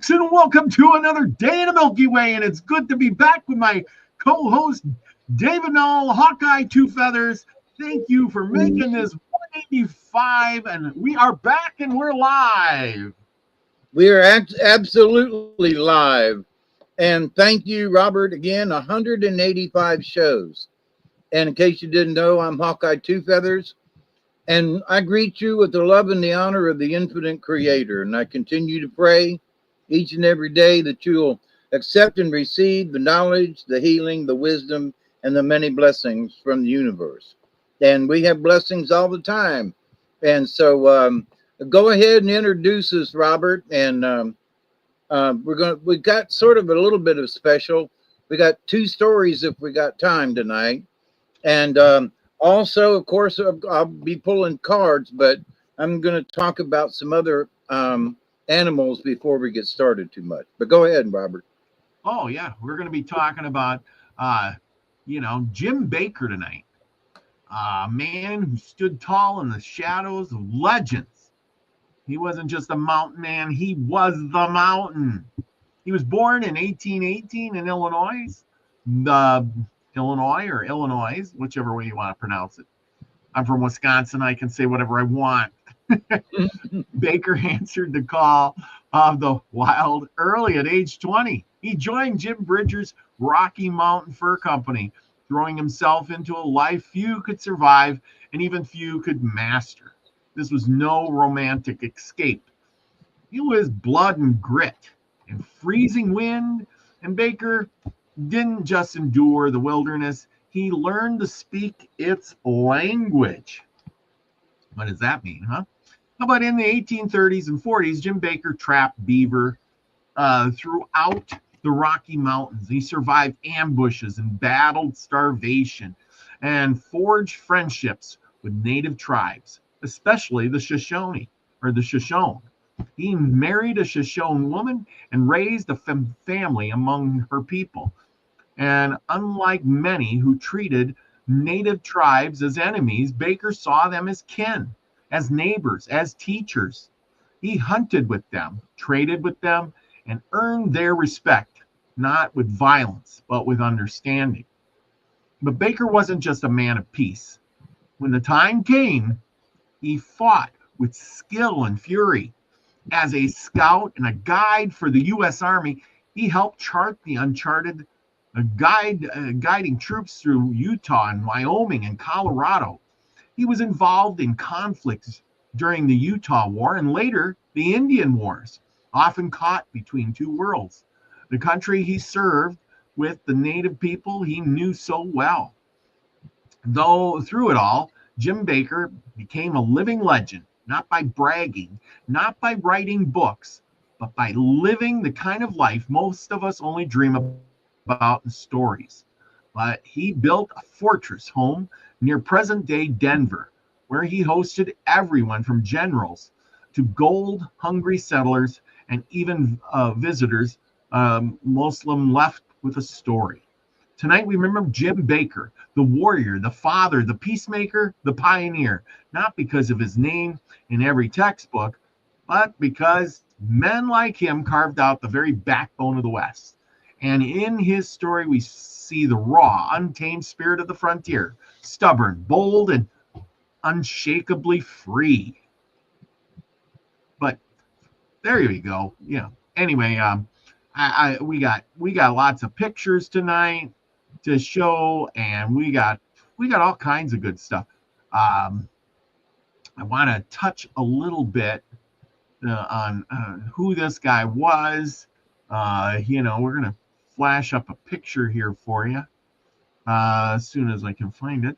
folks, and welcome to another day in the Milky Way. And it's good to be back with my co-host, David Null, Hawkeye Two Feathers. Thank you for making this 185, and we are back and we're live. We are absolutely live. And thank you, Robert, again, 185 shows. And in case you didn't know, I'm Hawkeye Two Feathers. And I greet you with the love and the honor of the infinite creator. And I continue to pray each and every day that you'll accept and receive the knowledge, the healing, the wisdom, and the many blessings from the universe. And we have blessings all the time. And so go ahead and introduce us, Robert. And we got sort of a little bit of special. We got two stories if we got time tonight. And also, of course, I'll be pulling cards, but I'm going to talk about some other animals before we get started too much. But go ahead, Robert. Oh, yeah. We're going to be talking about, Jim Baker tonight. A man who stood tall in the shadows of legends. He wasn't just a mountain man. He was the mountain. He was born in 1818 in Illinois. Illinois, whichever way you want to pronounce it. I'm from Wisconsin. I can say whatever I want. Baker answered the call of the wild early at age 20. He joined Jim Bridger's Rocky Mountain Fur Company, throwing himself into a life few could survive and even few could master. This was no romantic escape. It was blood and grit and freezing wind, and Baker didn't just endure the wilderness, he learned to speak its language. What does that mean, huh? How about in the 1830s and 40s, Jim Baker trapped beaver throughout the Rocky Mountains. He survived ambushes and battled starvation and forged friendships with native tribes, especially the Shoshone. He married a Shoshone woman and raised a family among her people. And unlike many who treated native tribes as enemies, Baker saw them as kin, as neighbors, as teachers. He hunted with them, traded with them, and earned their respect, not with violence, but with understanding. But Baker wasn't just a man of peace. When the time came, he fought with skill and fury. As a scout and a guide for the U.S. Army, he helped chart the uncharted, guiding troops through Utah and Wyoming and Colorado. He was involved in conflicts during the Utah War and later the Indian Wars, often caught between two worlds. The country he served with the native people he knew so well. Though through it all, Jim Baker became a living legend, not by bragging, not by writing books, but by living the kind of life most of us only dream about in stories. But he built a fortress home near present-day Denver, where he hosted everyone from generals to gold-hungry settlers and even visitors, Muslim left with a story. Tonight we remember Jim Baker, the warrior, the father, the peacemaker, the pioneer, not because of his name in every textbook, but because men like him carved out the very backbone of the West. And in his story, we see the raw, untamed spirit of the frontier, stubborn, bold, and unshakably free. But there you go. Yeah. Anyway, we got lots of pictures tonight to show, and we got all kinds of good stuff. I want to touch a little bit on who this guy was. We're gonna flash up a picture here for you as soon as I can find it,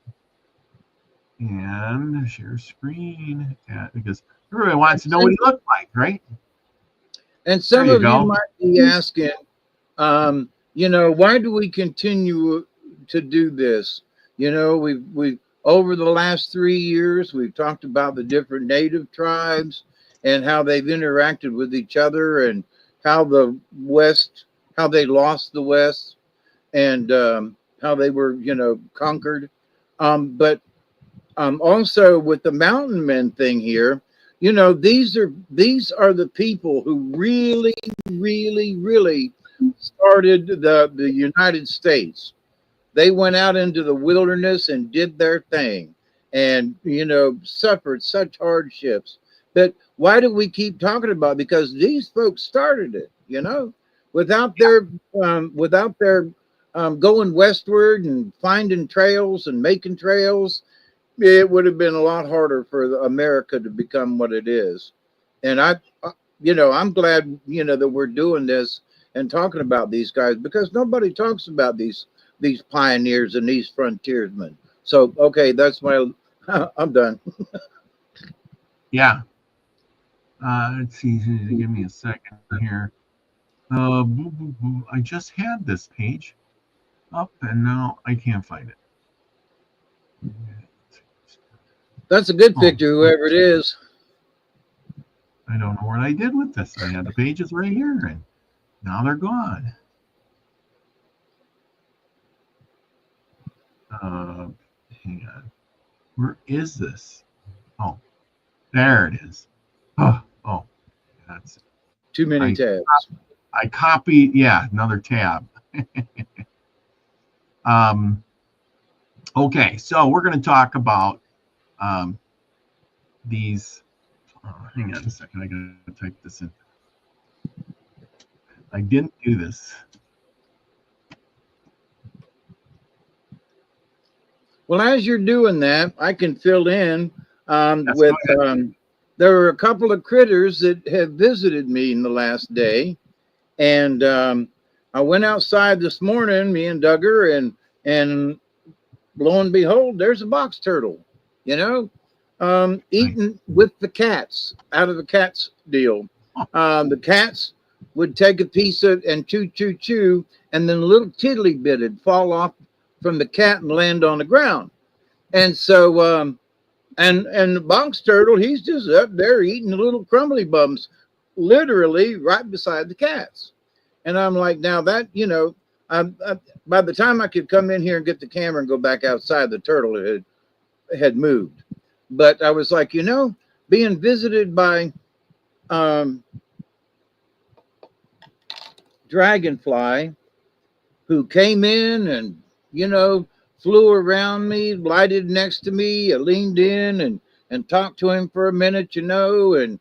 and share screen because everybody wants to know what he looked like, right? And some of you might be asking, why do we continue to do this? We've over the last 3 years, we've talked about the different native tribes and how they've interacted with each other and how the West, how they lost the West and how they were, conquered. But also with the mountain men thing here, you know, these are the people who really, really, really started the United States. They went out into the wilderness and did their thing, and you know, suffered such hardships. But why do we keep talking about it? Because these folks started it, you know, without their going westward and finding trails and making trails, it would have been a lot harder for America to become what it is. And you know, I'm glad, you know, that we're doing this and talking about these guys, because nobody talks about these pioneers and these frontiersmen. So, okay, that's my, I'm done. Yeah. Let's see. Give me a second here. I just had this page up and now I can't find it. That's a good picture, whoever it is. I don't know what I did with this. I had the pages right here and now they're gone. Hang on. Where is this? Oh, there it is. Oh, that's too many tabs. I copied, yeah, another tab. Okay, so we're going to talk about these. Hang on a second, I got to type this in. I didn't do this. Well, as you're doing that, I can fill in with there were a couple of critters that have visited me in the last day, and I went outside this morning, me and Duggar, and lo and behold, there's a box turtle, you know, eating with the cats out of the cats deal. The cats would take a piece of and chew, and then a little tiddly bit would fall off from the cat and land on the ground. And so and the box turtle, he's just up there eating the little crumbly bums, literally right beside the cats. And I'm like, now that, you know, by the time I could come in here and get the camera and go back outside, the turtle had moved. But I was like, you know, being visited by dragonfly who came in and, you know, flew around me, lighted next to me. I leaned in and talked to him for a minute, you know, and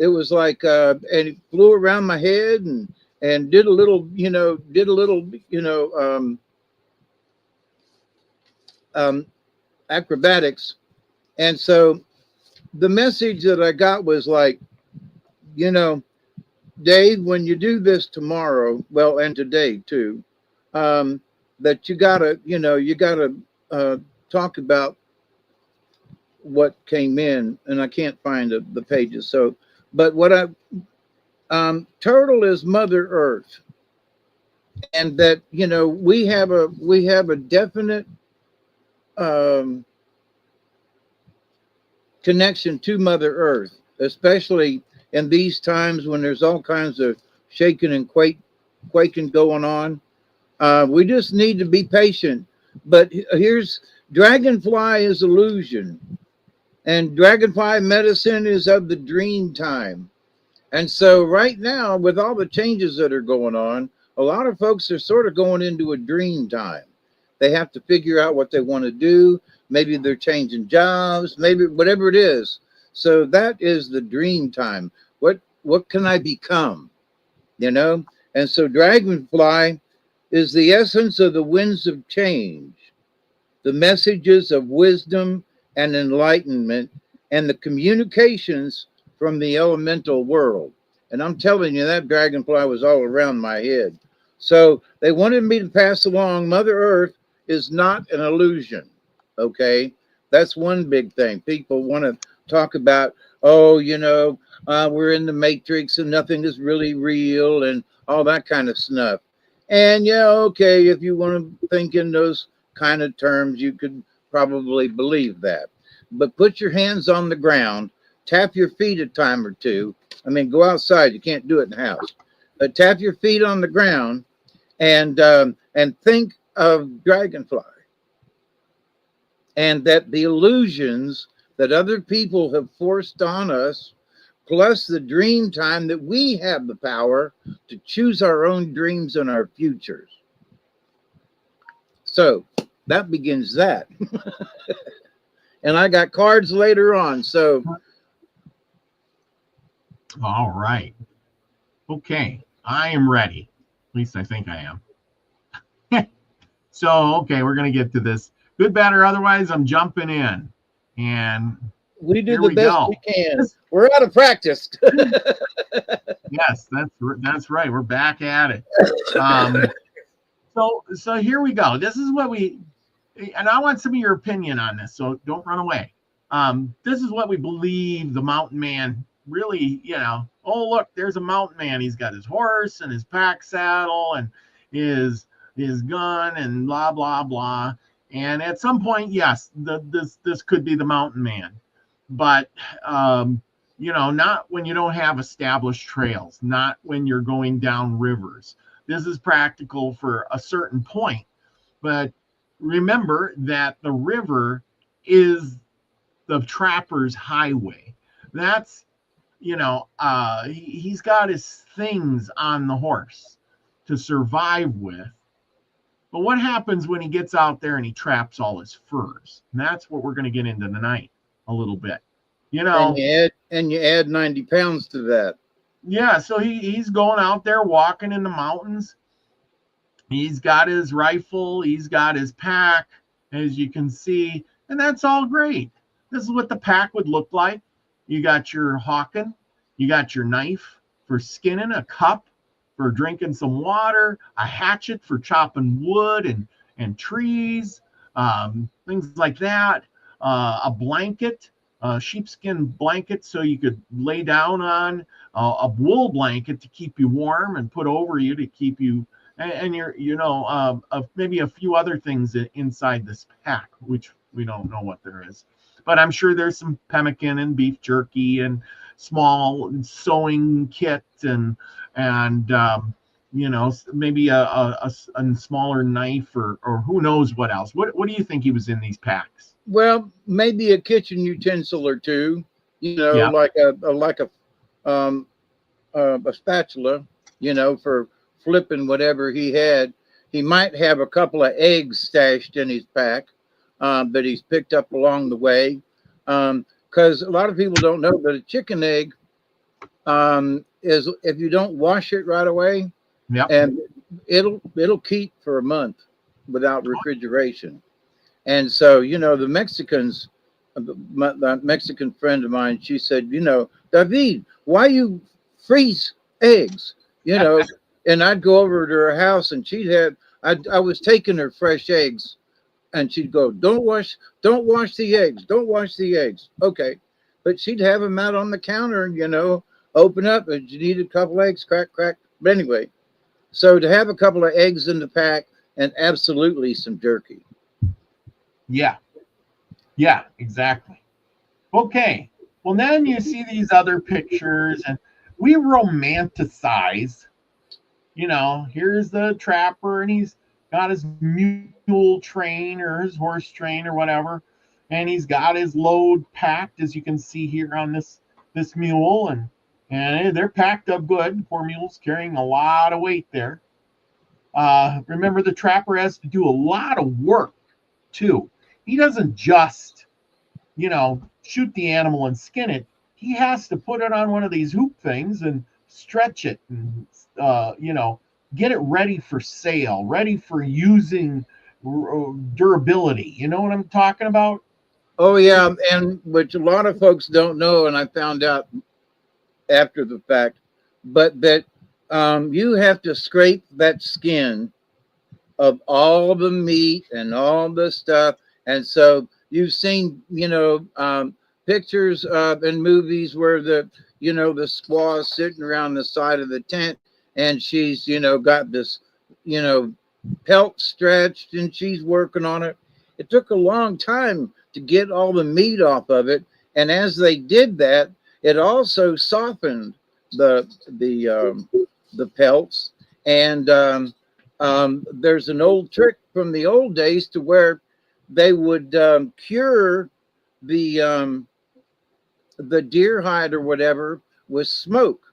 it was like, and he flew around my head and did a little, acrobatics. And so the message that I got was like, you know, Dave, when you do this tomorrow, well, and today too, that you gotta talk about what came in, and I can't find the pages. So, but what turtle is Mother Earth, and that, you know, we have a definite connection to Mother Earth, especially in these times when there's all kinds of shaking and quaking going on. We just need to be patient. But here's dragonfly is illusion, and dragonfly medicine is of the dream time. And so right now, with all the changes that are going on, a lot of folks are sort of going into a dream time. They have to figure out what they want to do. Maybe they're changing jobs, maybe whatever it is. So that is the dream time. What can I become? You know? And so dragonfly is the essence of the winds of change, the messages of wisdom and enlightenment, and the communications from the elemental world. And I'm telling you, that dragonfly was all around my head. So they wanted me to pass along, Mother Earth is not an illusion. Okay, that's one big thing. People want to talk about, oh, you know, we're in the matrix and nothing is really real and all that kind of stuff. And yeah, okay, if you want to think in those kind of terms, you could probably believe that. But put your hands on the ground, tap your feet a time or two. I mean, go outside. You can't do it in the house. But tap your feet on the ground and think of dragonfly. And that the illusions that other people have forced on us, plus the dream time that we have the power to choose our own dreams and our futures. So that begins that. And I got cards later on. So. All right. Okay. I am ready. At least I think I am. So, okay, we're going to get to this. Good, bad, or otherwise, I'm jumping in. And we do the best we can. We're out of practice. Yes, that's right. We're back at it. So here we go. This is what and I want some of your opinion on this, so don't run away. This is what we believe the mountain man really, oh, look, there's a mountain man. He's got his horse and his pack saddle and his gun and blah, blah, blah. And at some point, yes, this could be the mountain man. But, not when you don't have established trails, not when you're going down rivers. This is practical for a certain point. But remember that the river is the trapper's highway. That's, he's got his things on the horse to survive with. But what happens when he gets out there and he traps all his furs? And that's what we're going to get into tonight a little bit. And you add 90 pounds to that. Yeah, so he's going out there walking in the mountains. He's got his rifle, he's got his pack, as you can see, and that's all great. This is what the pack would look like. You got your hawking, you got your knife for skinning, a cup for drinking some water, a hatchet for chopping wood and trees, things like that, a blanket, a sheepskin blanket so you could lay down on, a wool blanket to keep you warm and put over you to keep you, and maybe a few other things inside this pack, which we don't know what there is. But I'm sure there's some pemmican and beef jerky and small sewing kit and maybe a smaller knife or who knows what else. What do you think he was in these packs? Well, maybe a kitchen utensil or two, like a spatula, for flipping whatever he had. He might have a couple of eggs stashed in his pack that he's picked up along the way. Because a lot of people don't know that a chicken egg is, if you don't wash it right away, and it'll keep for a month without refrigeration. And so, the Mexicans, the Mexican friend of mine, she said, David, why you freeze eggs? And I'd go over to her house and I was taking her fresh eggs and she'd go, don't wash the eggs. Don't wash the eggs. Okay. But she'd have them out on the counter, open up and you need a couple eggs, crack. But anyway, so to have a couple of eggs in the pack and absolutely some jerky. Yeah, exactly. Okay. Well, then you see these other pictures and we romanticize, here's the trapper and he's got his mule train or his horse train or whatever. And he's got his load packed, as you can see here on this mule. And they're packed up good. Poor mule's carrying a lot of weight there. Remember, the trapper has to do a lot of work too. He doesn't just, shoot the animal and skin it. He has to put it on one of these hoop things and stretch it and, get it ready for sale, ready for using durability. You know what I'm talking about? Oh, yeah. And which a lot of folks don't know, and I found out after the fact, but that you have to scrape that skin of all the meat and all the stuff. And so you've seen, pictures in movies where the squaw's sitting around the side of the tent and she's, got this, pelt stretched and she's working on it. It took a long time to get all the meat off of it. And as they did that, it also softened the pelts. And there's an old trick from the old days to where they would cure the the deer hide or whatever with smoke.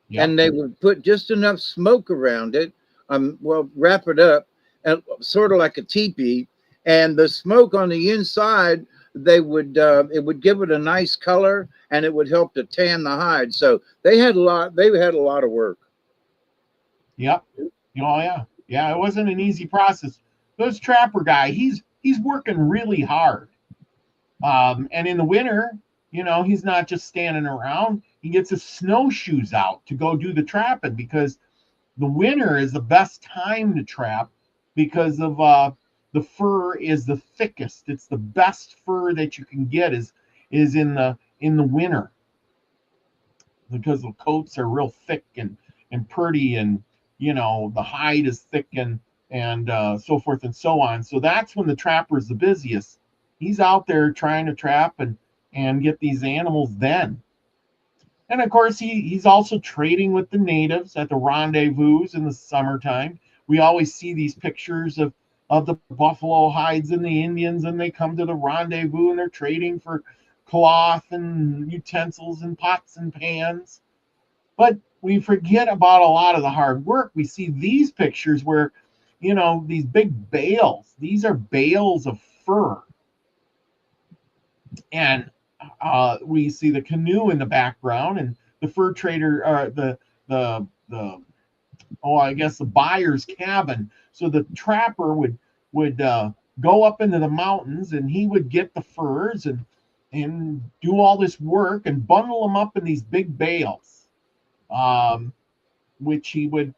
Yep. And they would put just enough smoke around it, well, wrap it up, and sort of like a teepee. And the smoke on the inside, they would it would give it a nice color, and it would help to tan the hide. So they had a lot. They had a lot of work. Yep. Oh yeah. Yeah. It wasn't an easy process. This trapper guy, he's working really hard. And in the winter, he's not just standing around. He gets his snowshoes out to go do the trapping because the winter is the best time to trap because of the fur is the thickest. It's the best fur that you can get is in the winter because the coats are real thick and pretty, and the hide is thick and so forth and so on. So that's when the trapper is the busiest. He's out there trying to trap and get these animals then. And of course, he's also trading with the natives at the rendezvous in the summertime. We always see these pictures of the buffalo hides and the Indians, and they come to the rendezvous and they're trading for cloth and utensils and pots and pans. But we forget about a lot of the hard work. We see these pictures where, these big bales, these are bales of fur. And we see the canoe in the background and the fur trader, I guess the buyer's cabin. So the trapper would go up into the mountains, and he would get the furs and do all this work and bundle them up in these big bales, which he would,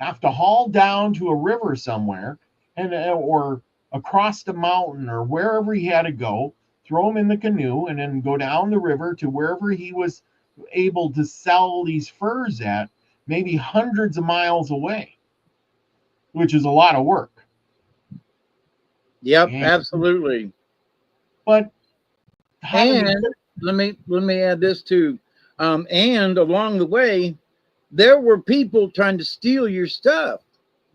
have to haul down to a river somewhere or across the mountain or wherever he had to go, throw them in the canoe, and then go down the river to wherever he was able to sell these furs at, maybe hundreds of miles away, which is a lot of work. Yep, absolutely. But let me add this too. And along the way, there were people trying to steal your stuff.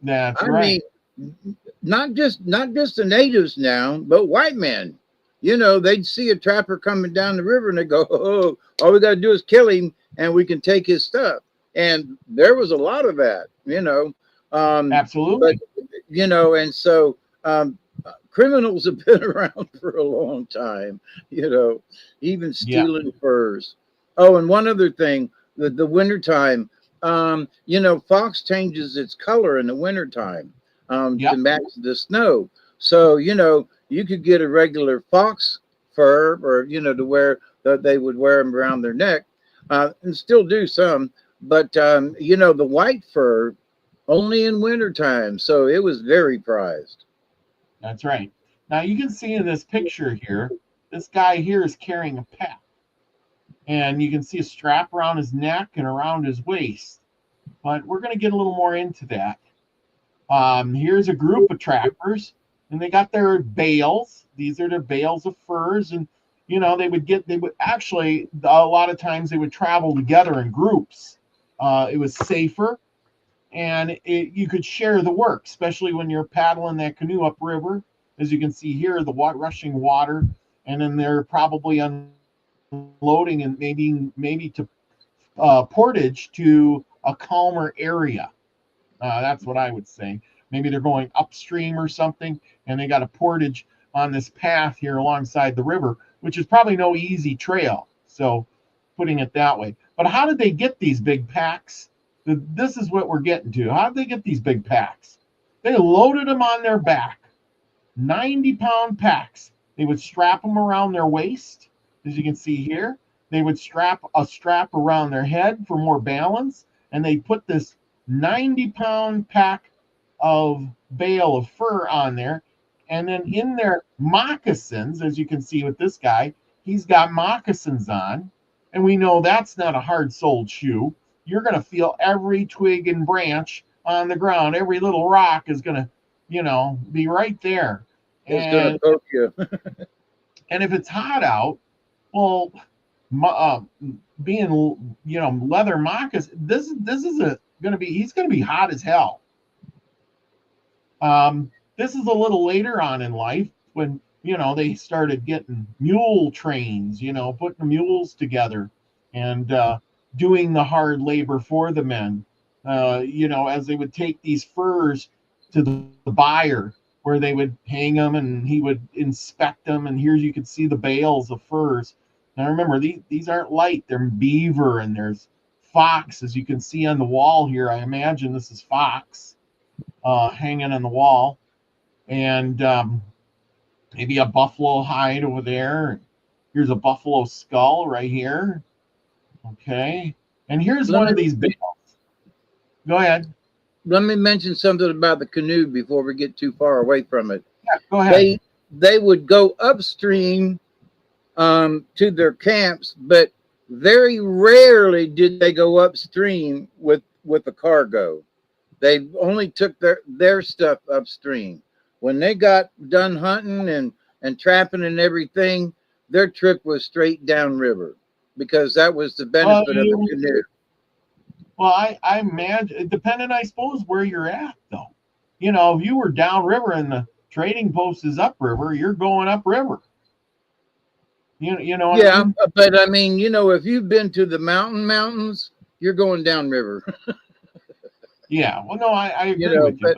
That's right. I mean, not just the natives now, but white men. They'd see a trapper coming down the river and they go, "Oh, all we got to do is kill him and we can take his stuff." And there was a lot of that, Absolutely. But, and so criminals have been around for a long time, even stealing furs. Oh, and one other thing, the wintertime, fox changes its color in the wintertime to match the snow. So, you could get a regular fox fur or, to wear that they would wear them around their neck and still do some. But, the white fur only in wintertime. So it was very prized. That's right. Now you can see in this picture here, this guy here is carrying a pack. And you can see a strap around his neck and around his waist. But we're going to get a little more into that. Here's a group of trappers, and they got their bales. These are their bales of furs. And, they would actually, a lot of times they would travel together in groups. It was safer, and you could share the work, especially when you're paddling that canoe upriver. As you can see here, the rushing water, and then they're probably unloading and maybe to portage to a calmer area. That's what I would say. Maybe they're going upstream or something, and they got a portage on this path here alongside the river, which is probably no easy trail. So putting it that way. But how did they get these big packs? This is what we're getting to. How did they get these big packs? They loaded them on their back, 90-pound packs. They would strap them around their waist, as you can see here. They would strap a strap around their head for more balance, and they put this 90-pound pack of bale of fur on there. And then in their moccasins, as you can see with this guy, he's got moccasins on. And we know that's not a hard-soled shoe. You're going to feel every twig and branch on the ground. Every little rock is going to, be right there. It's going to poke you. And if it's hot out, well, being, leather moccasin, this is he's going to be hot as hell. This is a little later on in life when they started getting mule trains, putting the mules together and doing the hard labor for the men, as they would take these furs to the buyer where they would hang them and he would inspect them. And here you could see the bales of furs. Now remember, these aren't light, they're beaver and there's fox, as you can see on the wall here. I imagine this is fox hanging on the wall. And maybe a buffalo hide over there. Here's a buffalo skull right here. Okay. And here's one of these bales. Go ahead. Let me mention something about the canoe before we get too far away from it. Yeah, go ahead. They would go upstream to their camps, but very rarely did they go upstream with a cargo. They only took their stuff upstream. When they got done hunting and trapping and everything, their trip was straight downriver because that was the benefit of the canoe. Well, I imagine, depending, I suppose, where you're at, though. If you were downriver and the trading post is upriver, you're going upriver. Yeah, I mean? But I mean, if you've been to the mountains, you're going downriver. Yeah, well, no, I agree with you.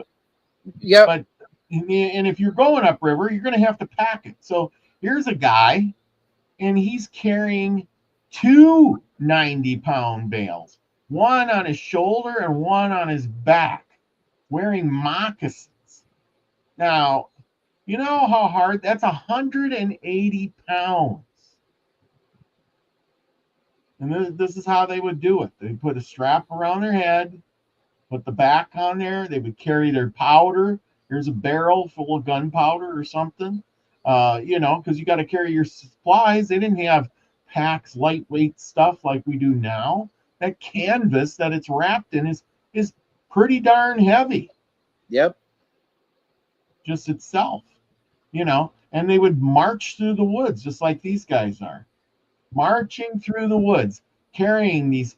Yeah, but and if you're going upriver, you're going to have to pack it. So here's a guy, and he's carrying 2 90-pound bales, one on his shoulder and one on his back, wearing moccasins. Now, you know how hard? That's 180 pounds. And this is how they would do it. They put a strap around their head, put the back on there. They would carry their powder. Here's a barrel full of gunpowder or something, because you got to carry your supplies. They didn't have packs, lightweight stuff like we do now. That canvas that it's wrapped in is pretty darn heavy. Yep. Just itself, and they would march through the woods just like these guys are. Marching through the woods, carrying these,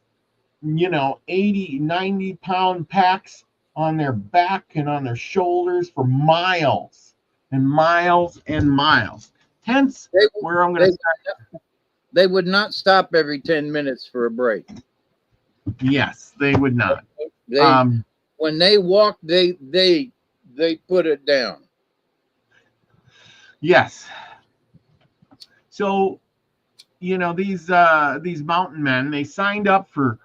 80, 90-pound packs on their back and on their shoulders for miles and miles and miles. Hence, where I'm going to start. They would not stop every 10 minutes for a break. Yes, they would not. When they walk, they put it down. Yes. So, these mountain men, they signed up for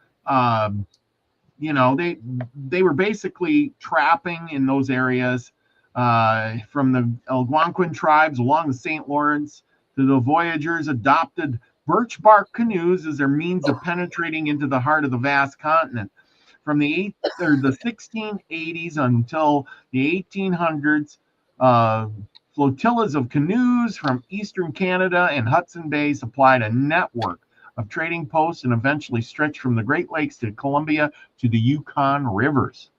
they were basically trapping in those areas, from the Algonquin tribes along the St. Lawrence to the voyagers adopted birch bark canoes as their means of penetrating into the heart of the vast continent. From the 1680s until the 1800s, flotillas of canoes from eastern Canada and Hudson Bay supplied a network of trading posts and eventually stretched from the Great Lakes to Columbia to the Yukon rivers.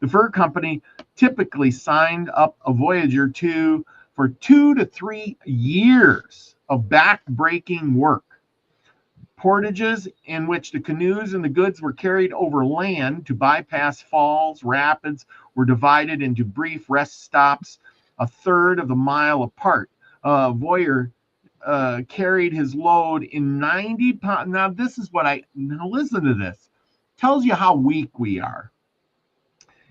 The fur company typically signed up a voyager for 2 to 3 years of back-breaking work. Portages in which the canoes and the goods were carried over land to bypass falls, rapids, were divided into brief rest stops a third of a mile apart. Voyer carried his load in 90 pounds. Now, listen to this. Tells you how weak we are.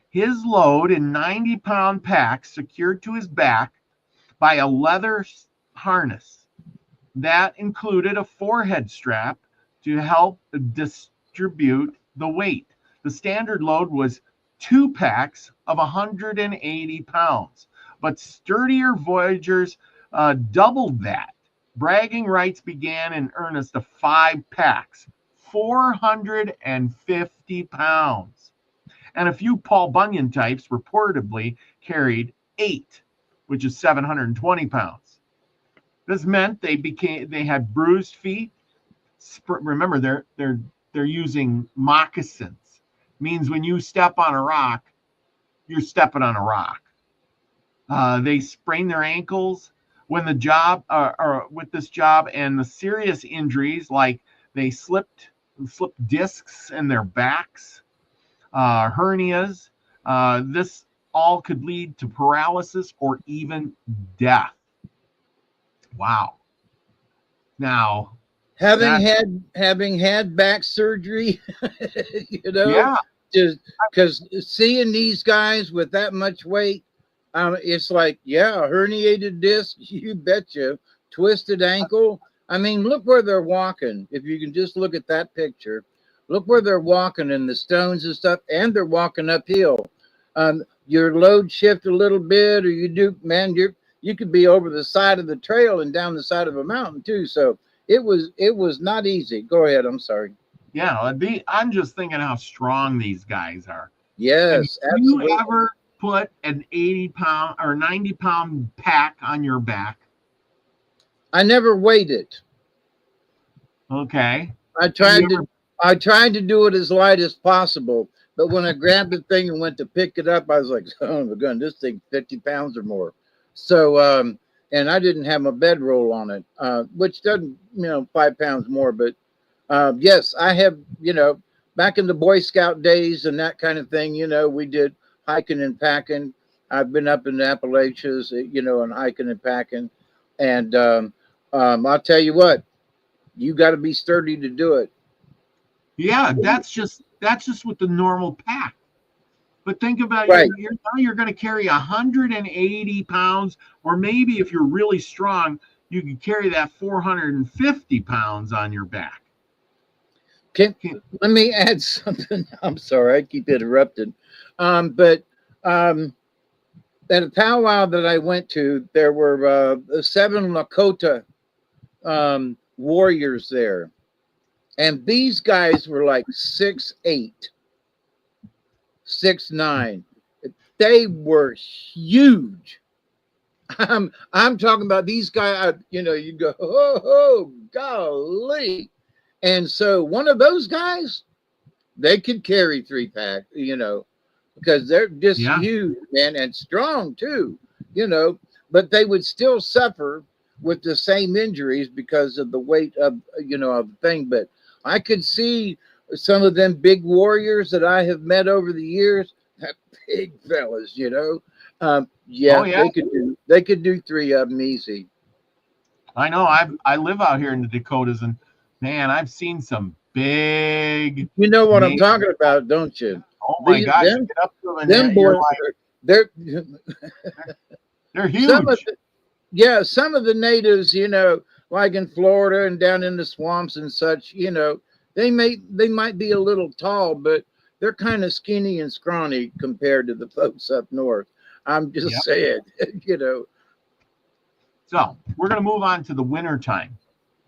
His load in 90-pound packs secured to his back by a leather harness. That included a forehead strap to help distribute the weight. The standard load was 2 packs of 180 pounds, but sturdier voyagers doubled that. Bragging rights began in earnest of 5 packs, 450 pounds. And a few Paul Bunyan types reportedly carried 8, which is 720 pounds. This meant they had bruised feet. Remember, they're using moccasins. Means when you step on a rock, you're stepping on a rock. They sprained their ankles when the job or with this job, and the serious injuries like they slipped discs in their backs, hernias. This all could lead to paralysis or even death. Wow. Now, Having that, had back surgery, you know, yeah, just because seeing these guys with that much weight, it's like, yeah, herniated disc, you betcha, twisted ankle. I mean, look where they're walking. If you can just look at that picture, look where they're walking in the stones and stuff, and they're walking uphill. Your load shift a little bit, or you do, man, you could be over the side of the trail and down the side of a mountain too. So it was not easy. Go ahead. I'm sorry. yeah. I'm just thinking how strong these guys are. Have Yes, you absolutely. ever put an 80-pound or 90-pound pack on your back? I never weighed it. Okay. I Have you tried ever? to I tried to do it as light as possible, but when I grabbed the thing and went to pick it up, I was like, "Oh my god, this thing 50 pounds or more." So, and I didn't have my bedroll on it, which doesn't, 5 pounds more. But yes, I have, back in the Boy Scout days and that kind of thing. We did hiking and packing. I've been up in the Appalachians, and hiking and packing, and I'll tell you what, you got to be sturdy to do it. Yeah, that's just with the normal pack. But think about Right. now you're going to carry 180 pounds, or maybe if you're really strong, you can carry that 450 pounds on your back. Can Can- Let me add something. I'm sorry, I keep interrupting. But at a powwow that I went to, there were 7 Lakota warriors there, and these guys were like 6'8", 6'9". They were huge. I'm talking about these guys. You go, oh golly, and so one of those guys, they could carry 3 pack, because they're just Yeah, huge, man, and strong too, you know, but they would still suffer with the same injuries because of the weight of, of the thing. But I could see some of them big warriors that I have met over the years, big fellas, oh yeah, yeah, they could do 3 of them easy. I know. I live out here in the Dakotas, and man, I've seen some big You know what I'm native. talking about, don't you? Oh my These gosh, you them get up to them and them you're boys, like, they're they're some of huge. yeah, some of the natives, like in Florida and down in the swamps and such, they might be a little tall, but they're kind of skinny and scrawny compared to the folks up north. I'm just Yep. saying, So we're gonna move on to the winter time.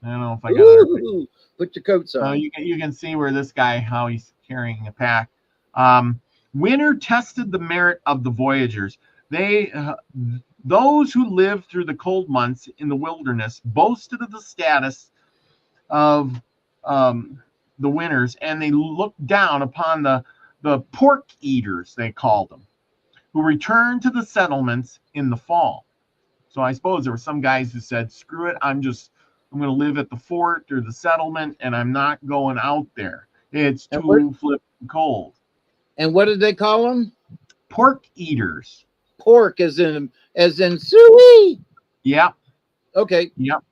I don't know if I got our picture. Ooh, put your coats So on. you can see where this guy how he's carrying a pack. Um, Winter tested the merit of the voyagers. They those who lived through the cold months in the wilderness boasted of the status of the winters, and they looked down upon the pork eaters, they called them, who returned to the settlements in the fall. So I suppose there were some guys who said, "Screw it, I'm going to live at the fort or the settlement, and I'm not going out there. It's And what too flipping cold." and what did they call them? Pork eaters. Pork, as in suey. Yep, Okay. yep.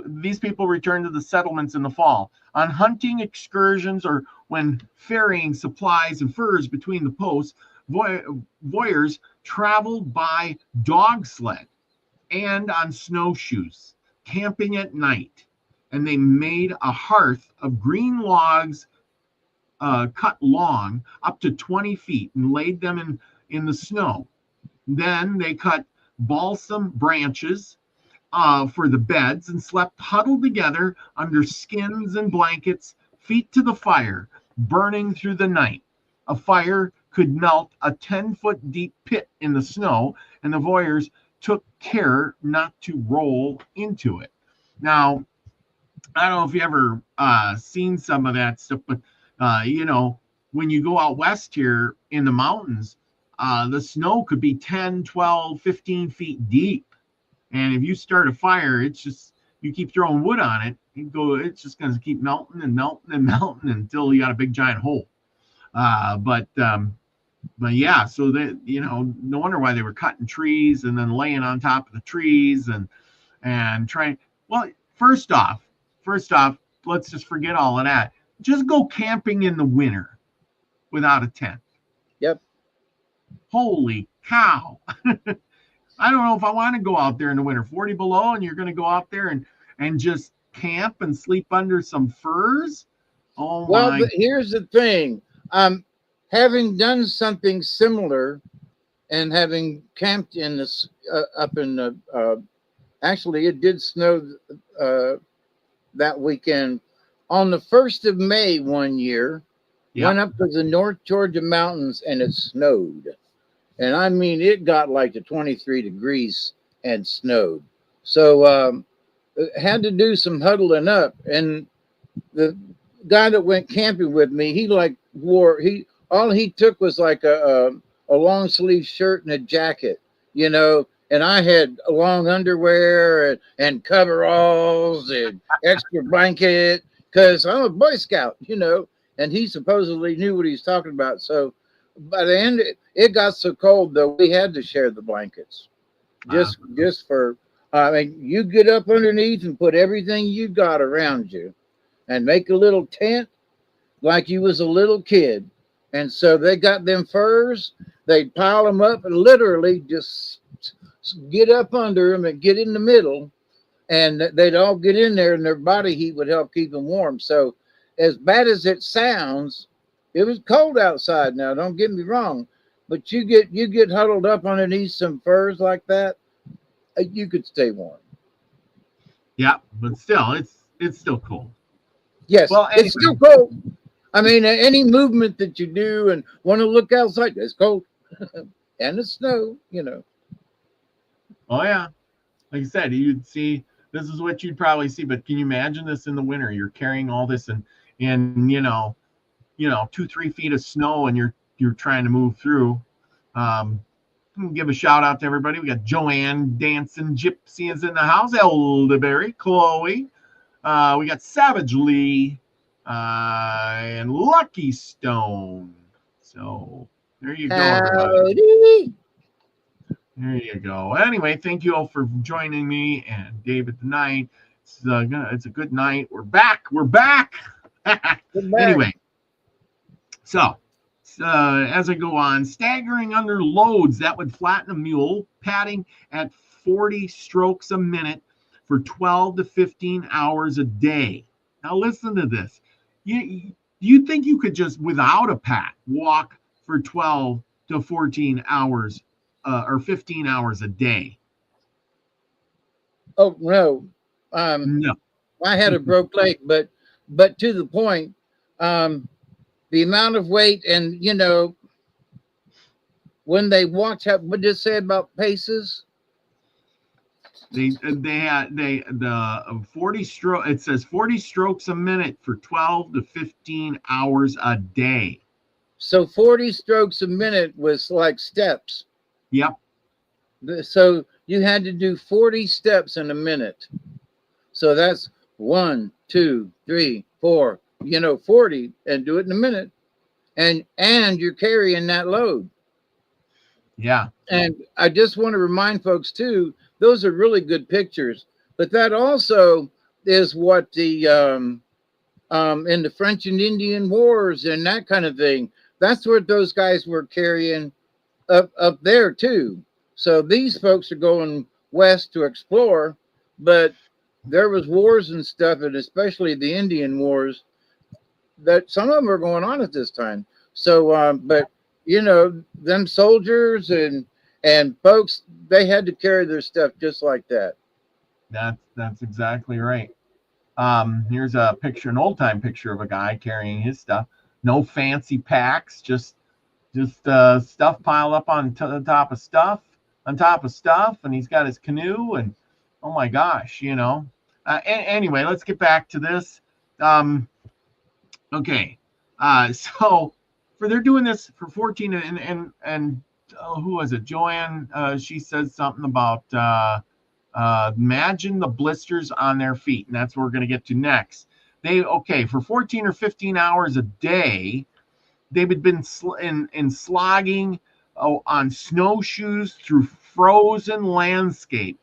These people returned to the settlements in the fall on hunting excursions or when ferrying supplies and furs between the posts. Voyagers traveled by dog sled and on snowshoes, camping at night, and they made a hearth of green logs cut long up to 20 feet and laid them in the snow. Then they cut balsam branches for the beds and slept huddled together under skins and blankets, feet to the fire, burning through the night. A fire could melt a 10-foot deep pit in the snow, and the voyagers took care not to roll into it. Now, I don't know if you ever seen some of that stuff, but when you go out west here in the mountains, the snow could be 10, 12, 15 feet deep. And if you start a fire, it's just you keep throwing wood on it, it's just going to keep melting and melting and melting until you got a big giant hole. But yeah, so that no wonder why they were cutting trees and then laying on top of the trees, and try. Well, first off, let's just forget all of that. Just go camping in the winter without a tent. Yep. Holy cow. I don't know if I want to go out there in the winter, 40 below, and you're going to go out there and just camp and sleep under some furs. Oh Well, my. but here's the thing. Having done something similar and having camped in this up in the actually it did snow that weekend on the 1st of May one year. Yep. Went up to the North Georgia mountains and it snowed. And I mean, it got like to 23 degrees and snowed. So had to do some huddling up. And the guy that went camping with me, he like wore, all he took was like a long sleeve shirt and a jacket, you know, and I had long underwear and coveralls and extra blanket because I'm a Boy Scout, you know, and he supposedly knew what he's talking about. So by the end, it got so cold though we had to share the blankets, just for. I mean, you get up underneath and put everything you got around you, and make a little tent like you was a little kid. And so they got them furs. They'd pile them up and literally just get up under them and get in the middle, and they'd all get in there, and their body heat would help keep them warm. So, as bad as it sounds, it was cold outside. Now, don't get me wrong, but you get huddled up underneath some furs like that, you could stay warm. Yeah, but still, it's still cold. Yes, Well, anyway. It's still cold. I mean, any movement that you do and want to look outside, it's cold. And it's snow, you know. Oh yeah, like I said, you'd see. This is what you'd probably see. But can you imagine this in the winter? You're carrying all this and you know, 2-3 feet of snow, and you're trying to move through. Give a shout out to everybody. We got Joanne Dancing Gypsy is in the house. Elderberry, Chloe. We got Savage Lee and Lucky Stone. So there you go, everybody. There you go. Anyway, thank you all for joining me and David tonight. It's a good night. We're back. Anyway, so as I go on, staggering under loads that would flatten a mule, padding at 40 strokes a minute for 12 to 15 hours a day. Now listen to this. You think you could just, without a pat, walk for 12 to 14 hours or 15 hours a day? Oh no. No. I had a broke leg, but to the point, the amount of weight, and you know, when they walked up, what did it say about paces? The 40 stroke. It says 40 strokes a minute for 12 to 15 hours a day. So 40 strokes a minute was like steps. Yep. So you had to do 40 steps in a minute. So that's 1, 2, 3, 4. 40, and do it in a minute, and you're carrying that load. Yeah. And I just want to remind folks too, those are really good pictures, but that also is what the in the French and Indian Wars and that kind of thing, that's what those guys were carrying up there too. So these folks are going west to explore, but there was wars and stuff, and especially the Indian Wars, that some of them are going on at this time. So, but them soldiers and folks, they had to carry their stuff just like that. That's exactly right. Here's a picture, an old time picture of a guy carrying his stuff. No fancy packs, just stuff piled up on top of stuff, and he's got his canoe, and oh my gosh, Anyway, let's get back to this. Okay, so they're doing this for 14, and who was it? Joanne, she says something about imagine the blisters on their feet, and that's what we're going to get to next. For 14 or 15 hours a day, they've been slogging on snowshoes through frozen landscape.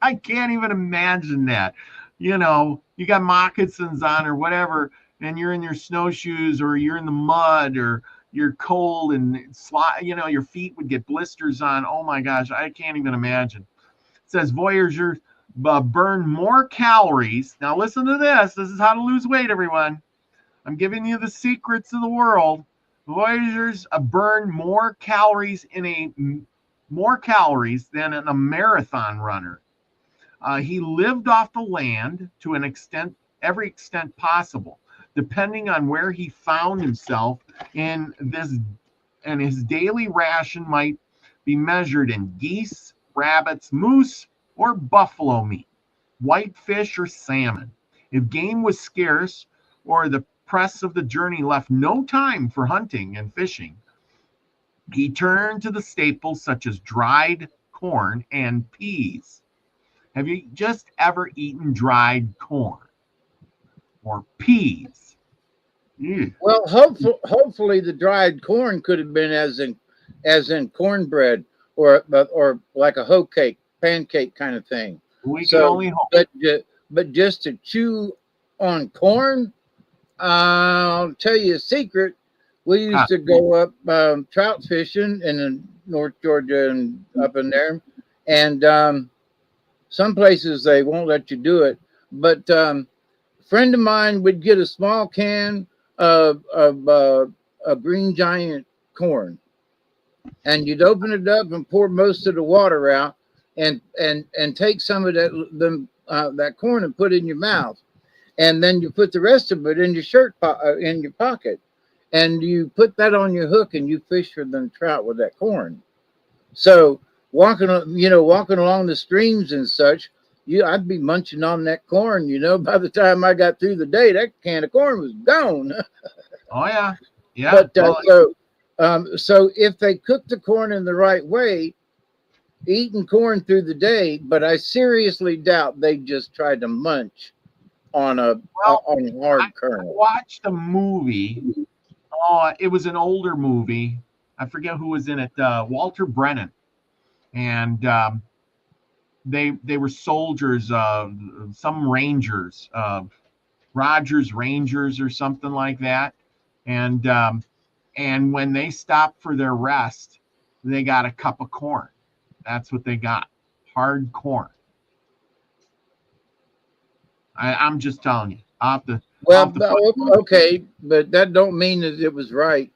I can't even imagine that. You know, you got moccasins on or whatever, and you're in your snowshoes or you're in the mud or you're cold and you know, your feet would get blisters on. Oh my gosh, I can't even imagine. It says Voyagers burn more calories. Now listen to this. This is how to lose weight, everyone. I'm giving you the secrets of the world. Voyagers burn more calories than a marathon runner. He lived off the land to an extent, every extent possible, depending on where he found himself. And his daily ration might be measured in geese, rabbits, moose, or buffalo meat, whitefish, or salmon. If game was scarce or the press of the journey left no time for hunting and fishing, he turned to the staples such as dried corn and peas. Have you just ever eaten dried corn or peas? Ew. Well, hopefully the dried corn could have been as in cornbread or like a hoe cake, pancake kind of thing. We can only hope. But just to chew on corn, I'll tell you a secret. We used to go up trout fishing in North Georgia and up in there, and some places they won't let you do it. But a friend of mine would get a small can of green giant corn, and you'd open it up and pour most of the water out, and take some of that corn and put it in your mouth, and then you put the rest of it in your in your pocket, and you put that on your hook and you fish for them trout with that corn. So walking along the streams and such, I'd be munching on that corn. By the time I got through the day, that can of corn was gone. Oh yeah, yeah. But so if they cook the corn in the right way, eating corn through the day, but I seriously doubt they just tried to munch on a hard kernel. I watched a movie. Oh, it was an older movie. I forget who was in it. Walter Brennan, and they were soldiers, some Rangers, Rogers Rangers or something like that. And when they stopped for their rest, they got a cup of corn. That's what they got, hard corn. I'm just telling you. Okay, but that don't mean that it was right.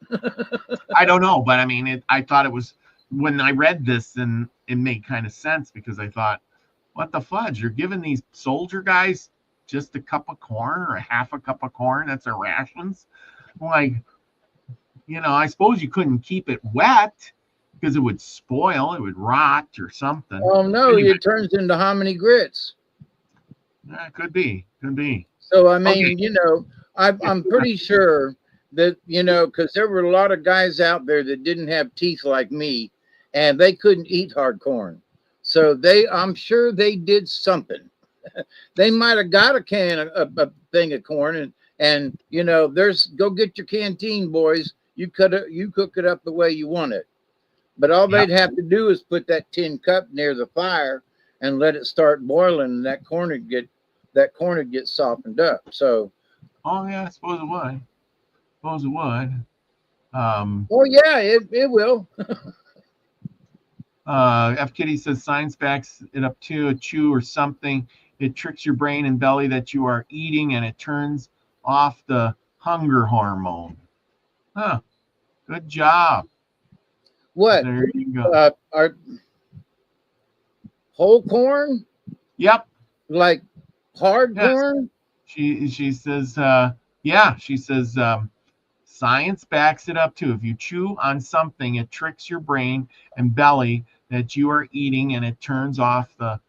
I don't know, but I mean, I thought it was, when I read this, and it made kind of sense, because I thought, what the fudge? You're giving these soldier guys just a cup of corn or a half a cup of corn? That's their rations? Like, I suppose you couldn't keep it wet because it would spoil, it would rot or something. Oh no, anyway. It turns into hominy grits. Could be. So I mean, okay. I'm pretty sure that because there were a lot of guys out there that didn't have teeth like me, and they couldn't eat hard corn. So I'm sure they did something. They might have got a thing of corn, and there's, go get your canteen, boys. You cook it up the way you want it. But all they'd have to do is put that tin cup near the fire and let it start boiling, and that corn would get softened up. So, oh yeah, I suppose it would. Oh yeah, it will. F Kitty says science backs it up too. A chew or something, it tricks your brain and belly that you are eating, and it turns off the hunger hormone. Huh. Good job. What? There you go. Our whole corn? Yep. Like hard corn? She says, she says, science backs it up too. If you chew on something, it tricks your brain and belly that you are eating, and it turns off the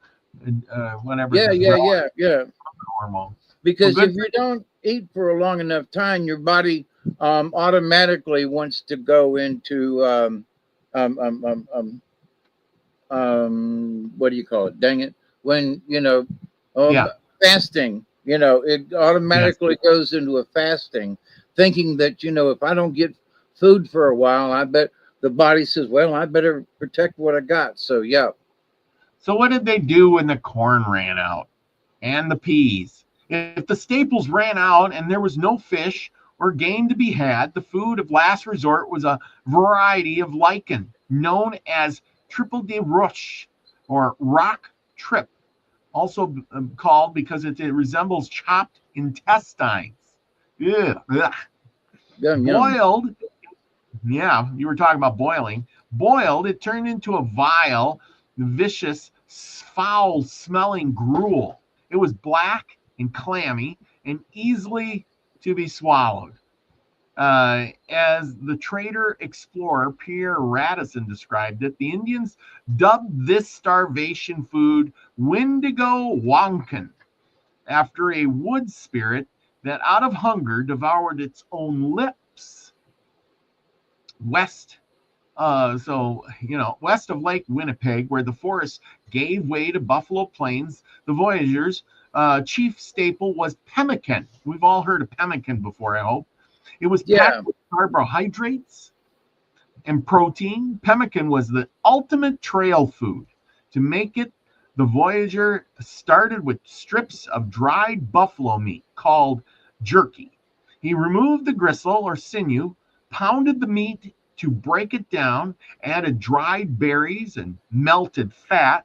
whatever. Yeah. Hormone. Because if you don't eat for a long enough time, your body automatically wants to go into what do you call it? Dang it! When fasting, it automatically goes into a fasting, thinking that if I don't get food for a while, I bet the body says, well, I better protect what I got. So yeah. So what did they do when the corn ran out and the peas? If the staples ran out and there was no fish or game to be had, the food of last resort was a variety of lichen known as triple de roche or rock trip, also called because it resembles chopped intestines. Ugh, ugh. Yum, yum. Boiled, yeah, you were talking about boiling. Boiled, it turned into a vile, vicious, foul smelling gruel. It was black and clammy and easily to be swallowed. As the trader explorer Pierre Radisson described it, the Indians dubbed this starvation food Wendigo Wonkin, after a wood spirit that out of hunger devoured its own lips. West west of Lake Winnipeg, where the forest gave way to Buffalo Plains, the voyagers' chief staple was pemmican. We've all heard of pemmican before, I hope. It was packed with carbohydrates and protein. Pemmican was the ultimate trail food. To make it, the voyager started with strips of dried buffalo meat called jerky. He removed the gristle or sinew, pounded the meat to break it down, added dried berries and melted fat.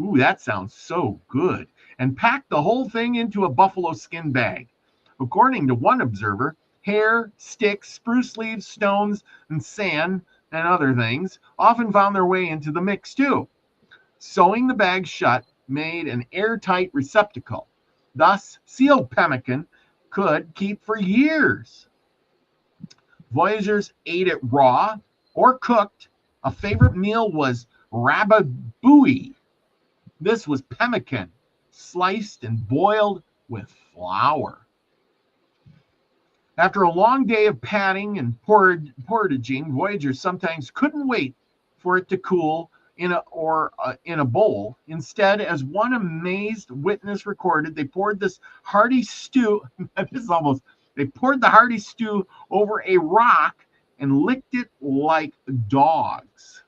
Ooh, that sounds so good. And packed the whole thing into a buffalo skin bag. According to one observer, hair, sticks, spruce leaves, stones, and sand and other things often found their way into the mix too. Sewing the bag shut made an airtight receptacle. Thus, sealed pemmican could keep for years. Voyagers ate it raw or cooked. A favorite meal was rababoui. This was pemmican, sliced and boiled with flour. After a long day of patting and portaging, voyagers sometimes couldn't wait for it to cool in a bowl. Instead, as one amazed witness recorded, they poured this hearty stew. They poured the hearty stew over a rock and licked it like dogs.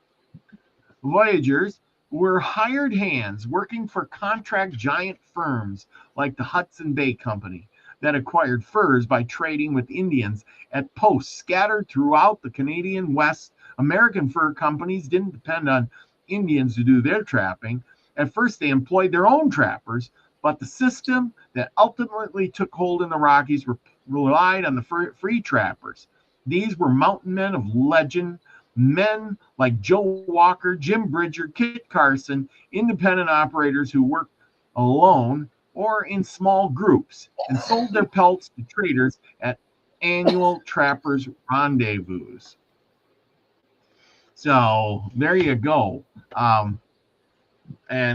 Voyagers were hired hands working for contract giant firms like the Hudson Bay Company that acquired furs by trading with Indians at posts scattered throughout the Canadian West. American fur companies didn't depend on Indians to do their trapping. At first, they employed their own trappers, but the system that ultimately took hold in the Rockies relied on the free trappers. These were mountain men of legend, men like Joe Walker, Jim Bridger, Kit Carson, independent operators who worked alone or in small groups and sold their pelts to traders at annual trappers' rendezvous. So there you go. And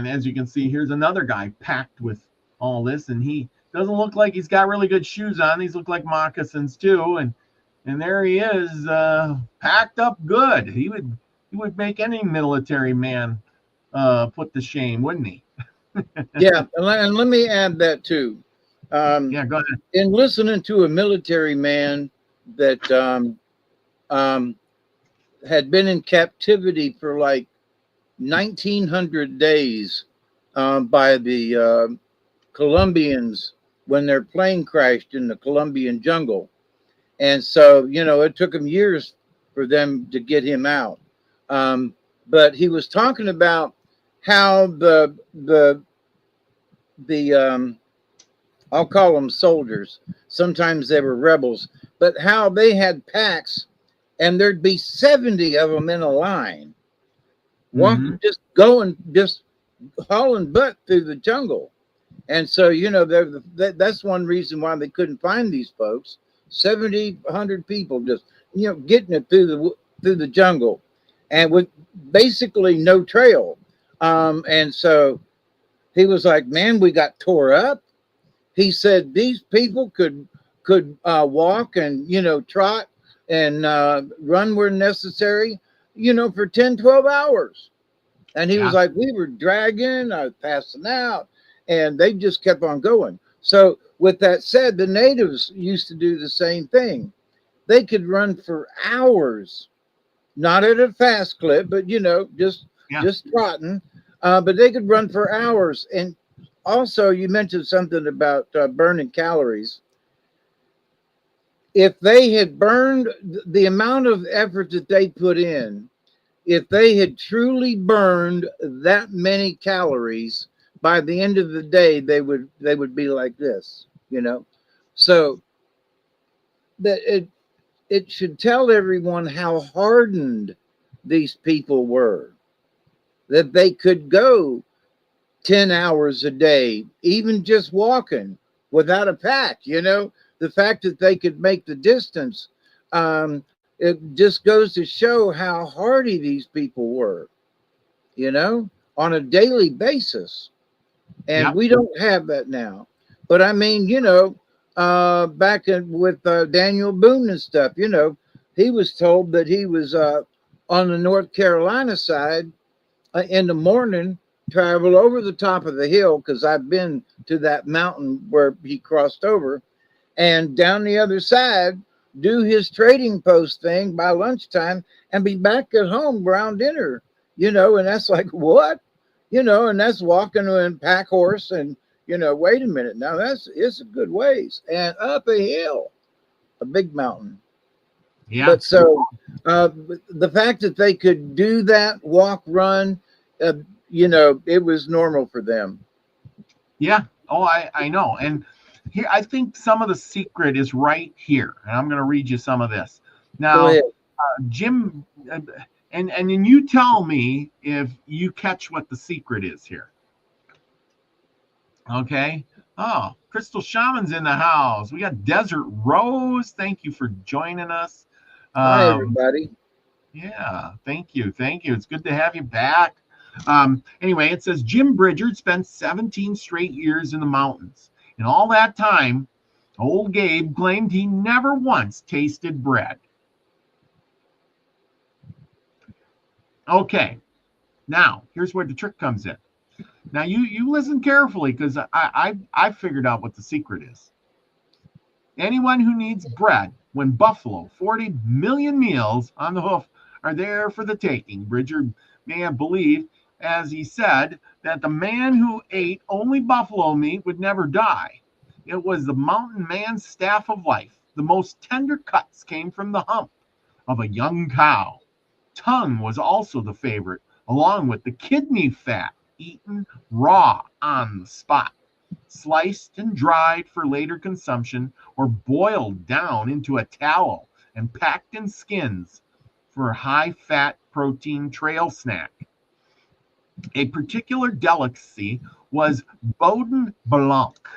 as you can see, here's another guy packed with all this, and he doesn't look like he's got really good shoes on. These look like moccasins too, and there he is, packed up good. He would make any military man put to shame, wouldn't he? Yeah, and let me add that too. Yeah, go ahead. In listening to a military man that had been in captivity for like 1,900 days by the Colombians when their plane crashed in the Colombian jungle. And so, it took them years for them to get him out. But he was talking about how the I'll call them soldiers. Sometimes they were rebels, but how they had packs and there'd be 70 of them in a line, walking, just hauling butt through the jungle. And so, that's one reason why they couldn't find these folks. 70, 100 people just, getting it through the jungle and with basically no trail. And so he was like, man, we got tore up. He said these people could walk and, trot and run where necessary, for 10, 12 hours. And he was like, we were dragging, I was passing out, and they just kept on going. So with that said, the natives used to do the same thing. They could run for hours, not at a fast clip, but, just trotting. but they could run for hours. And also, you mentioned something about burning calories. If they had burned the amount of effort that they put in, if they had truly burned that many calories, by the end of the day, they would be like this, you know. So that it should tell everyone how hardened these people were, that they could go 10 hours a day, even just walking without a pack, you know. The fact that they could make the distance, it just goes to show how hardy these people were, you know, on a daily basis. And Yep. we don't have that now. But I mean, you know, back with Daniel Boone and stuff, you know, he was told that he was on the North Carolina side in the morning, travel over the top of the hill, because I've been to that mountain where he crossed over, and down the other side, do his trading post thing by lunchtime and be back at home around dinner, you know. And that's like, what? You know, and that's walking in pack horse, and, you know, wait a minute. Now it's a good ways and up a hill, a big mountain. Yeah. But so the fact that they could do that, walk, run, you know, it was normal for them. Yeah. Oh, I know. And here, I think some of the secret is right here. And I'm going to read you some of this. Go Now, ahead. Jim, and then you tell me if you catch what the secret is here. Okay. Oh, Crystal Shaman's in the house. We got Desert Rose. Thank you for joining us. Hi, everybody. Yeah, thank you. Thank you. It's good to have you back. Anyway, it says Jim Bridger spent 17 straight years in the mountains. In all that time, old Gabe claimed he never once tasted bread. Okay, now here's where the trick comes in. Now you listen carefully, because I figured out what the secret is. Anyone who needs bread when buffalo 40 million meals on the hoof are there for the taking. Bridger may have believed, as he said, that the man who ate only buffalo meat would never die. It was the mountain man's staff of life. The most tender cuts came from the hump of a young cow. Tongue was also the favorite, along with the kidney fat, eaten raw on the spot, sliced and dried for later consumption, or boiled down into a tallow and packed in skins for a high-fat protein trail snack. A particular delicacy was Boudin Blanc,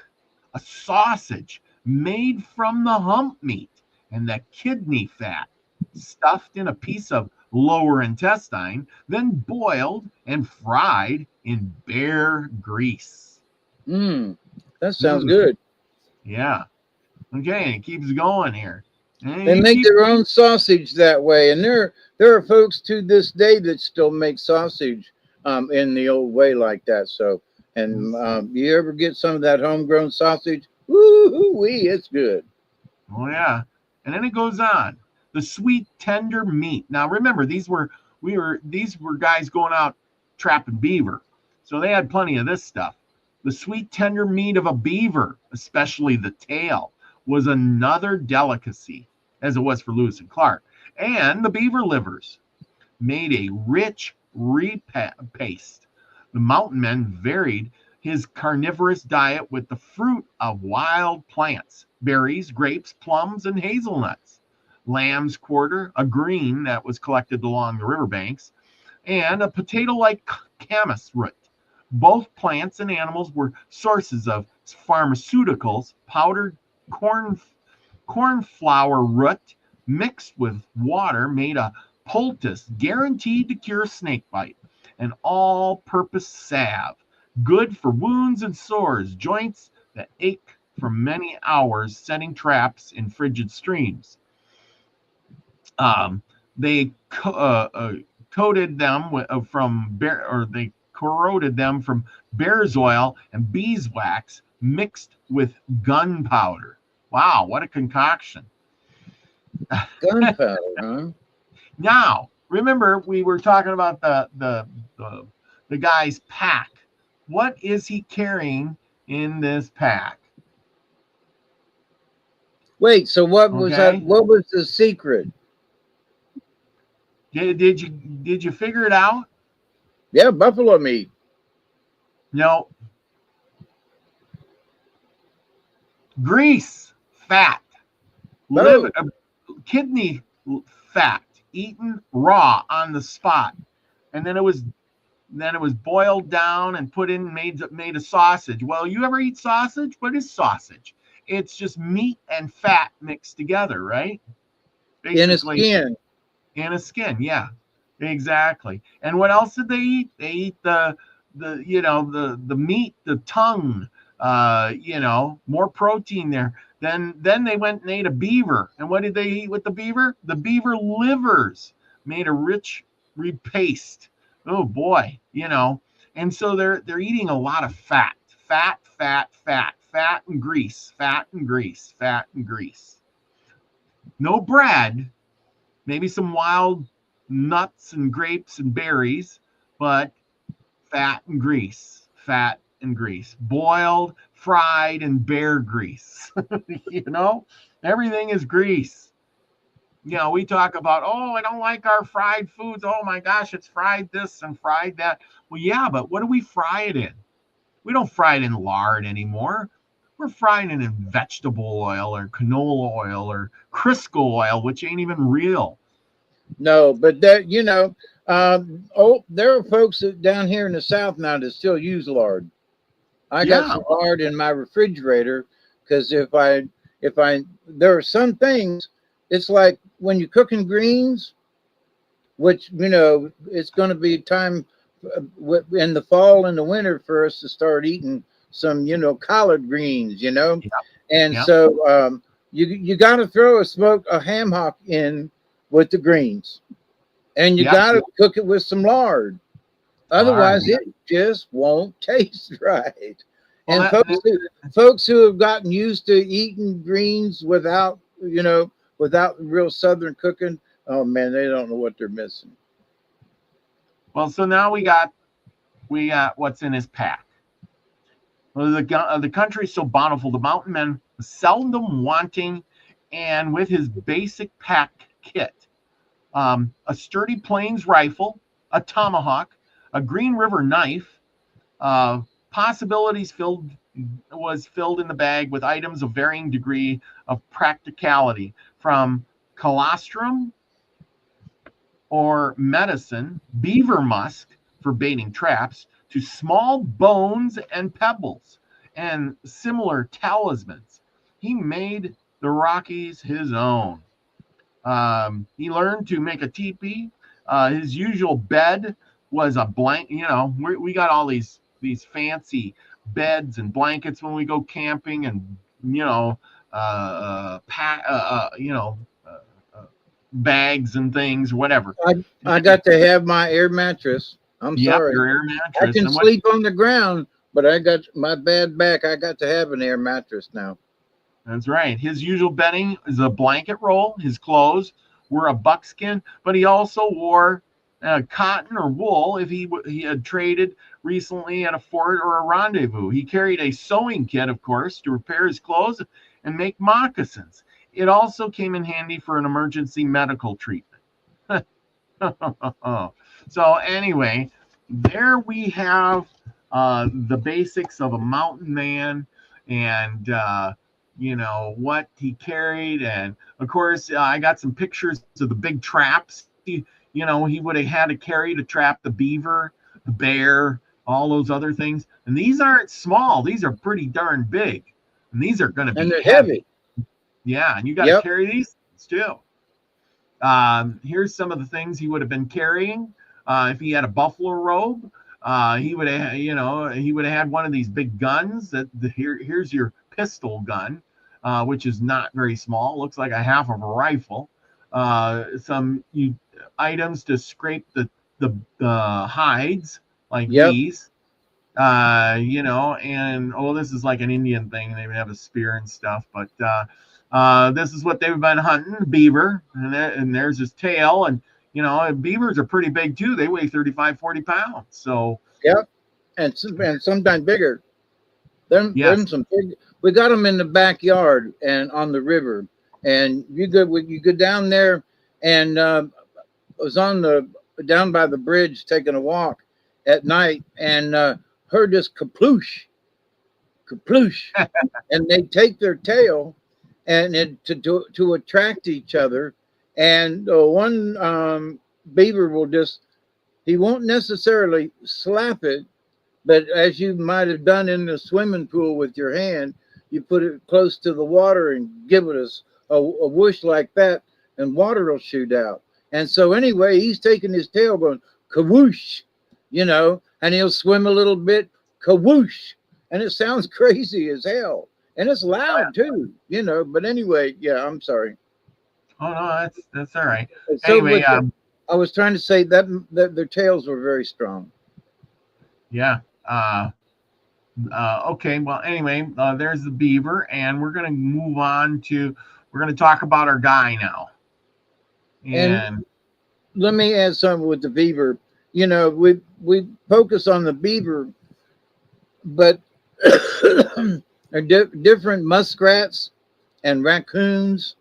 a sausage made from the hump meat and the kidney fat, stuffed in a piece of lower intestine, then boiled and fried in bear grease. That sounds good. Yeah. Okay, and it keeps going here. They make their own sausage that way, and there are folks to this day that still make sausage in the old way like that. So, and you ever get some of that homegrown sausage? Woo-wee, it's good. Oh yeah, and then it goes on. The sweet tender meat. Now remember, these were guys going out trapping beaver, so they had plenty of this stuff. The sweet tender meat of a beaver, especially the tail, was another delicacy, as it was for Lewis and Clark. And the beaver livers made a rich repaste. The mountain men varied his carnivorous diet with the fruit of wild plants, berries, grapes, plums, and hazelnuts. Lamb's quarter, a green that was collected along the riverbanks, and a potato-like camas root. Both plants and animals were sources of pharmaceuticals. Powdered cornflower root mixed with water made a poultice guaranteed to cure snakebite. An all-purpose salve, good for wounds and sores, joints that ache from many hours setting traps in frigid streams. They coated them they corroded them from bear's oil and beeswax mixed with gunpowder. Wow, what a concoction! Gunpowder, huh? Now, remember we were talking about the the guy's pack. What is he carrying in this pack? Wait, so what was that? Okay. What was the secret? Did you figure it out? Yeah, buffalo meat. No. Grease, fat, liver, kidney fat, eaten raw on the spot, and then it was boiled down and put in made a sausage. Well, you ever eat sausage? What is sausage? It's just meat and fat mixed together, right? Basically, in a skin. In a skin, yeah, exactly. And what else did they eat? They eat the meat, the tongue. More protein there. Then they went and ate a beaver. And what did they eat with the beaver? The beaver livers made a rich repaste. Oh boy, And so they're eating a lot of fat and grease, fat and grease. No bread, maybe some wild nuts and grapes and berries, but fat and grease. Boiled, fried, and bear grease. Everything is grease. We talk about, I don't like our fried foods. Oh my gosh, it's fried this and fried that. Well, yeah, but what do we fry it in? We don't fry it in lard anymore. We're frying it in vegetable oil or canola oil or Crisco oil, which ain't even real. No, but that, there are folks down here in the South now that still use lard. I got some lard in my refrigerator because there are some things, it's like when you're cooking greens, which, it's going to be time in the fall and the winter for us to start eating some, collard greens, And so you got to throw a ham hock in with the greens, and you got to cook it with some lard. Otherwise, it just won't taste right. And folks who have gotten used to eating greens without real Southern cooking, oh man, they don't know what they're missing. Well, so now we got what's in his pack. Well, the country is so bountiful, the mountain men seldom wanting, and with his basic pack kit, a sturdy plains rifle, a tomahawk, a Green River knife, possibilities was filled in the bag with items of varying degree of practicality, from colostrum or medicine, beaver musk for baiting traps, to small bones and pebbles and similar talismans. He made the Rockies his own. He learned to make a teepee. His usual bed was a blanket. We got all these fancy beds and blankets when we go camping, and bags and things, whatever. I got to have my air mattress. I'm sorry. Your air mattress. I can sleep on the ground, but I got my bad back. I got to have an air mattress now. That's right. His usual bedding is a blanket roll. His clothes were a buckskin, but he also wore cotton or wool if he had traded recently at a fort or a rendezvous. He carried a sewing kit, of course, to repair his clothes and make moccasins. It also came in handy for an emergency medical treatment. So anyway, there we have the basics of a mountain man, and what he carried. And of course, I got some pictures of the big traps he would have had to carry to trap the beaver, the bear, all those other things. And these aren't small. These are pretty darn big. And these are going to be and they're heavy. Yeah, and you got to carry these things too. Here's some of the things he would have been carrying. If he had a buffalo robe, he would have had one of these big guns. Here's your pistol gun, which is not very small. Looks like a half of a rifle. Some items to scrape the hides, like these. And this is like an Indian thing. They would have a spear and stuff, but this is what they've been hunting, beaver, and there's his tail. And You know, and beavers are pretty big too. They weigh 35, 40 pounds. So, Yep. And sometimes bigger. yes. Them some big. We got them in the backyard and on the river, and you go down there, and was on the down by the bridge taking a walk at night, and heard this kaploosh, kaploosh, and they take their tail and to attract each other, and one beaver will just he won't necessarily slap it, but as you might have done in the swimming pool with your hand, you put it close to the water and give it a whoosh like that, and water will shoot out. And so anyway, he's taking his tail going kawoosh, and he'll swim a little bit, kawoosh, and it sounds crazy as hell, and it's loud too, But anyway, yeah, I'm sorry. Oh no, that's all right. So Anyway, I was trying to say that their tails were very strong. yeah. Okay. Well, anyway, there's the beaver, and we're gonna move on to. We're gonna talk about our guy now. And let me add something with the beaver. We focus on the beaver, but different muskrats and raccoons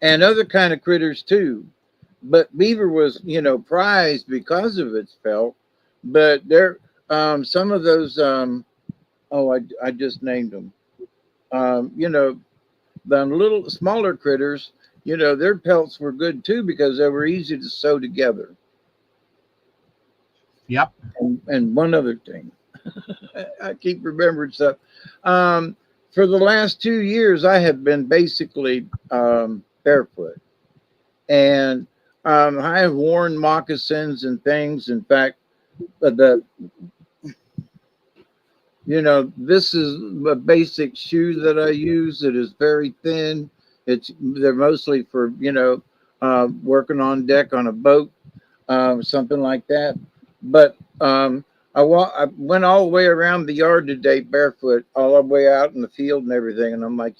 and other kind of critters too. But beaver was, prized because of its pelt. But there, some of those, I just named them. The little smaller critters, their pelts were good too because they were easy to sew together. Yep. And one other thing, I keep remembering stuff. For the last 2 years, I have been basically barefoot, and I have worn moccasins and things. In fact, this is a basic shoe that I use. It is very thin. They're mostly for working on deck on a boat, something like that. But I went all the way around the yard today barefoot, all the way out in the field and everything. And I'm like,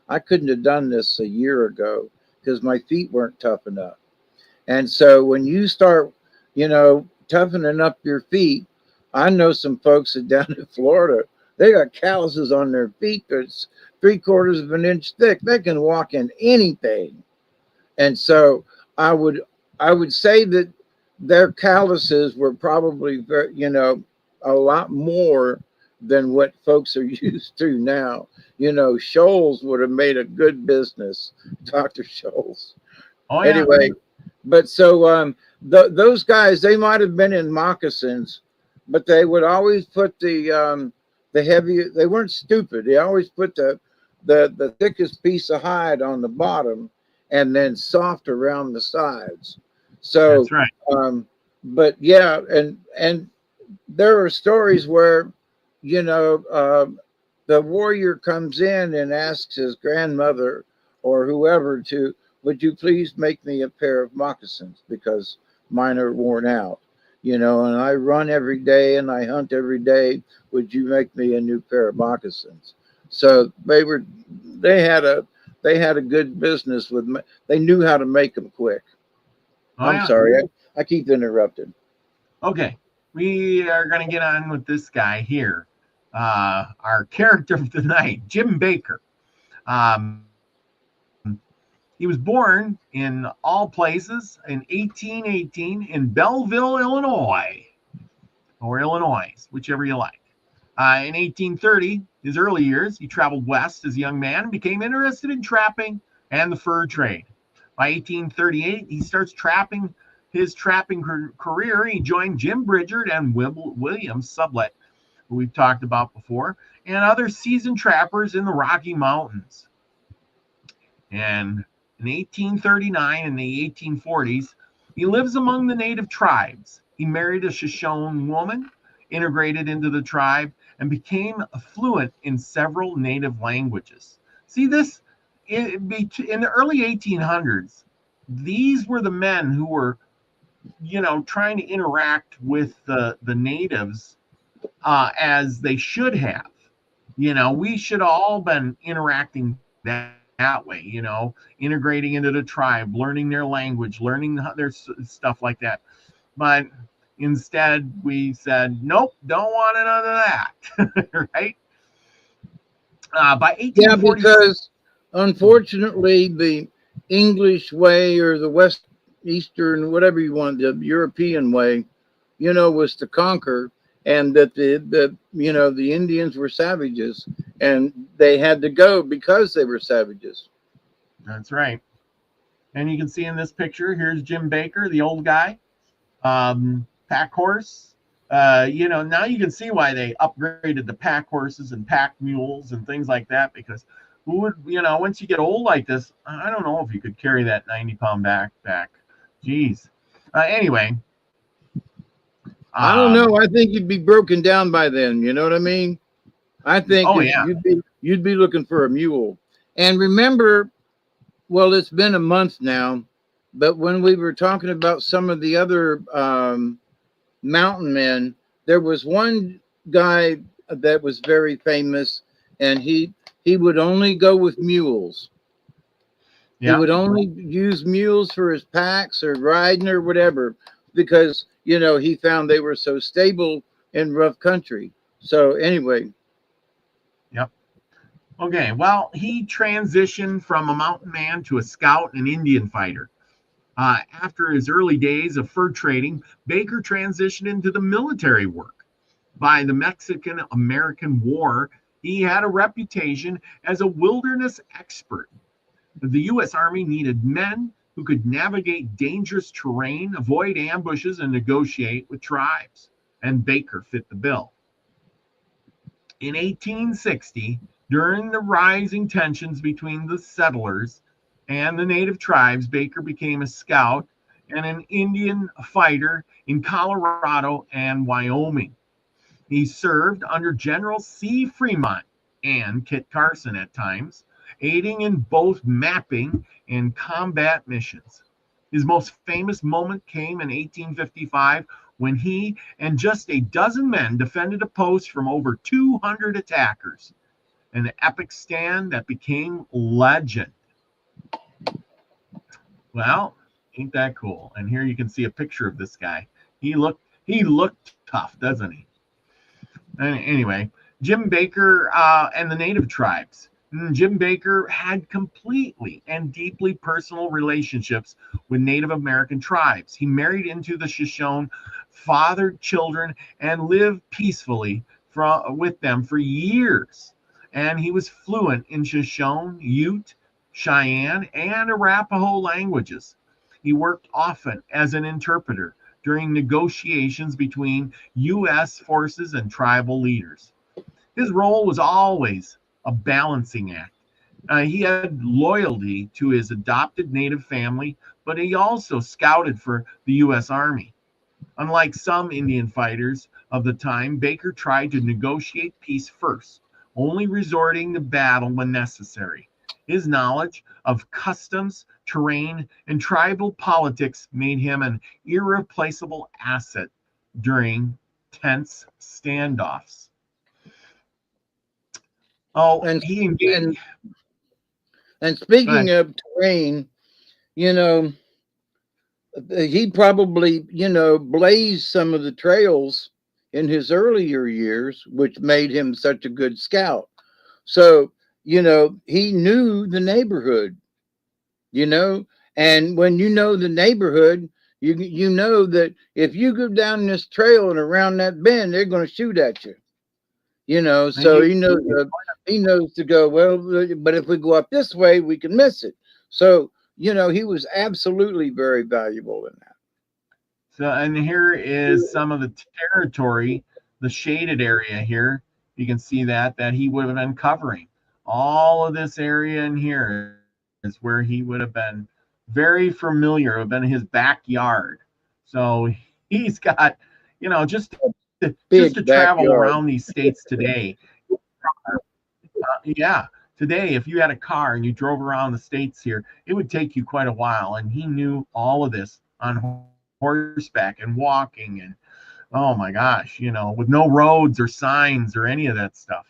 I couldn't have done this a year ago because my feet weren't tough enough. And so when you start, toughening up your feet, I know some folks that down in Florida, they got calluses on their feet that's 3/4 of an inch thick. They can walk in anything. And so I would say that their calluses were probably very, a lot more than what folks are used to now. Scholes would have made a good business, Dr. Scholes. Oh, yeah. Anyway, but so those guys, they might have been in moccasins, but they would always put the heavy. They weren't stupid. They always put the thickest piece of hide on the bottom, and then soft around the sides. So that's right. But yeah, and there are stories where the warrior comes in and asks his grandmother or whoever would you please make me a pair of moccasins because mine are worn out, and I run every day and I hunt every day. Would you make me a new pair of moccasins? So they had a good business with. They knew how to make them quick. Oh, I'm sorry, I keep interrupting. Okay, we are going to get on with this guy here. Our character of the night, Jim Baker. He was born in all places in 1818 in Belleville, Illinois, or Illinois, whichever you like. In 1830, his early years, he traveled west as a young man and became interested in trapping and the fur trade. By 1838, he starts his trapping career. He joined Jim Bridger and William Sublette, who we've talked about before, and other seasoned trappers in the Rocky Mountains. And in 1839 and the 1840s, he lives among the native tribes. He married a Shoshone woman, integrated into the tribe, and became fluent in several native languages. See, this in the early 1800s, these were the men who were, trying to interact with the natives as they should have. We should have all been interacting that that way, integrating into the tribe, learning their language, learning their stuff like that. But instead, we said, nope, don't want none of that, right? By Yeah, 1846, because unfortunately, the English way or the West Eastern, whatever you want, the European way, was to conquer, and that the Indians were savages, and they had to go because they were savages. that's right. And you can see in this picture, here's Jim Baker, the old guy, pack horse. Now you can see why they upgraded the pack horses and pack mules and things like that, because who would, once you get old like this, I don't know if you could carry that 90-pound backpack. Jeez. Anyway. I don't know. I think you'd be broken down by then. You know what I mean? I think yeah. you'd be looking for a mule. And remember, well, it's been a month now, but when we were talking about some of the other mountain men, there was one guy that was very famous, and he would only go with mules. Yeah. He would only use mules for his packs or riding or whatever, because he found they were so stable in rough country. So anyway. Yep. Okay, well, he transitioned from a mountain man to a scout and Indian fighter. After his early days of fur trading, Baker transitioned into the military work. By the Mexican-American War, he had a reputation as a wilderness expert. The U.S. Army needed men who could navigate dangerous terrain, avoid ambushes, and negotiate with tribes, and Baker fit the bill. In 1860, during the rising tensions between the settlers and the native tribes, Baker became a scout and an Indian fighter in Colorado and Wyoming. He served under General Fremont and Kit Carson at times, aiding in both mapping and combat missions. His most famous moment came in 1855 when he and just a dozen men defended a post from over 200 attackers, an epic stand that became legend. Well, ain't that cool? And here you can see a picture of this guy. He looked tough, doesn't he? Anyway, Jim Baker and the native tribes. Jim Baker had completely and deeply personal relationships with Native American tribes. He married into the Shoshone, fathered children, and lived peacefully with them for years. And he was fluent in Shoshone, Ute, Cheyenne, and Arapaho languages. He worked often as an interpreter during negotiations between U.S. forces and tribal leaders. His role was always a balancing act. He had loyalty to his adopted native family, but he also scouted for the U.S. Army. Unlike some Indian fighters of the time, Baker tried to negotiate peace first, only resorting to battle when necessary. His knowledge of customs, terrain, and tribal politics made him an irreplaceable asset during tense standoffs. Oh, and speaking of terrain, he probably, blazed some of the trails in his earlier years, which made him such a good scout. So, he knew the neighborhood, and when you know the neighborhood, you know that if you go down this trail and around that bend, they're going to shoot at you. So he knows to go, well, but if we go up this way, we can miss it. So, he was absolutely very valuable in that. So, and here is some of the territory, the shaded area here. You can see that he would have been covering. All of this area in here is where he would have been very familiar, have been his backyard. So he's got, just to travel around these states today. Today, if you had a car and you drove around the states here, it would take you quite a while. And he knew all of this on horseback and walking, and oh my gosh, with no roads or signs or any of that stuff.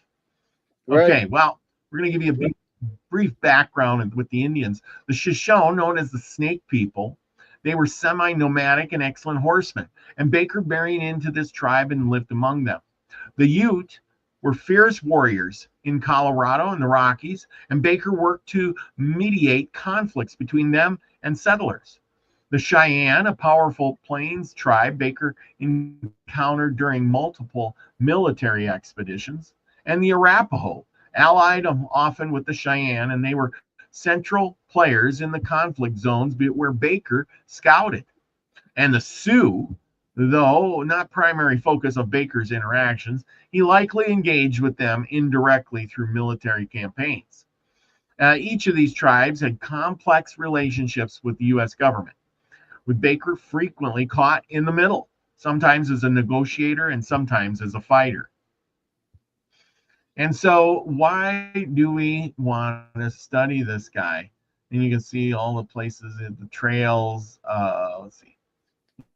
Right. Okay, well, we're going to give you a brief background with the Indians. The Shoshone, known as the Snake People, they were semi-nomadic and excellent horsemen, and Baker married into this tribe and lived among them. The Ute were fierce warriors in Colorado and the Rockies, and Baker worked to mediate conflicts between them and settlers. The Cheyenne, a powerful plains tribe Baker encountered during multiple military expeditions, and the Arapaho, allied often with the Cheyenne, and they were central players in the conflict zones where Baker scouted. And the Sioux, though not primary focus of Baker's interactions, he likely engaged with them indirectly through military campaigns. Each of these tribes had complex relationships with the U.S. government, with Baker frequently caught in the middle, sometimes as a negotiator and sometimes as a fighter. And so why do we want to study this guy? And you can see all the places, the trails. Let's see.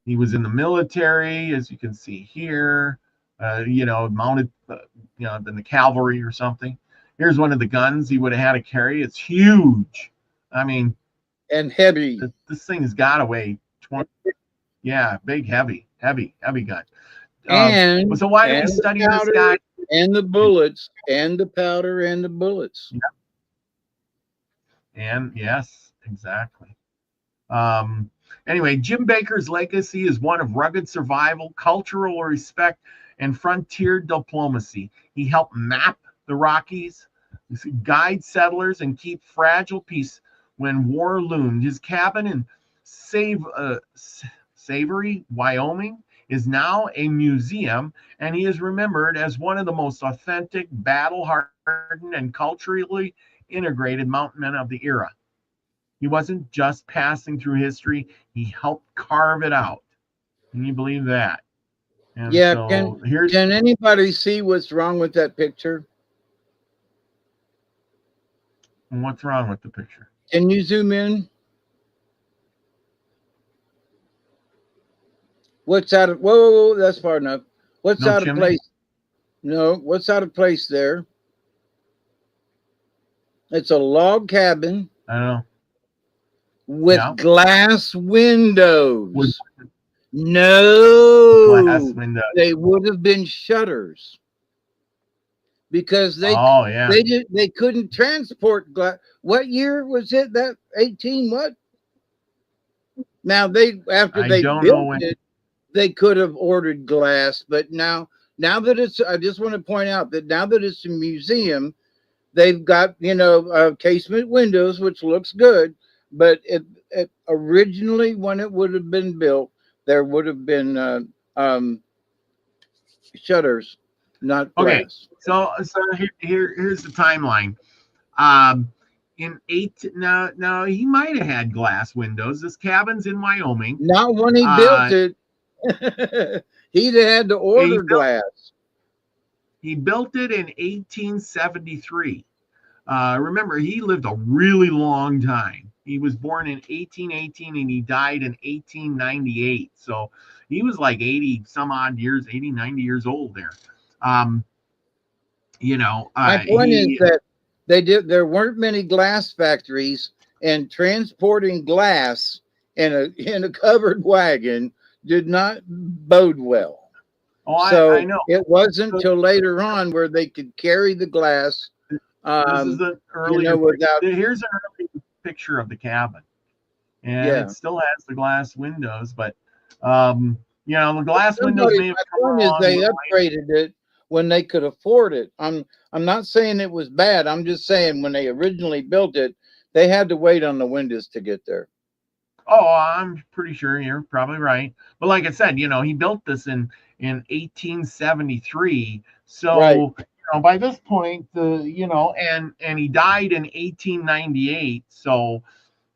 He was in the military, as you can see here, mounted, in the cavalry or something. Here's one of the guns he would have had to carry. It's huge. I mean, and heavy. This thing has got to weigh 20. Yeah, big, heavy gun. And so why do we study this guy? And the bullets, and the powder, and the bullets. Yeah. And yes, exactly. Anyway, Jim Baker's legacy is one of rugged survival, cultural respect, and frontier diplomacy. He helped map the Rockies, guide settlers, and keep fragile peace when war loomed. His cabin in Savory, Wyoming, is now a museum, and he is remembered as one of the most authentic, battle-hardened, and culturally integrated mountain men of the era. He wasn't just passing through history, he helped carve it out. Can you believe that? And yeah, so can anybody see what's wrong with that picture? What's wrong with the picture? Can you zoom in? What's out of whoa, that's far enough. What's out of place? No, what's out of place there? It's a log cabin. I know. With glass windows. No, glass windows. They would have been shutters because they they couldn't transport glass. What year was it? That 18 what? Now after they built it, they could have ordered glass, but now that it's, I just want to point out that now that it's a museum, they've got casement windows, which looks good. But it originally, when it would have been built, there would have been shutters, not glass. Okay, so here's the timeline. Now he might have had glass windows. This cabin's in Wyoming. Not when he built it. He'd had to order glass. He built it in 1873. Remember, he lived a really long time. He was born in 1818 and he died in 1898. So he was like 80 some odd years, 80, 90 years old there. My point is that there weren't many glass factories, and transporting glass in a covered wagon did not bode well. So I know. It wasn't until later on where they could carry the glass. This is an earlier here's an early picture of the cabin, and it still has the glass windows, but the glass windows may have come along. They upgraded it when they could afford it. I'm not saying it was bad. I'm just saying when they originally built it, they had to wait on the windows to get there. Oh, I'm pretty sure you're probably right. But like I said, he built this in 1873. So right. By this point, and he died in 1898. So,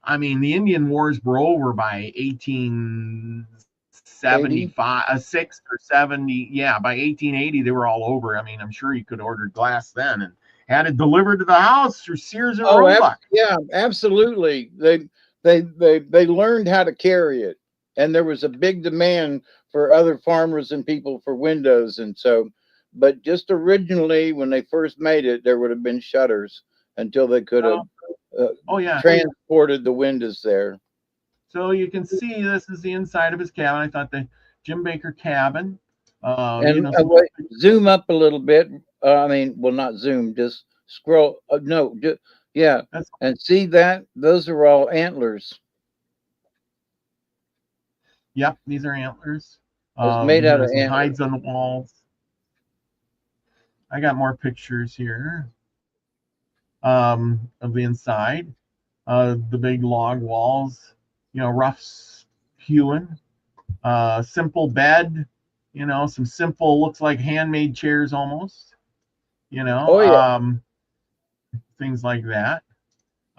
I mean, the Indian Wars were over by 1875, 6 or 70. Yeah, by 1880, they were all over. I mean, I'm sure you could order glass then and had it delivered to the house through Sears and Roebuck. Yeah, absolutely. They learned how to carry it, and there was a big demand for other farmers and people for windows, and so. But just originally, when they first made it, there would have been shutters until they could have oh yeah, transported the windows there. so you can see this is the inside of his cabin. I thought the Jim Baker cabin. And wait, zoom up a little bit. I mean, well, not zoom, just scroll. No, yeah, and see that those are all antlers. Yep, these are antlers. It's made out of some antlers. hides on the walls. I got more pictures here of the inside. The big log walls, rough hewing. Simple bed, some simple, looks like handmade chairs almost, Oh, yeah. Things like that.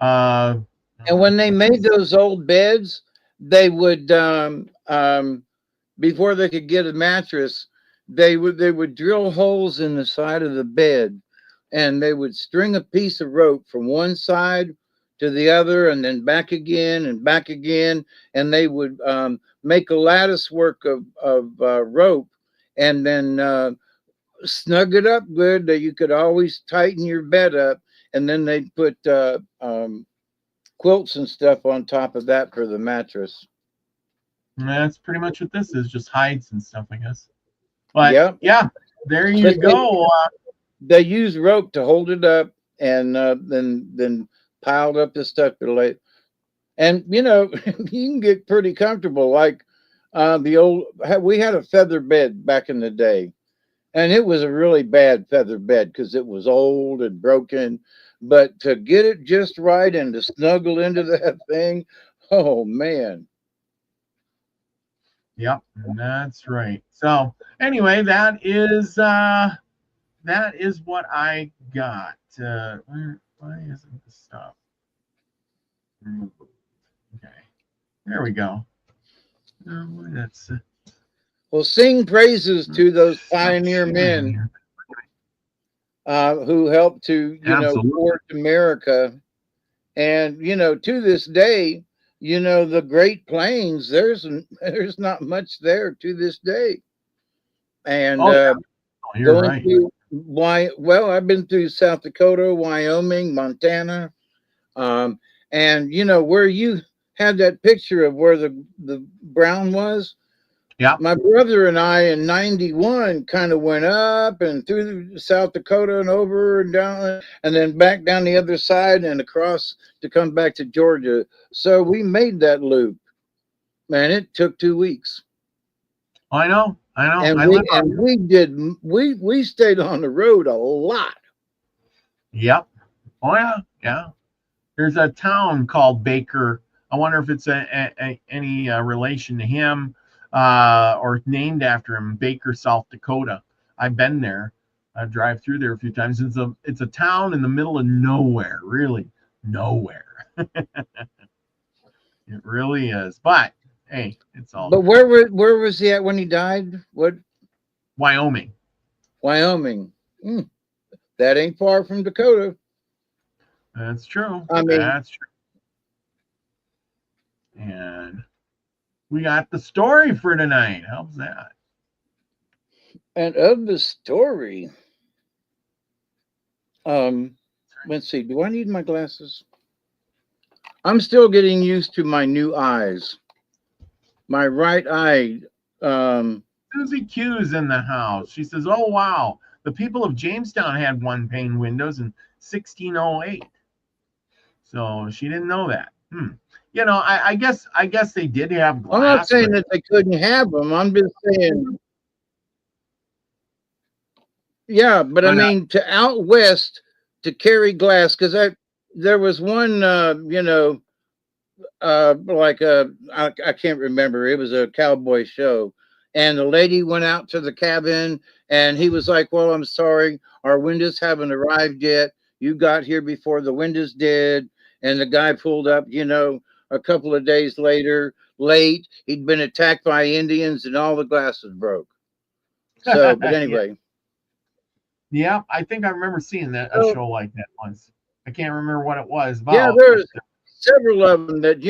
And when they made those old beds, they would before they could get a mattress, they would drill holes in the side of the bed, and they would string a piece of rope from one side to the other, and then back again and back again, and they would make a lattice work of rope, and then snug it up good that you could always tighten your bed up, and then they'd put quilts and stuff on top of that for the mattress. That's pretty much what this is, just hides and stuff, I guess. But yeah, there you go. They use rope to hold it up, and then piled up the stuff to lay. And you can get pretty comfortable. Like we had a feather bed back in the day, and it was a really bad feather bed because it was old and broken. But to get it just right and to snuggle into that thing, oh man. Yep, that's right. So anyway, that is what I got. Why isn't this stuff? Okay, there we go. That's well, sing praises to those pioneer men who helped to forge America, and to this day. The Great Plains, there's not much there to this day. And going through I've been through South Dakota, Wyoming, Montana. And where you had that picture of where the brown was. Yeah. My brother and I in 91 kind of went up and through South Dakota and over and down and then back down the other side and across to come back to Georgia. So we made that loop. Man, it took 2 weeks. I know. And we stayed on the road a lot. Yep. Oh yeah. Yeah. There's a town called Baker. I wonder if it's any relation to him. Or named after him, Baker, South Dakota. I've been there. I drive through there a few times. It's a town in the middle of nowhere, really nowhere. It really is. But hey, it's all. But where was he at when he died? What? Wyoming. That ain't far from Dakota. That's true. That's true. And we got the story for tonight. How's that? And of the story, let's see. Do I need my glasses? I'm still getting used to my new eyes. My right eye. Susie Q's in the house. She says, "Oh wow, the people of Jamestown had one pane windows in 1608." So she didn't know that. I guess they did have glass. I'm not saying that they couldn't have them. I'm just saying, yeah. But I mean, to out west to carry glass, because there was one, I can't remember. It was a cowboy show, and the lady went out to the cabin, and he was like, "Well, I'm sorry, our windows haven't arrived yet. You got here before the windows did." And the guy pulled up, a couple of days later, late. He'd been attacked by Indians and all the glasses broke. So, but anyway. Yeah, I think I remember seeing a show like that once. I can't remember what it was about. Yeah, there's several of them that,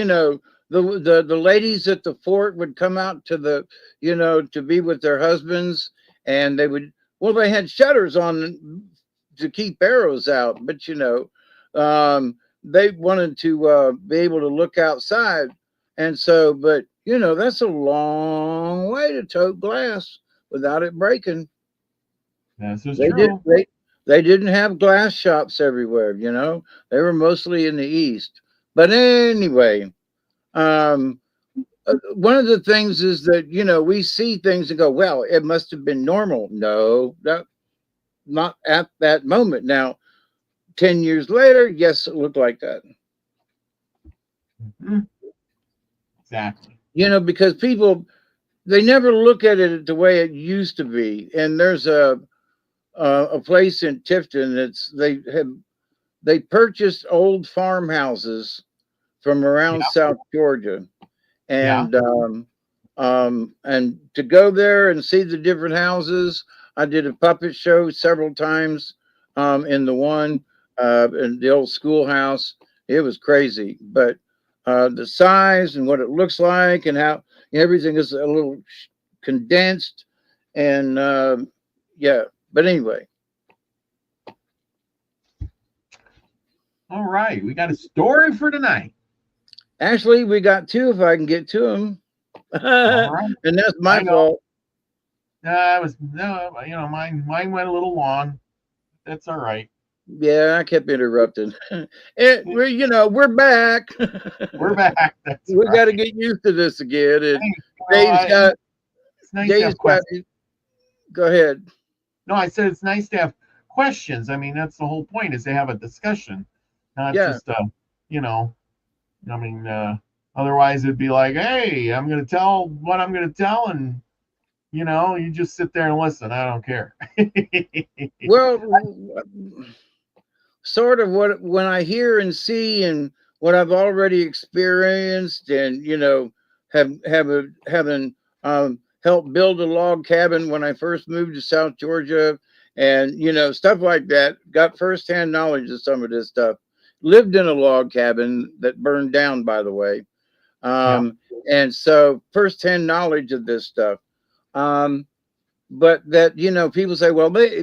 the ladies at the fort would come out to to be with their husbands, and they had shutters on to keep arrows out, but They wanted to be able to look outside. And so, but that's a long way to tote glass without it breaking. This is They did true. they didn't have glass shops everywhere, They were mostly in the East. But anyway, um, one of the things is that, we see things and go, well, it must have been normal. No, not at that moment. Now, 10 years later, yes, it looked like that. Mhm. Exactly. Because people, they never look at it the way it used to be. And there's a place in Tifton they purchased old farmhouses from around Yeah. South Georgia, Yeah. and to go there and see the different houses. I did a puppet show several times in the one in the old schoolhouse. It was crazy, but the size and what it looks like and how everything is a little condensed, and yeah. But anyway, All right. We got a story for tonight. actually, we got two if I can get to them, All right. and that's I my know. fault. I was no, mine went a little long. That's all right. Yeah, I kept interrupting. We're back. We're back. That's We got to right. get used to this again. And Hey, Dave's got it's nice to Dave's have got. questions. Go ahead. No, I said it's nice to have questions. I mean, that's the whole point is they have a discussion, not Yeah. just you know, I mean, otherwise it'd be like, hey, I'm gonna tell what I'm gonna tell, and you just sit there and listen. I don't care. Well, sort of what when I hear and see and what I've already experienced, and having helped build a log cabin when I first moved to South Georgia, and stuff like that. Got firsthand knowledge of some of this stuff. Lived in a log cabin that burned down, by the way, Yeah. and so firsthand knowledge of this stuff. Um, but that people say, well, they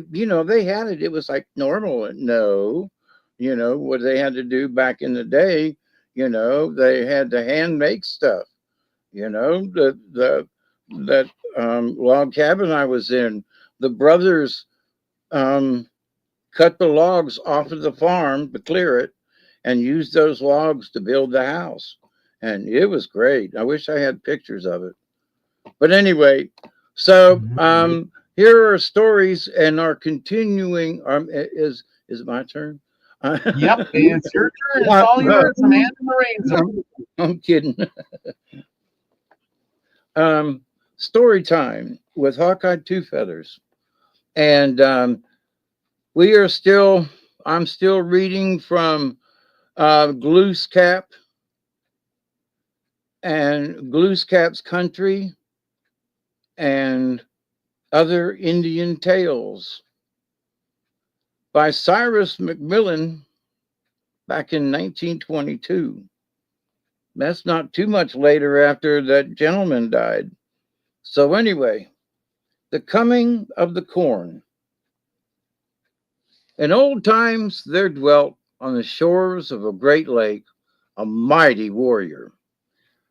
had it, it was like normal. And no, what they had to do back in the day, they had to hand make stuff. The that log cabin I was in, the brothers um cut the logs off of the farm to clear it and used those logs to build the house, and it was great. I wish I had pictures of it. But anyway, so Mhm. here are stories, and our continuing. Is it my turn? Yep. It's your turn. It's all yours. I'm handing the reins over. I'm kidding. Story time with Hawkeye Two Feathers, and we are still. I'm still reading from Glooscap and Glooscap's Country and Other Indian Tales by Cyrus McMillan back in 1922. That's not too much later after that gentleman died. So, anyway, the coming of the corn. In old times, there dwelt on the shores of a great lake a mighty warrior.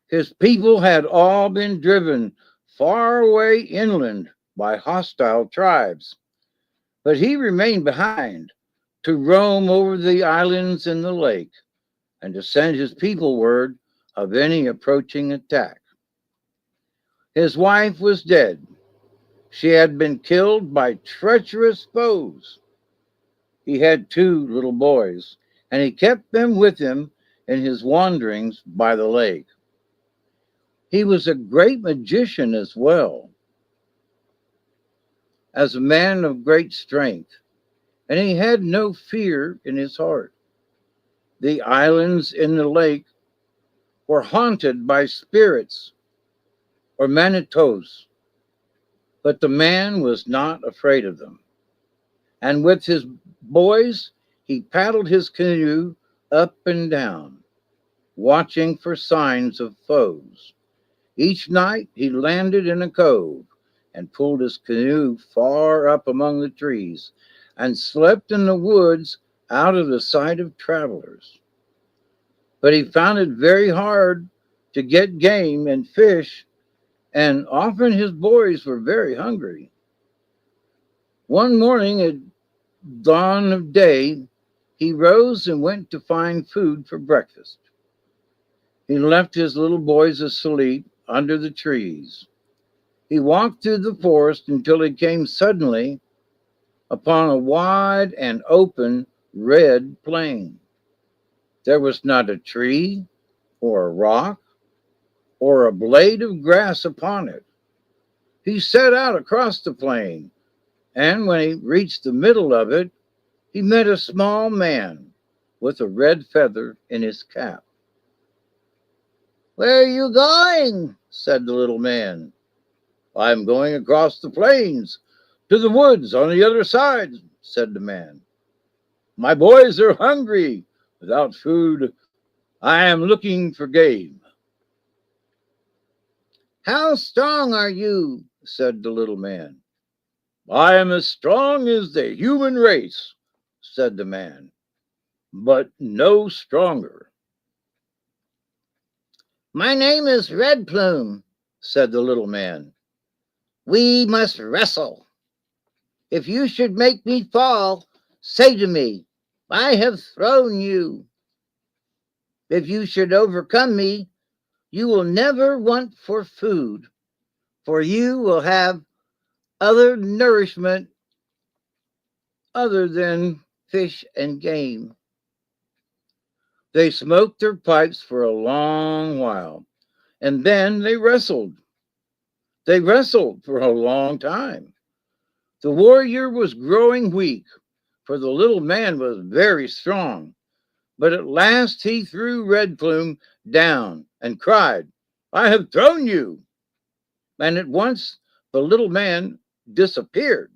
His people had all been driven far away inland by hostile tribes, but he remained behind to roam over the islands in the lake and to send his people word of any approaching attack. His wife was dead. She had been killed by treacherous foes. He had two little boys, and he kept them with him in his wanderings by the lake. He was a great magician as well, as a man of great strength, and he had no fear in his heart. The islands in the lake were haunted by spirits or manitos, but the man was not afraid of them. And with his boys, he paddled his canoe up and down, watching for signs of foes. Each night he landed in a cove and pulled his canoe far up among the trees and slept in the woods out of the sight of travelers. But he found it very hard to get game and fish, and often his boys were very hungry. One morning at dawn of day, he rose and went to find food for breakfast. He left his little boys asleep under the trees. He walked through the forest until he came suddenly upon a wide and open red plain. There was not a tree or a rock or a blade of grass upon it. He set out across the plain, and when he reached the middle of it, he met a small man with a red feather in his cap. "Where are you going?" said the little man. "I am going across the plains to the woods on the other side," said the man. "My boys are hungry. Without food, I am looking for game." "How strong are you?" said the little man. "I am as strong as the human race," said the man, "but no stronger." "My name is Red Plume," said the little man. "We must wrestle. If you should make me fall, say to me, 'I have thrown you.' If you should overcome me, you will never want for food, for you will have other nourishment other than fish and game." They smoked their pipes for a long while, and then they wrestled. They wrestled for a long time. The warrior was growing weak, for the little man was very strong. But at last he threw Red Plume down and cried, "I have thrown you!" And at once the little man disappeared.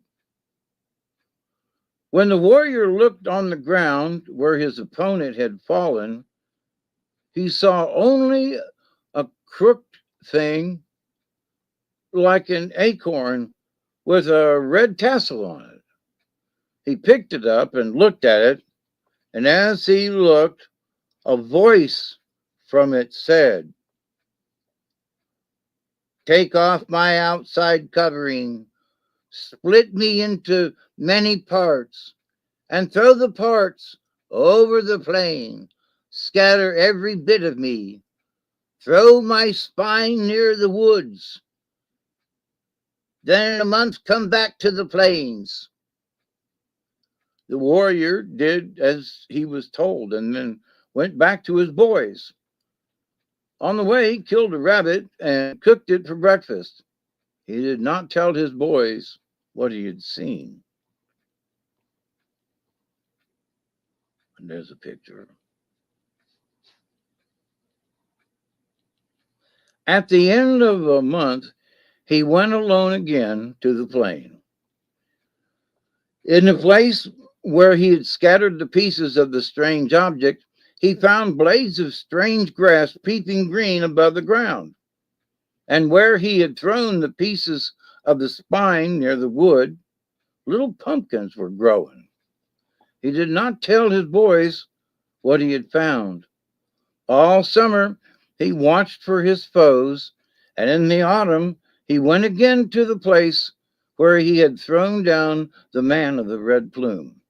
When the warrior looked on the ground where his opponent had fallen, he saw only a crooked thing like an acorn with a red tassel on it. He picked it up and looked at it, and as he looked, a voice from it said, "Take off my outside covering, split me into many parts, and throw the parts over the plain. Scatter every bit of me. Throw my spine near the woods. Then in a month come back to the plains." The warrior did as he was told and then went back to his boys. On the way, he killed a rabbit and cooked it for breakfast. He did not tell his boys what he had seen. And there's a picture. At the end of a month, he went alone again to the plain. In the place where he had scattered the pieces of the strange object, he found blades of strange grass peeping green above the ground. And where he had thrown the pieces of the spine near the wood, little pumpkins were growing. He did not tell his boys what he had found. All summer he watched for his foes, and in the autumn he went again to the place where he had thrown down the man of the red plume.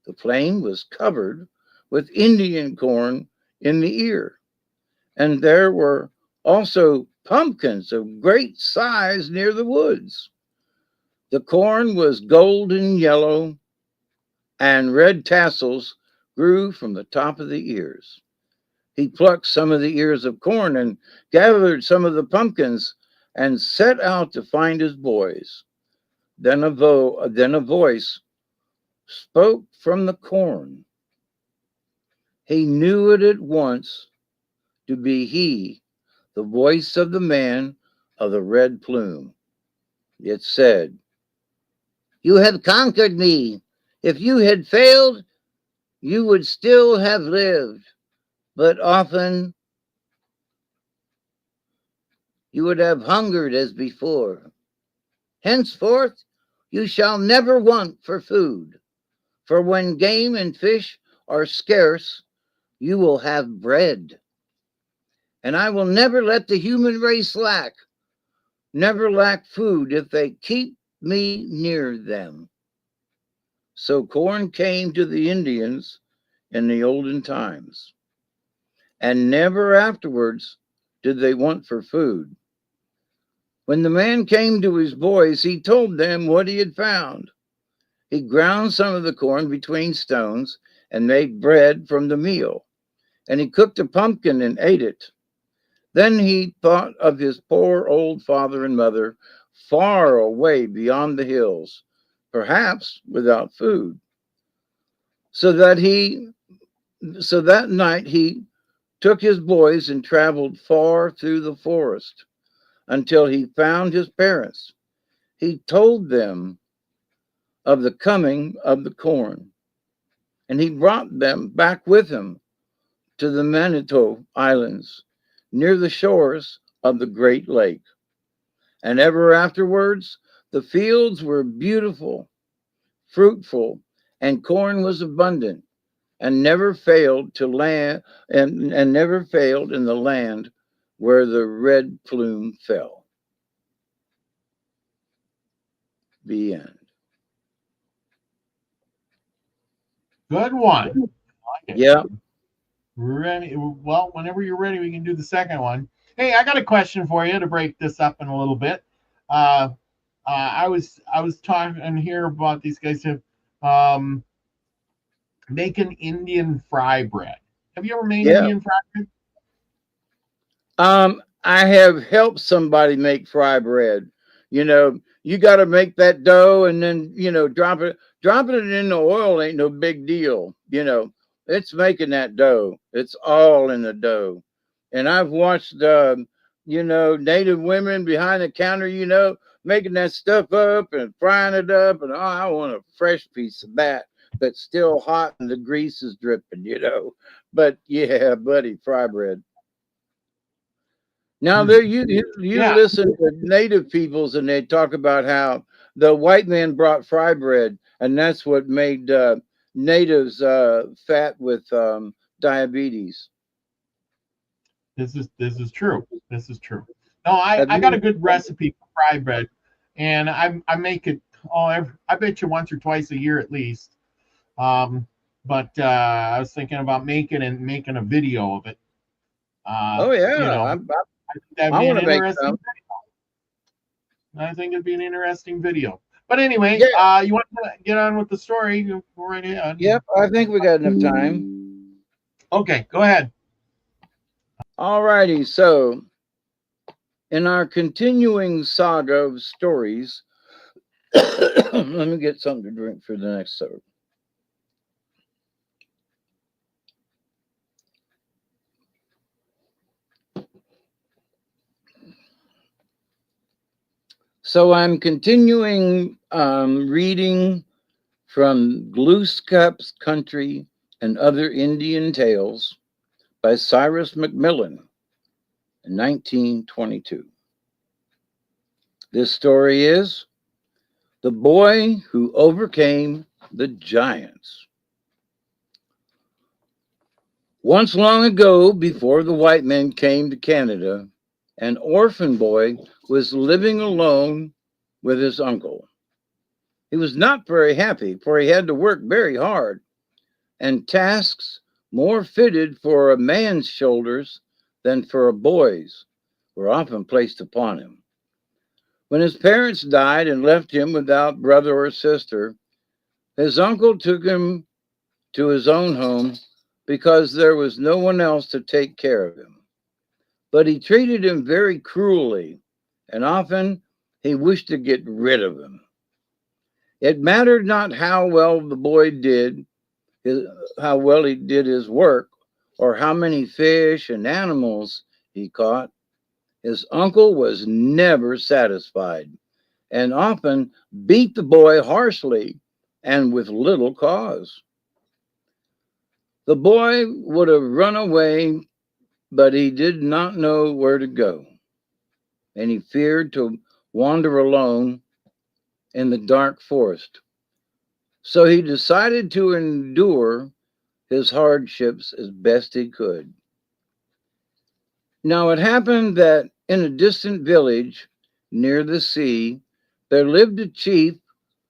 The plain was covered with Indian corn in the ear, and there were also pumpkins of great size near the woods. The corn was golden yellow, and red tassels grew from the top of the ears. He plucked some of the ears of corn and gathered some of the pumpkins and set out to find his boys. Then a voice spoke from the corn. He knew it at once to be he, the voice of the man of the red plume. It said, "You have conquered me. If you had failed, you would still have lived, but often you would have hungered as before. Henceforth, you shall never want for food, For when game and fish are scarce, you will have bread. And I will never let the human race never lack food if they keep me near them. So corn came to the Indians in the olden times, and never afterwards did they want for food. When the man came to his boys, he told them what he had found. He ground some of the corn between stones and made bread from the meal, and he cooked a pumpkin and ate it. Then he thought of his poor old father and mother far away beyond the hills, perhaps without food. So that night he took his boys and traveled far through the forest until he found his parents. He told them of the coming of the corn, and he brought them back with him to the Manitou Islands near the shores of the Great Lake. And ever afterwards, the fields were beautiful, fruitful, and corn was abundant, and never failed to land and never failed in the land where the red plume fell. The end. Good one. I like it. Yeah. Ready? Well, whenever you're ready, we can do the second one. Hey, I got a question for you to break this up in a little bit. I was talking here about these guys have making Indian fry bread. Have you ever made Indian fry bread? I have helped somebody make fry bread. You know, you got to make that dough and then, you know, dropping it in the oil ain't no big deal. You know, it's making that dough. It's all in the dough. And I've watched, you know, Native women behind the counter, you know, making that stuff up and frying it up. And I want a fresh piece of that that's still hot and the grease is dripping, you know. But yeah, buddy, fry bread. Now there you listen to native peoples and they talk about how the white man brought fry bread and that's what made natives fat with diabetes. This is true. This is true. No, I got a good recipe for fry bread, and I make it I bet you once or twice a year at least. But I was thinking about making a video of it. Oh yeah, you know, I want to make some. I think it'd be an interesting video. But anyway, you want to get on with the story? Go right ahead. Yep, I think we got enough time. Okay, go ahead. All righty. So, in our continuing saga of stories, let me get something to drink for the next story. So I'm continuing reading from Glooscap's Country and Other Indian Tales by Cyrus McMillan in 1922. This story is The Boy Who Overcame the Giants. Once long ago, before the white men came to Canada, an orphan boy was living alone with his uncle. He was not very happy, for he had to work very hard, and tasks more fitted for a man's shoulders than for a boy's were often placed upon him. When his parents died and left him without brother or sister, his uncle took him to his own home because there was no one else to take care of him. But he treated him very cruelly, and often he wished to get rid of him. It mattered not how well the boy did, how well he did his work, or how many fish and animals he caught. His uncle was never satisfied, and often beat the boy harshly and with little cause. The boy would have run away, but he did not know where to go, and he feared to wander alone in the dark forest. So he decided to endure his hardships as best he could. Now it happened that in a distant village near the sea, there lived a chief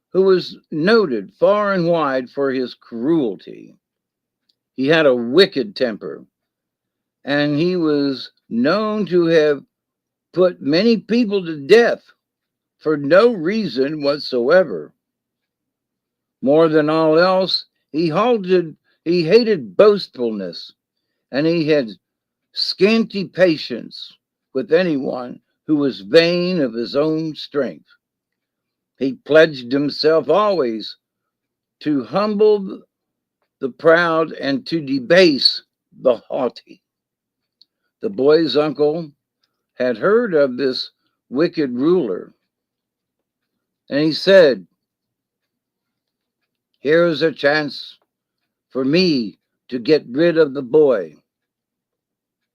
who was noted far and wide for his cruelty. He had a wicked temper, and he was known to have put many people to death for no reason whatsoever. More than all else, he hated boastfulness, and he had scanty patience with anyone who was vain of his own strength. He pledged himself always to humble the proud and to debase the haughty. The boy's uncle had heard of this wicked ruler, and he said, "Here is a chance for me to get rid of the boy.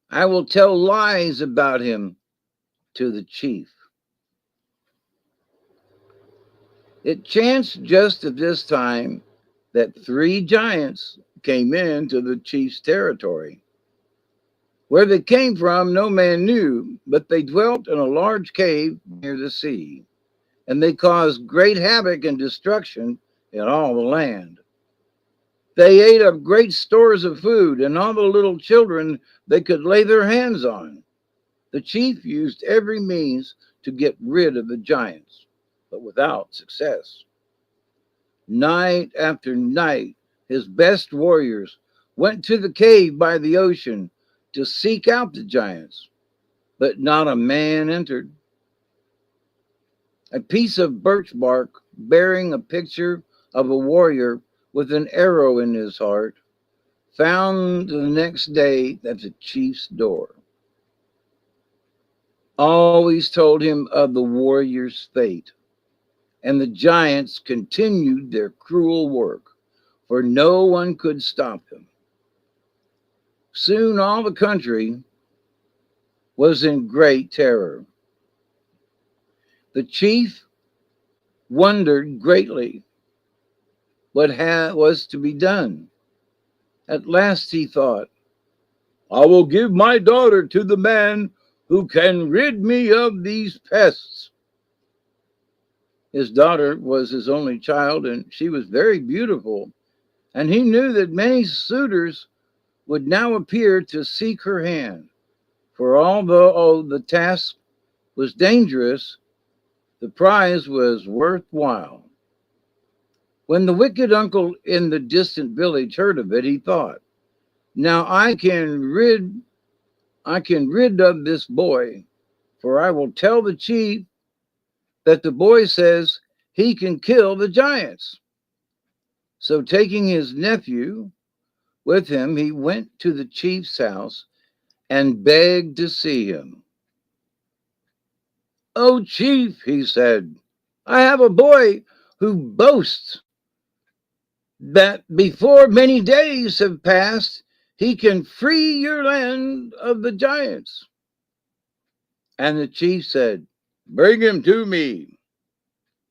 I will tell lies about him to the chief." It chanced just at this time that three giants came into the chief's territory. Where they came from, no man knew, but they dwelt in a large cave near the sea, and they caused great havoc and destruction in all the land. They ate up great stores of food, and all the little children they could lay their hands on. The chief used every means to get rid of the giants, but without success. Night after night, his best warriors went to the cave by the ocean to seek out the giants, but not a man entered. A piece of birch bark bearing a picture of a warrior with an arrow in his heart found the next day at the chief's door always told him of the warrior's fate, and the giants continued their cruel work, for no one could stop them. Soon all the country was in great terror. The chief wondered greatly what was to be done. At last he thought, "I will give my daughter to the man who can rid me of these pests." His daughter was his only child, and she was very beautiful, and he knew that many suitors would now appear to seek her hand. For although the task was dangerous, the prize was worthwhile. When the wicked uncle in the distant village heard of it, he thought, "Now I can rid of this boy, for I will tell the chief that the boy says he can kill the giants." So taking his nephew with him, he went to the chief's house and begged to see him. "Oh, chief," he said, "I have a boy who boasts that before many days have passed, he can free your land of the giants." And the chief said, "Bring him to me."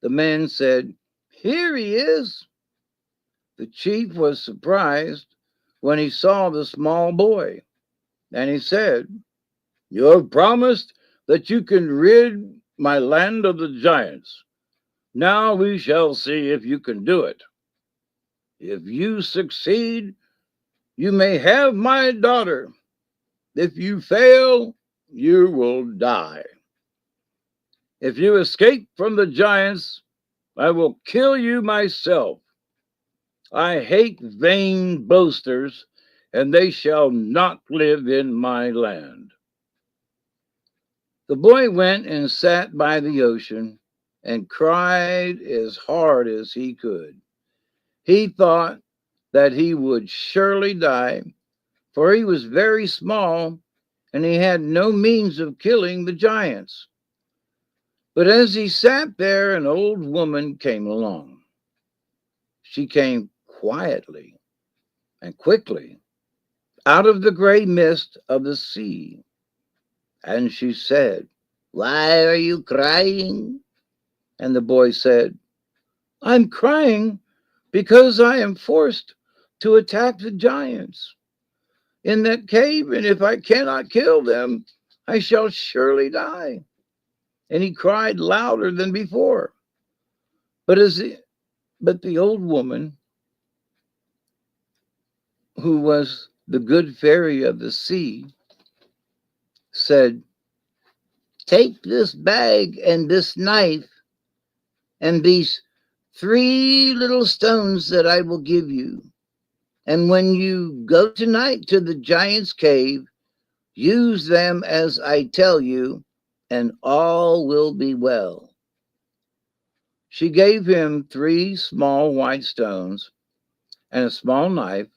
The man said, "Here he is." The chief was surprised when he saw the small boy, and he said, "You have promised that you can rid my land of the giants. Now we shall see if you can do it. If you succeed, you may have my daughter. If you fail, you will die. If you escape from the giants, I will kill you myself. I hate vain boasters, and they shall not live in my land." The boy went and sat by the ocean and cried as hard as he could. He thought that he would surely die, for he was very small and he had no means of killing the giants. But as he sat there, an old woman came along. She came quietly and quickly out of the gray mist of the sea, and she said, "Why are you crying?" And the boy said, "I'm crying because I am forced to attack the giants in that cave, and if I cannot kill them, I shall surely die." And he cried louder than before. But the old woman, who was the good fairy of the sea, said, "Take this bag and this knife and these 3 little stones that I will give you. And when you go tonight to the giant's cave, use them as I tell you, and all will be well." She gave him 3 small white stones and a small knife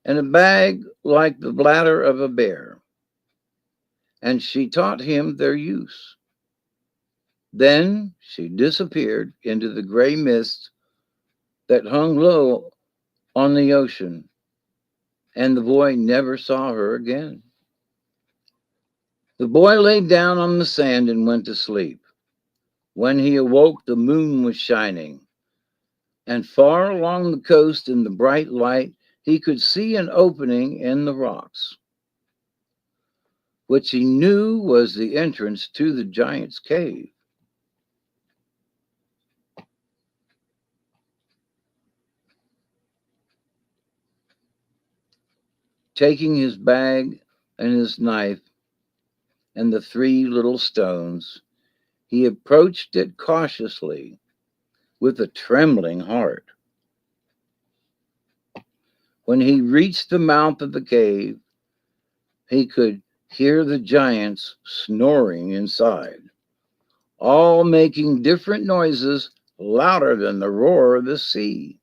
and a bag like the bladder of a bear, and she taught him their use. Then she disappeared into the gray mist that hung low on the ocean, and the boy never saw her again. The boy lay down on the sand and went to sleep. When he awoke, the moon was shining, and far along the coast in the bright light, he could see an opening in the rocks, which he knew was the entrance to the giant's cave. Taking his bag and his knife and the 3 little stones, he approached it cautiously with a trembling heart. When he reached the mouth of the cave, he could hear the giants snoring inside, all making different noises louder than the roar of the sea.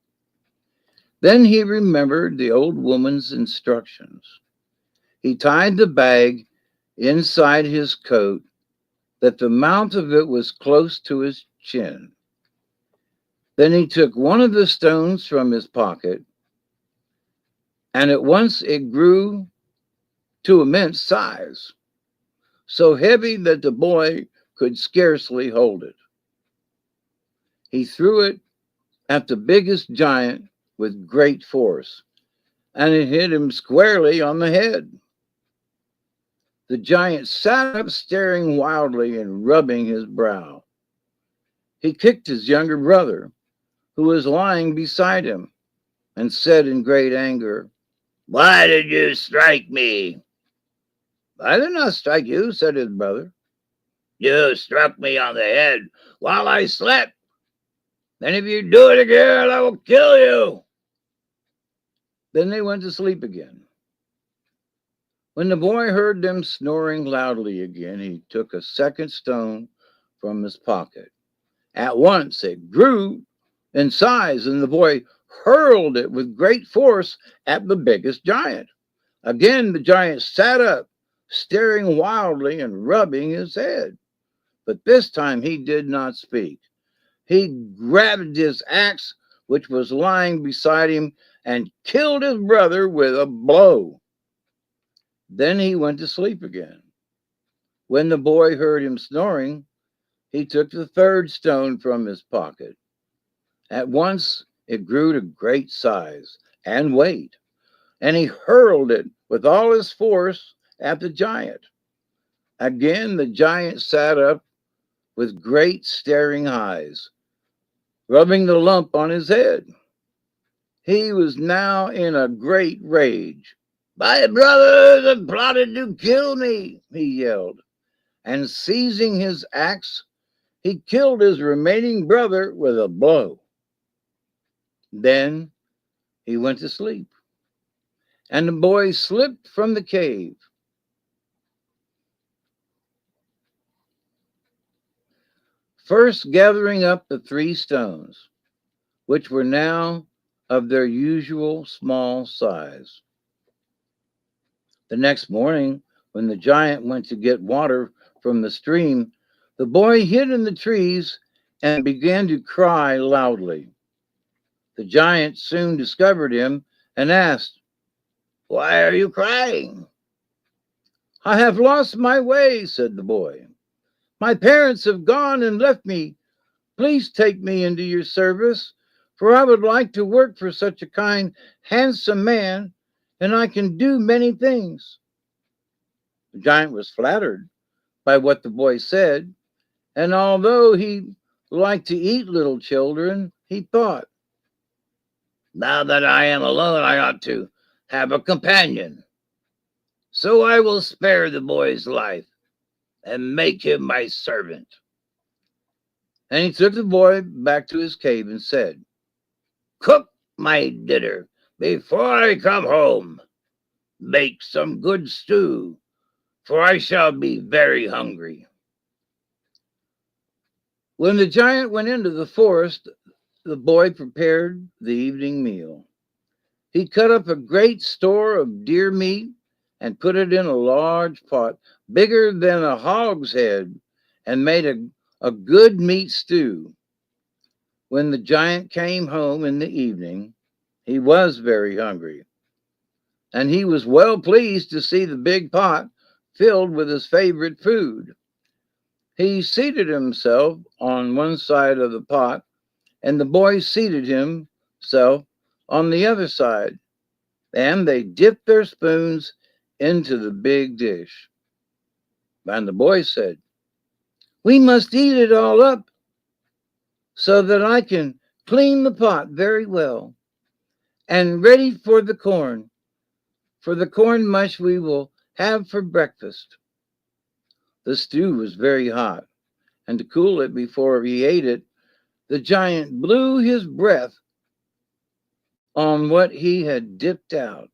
Then he remembered the old woman's instructions. He tied the bag inside his coat that the mouth of it was close to his chin. Then he took one of the stones from his pocket, and at once it grew to immense size, so heavy that the boy could scarcely hold it. He threw it at the biggest giant with great force, and it hit him squarely on the head. The giant sat up, staring wildly and rubbing his brow. He kicked his younger brother, who was lying beside him, and said in great anger, "Why did you strike me?" "I did not strike you," said his brother. "You struck me on the head while I slept. And if you do it again, I will kill you." Then they went to sleep again. When the boy heard them snoring loudly again, he took a second stone from his pocket. At once it grew in size, and the boy hurled it with great force at the biggest giant. Again, the giant sat up, staring wildly and rubbing his head. But this time he did not speak. He grabbed his axe, which was lying beside him, and killed his brother with a blow. Then he went to sleep again. When the boy heard him snoring, he took the third stone from his pocket. At once it grew to great size and weight, and he hurled it with all his force at the giant. Again the giant sat up with great staring eyes, rubbing the lump on his head. He was now in a great rage. "My brothers have plotted to kill me," he yelled, and seizing his axe, he killed his remaining brother with a blow. Then he went to sleep, and the boy slipped from the cave. First gathering up the 3 stones, which were now of their usual small size. The next morning, when the giant went to get water from the stream, the boy hid in the trees and began to cry loudly. The giant soon discovered him and asked, "Why are you crying?" "I have lost my way," said the boy. "My parents have gone and left me. Please take me into your service, for I would like to work for such a kind, handsome man, and I can do many things. The giant was flattered by what the boy said, and although he liked to eat little children, he thought, now that I am alone, I ought to have a companion. So I will spare the boy's life and make him my servant. And he took the boy back to his cave and said, cook my dinner before I come home. Make some good stew, for I shall be very hungry. When the giant went into the forest, the boy prepared the evening meal. He cut up a great store of deer meat and put it in a large pot, bigger than a hog's head, and made a good meat stew. When the giant came home in the evening, he was very hungry, and he was well pleased to see the big pot filled with his favorite food. He seated himself on one side of the pot, and the boy seated himself on the other side, and they dipped their spoons into the big dish. And the boy said, we must eat it all up so that I can clean the pot very well and ready for the corn mush we will have for breakfast. The stew was very hot, and to cool it before he ate it, the giant blew his breath on what he had dipped out.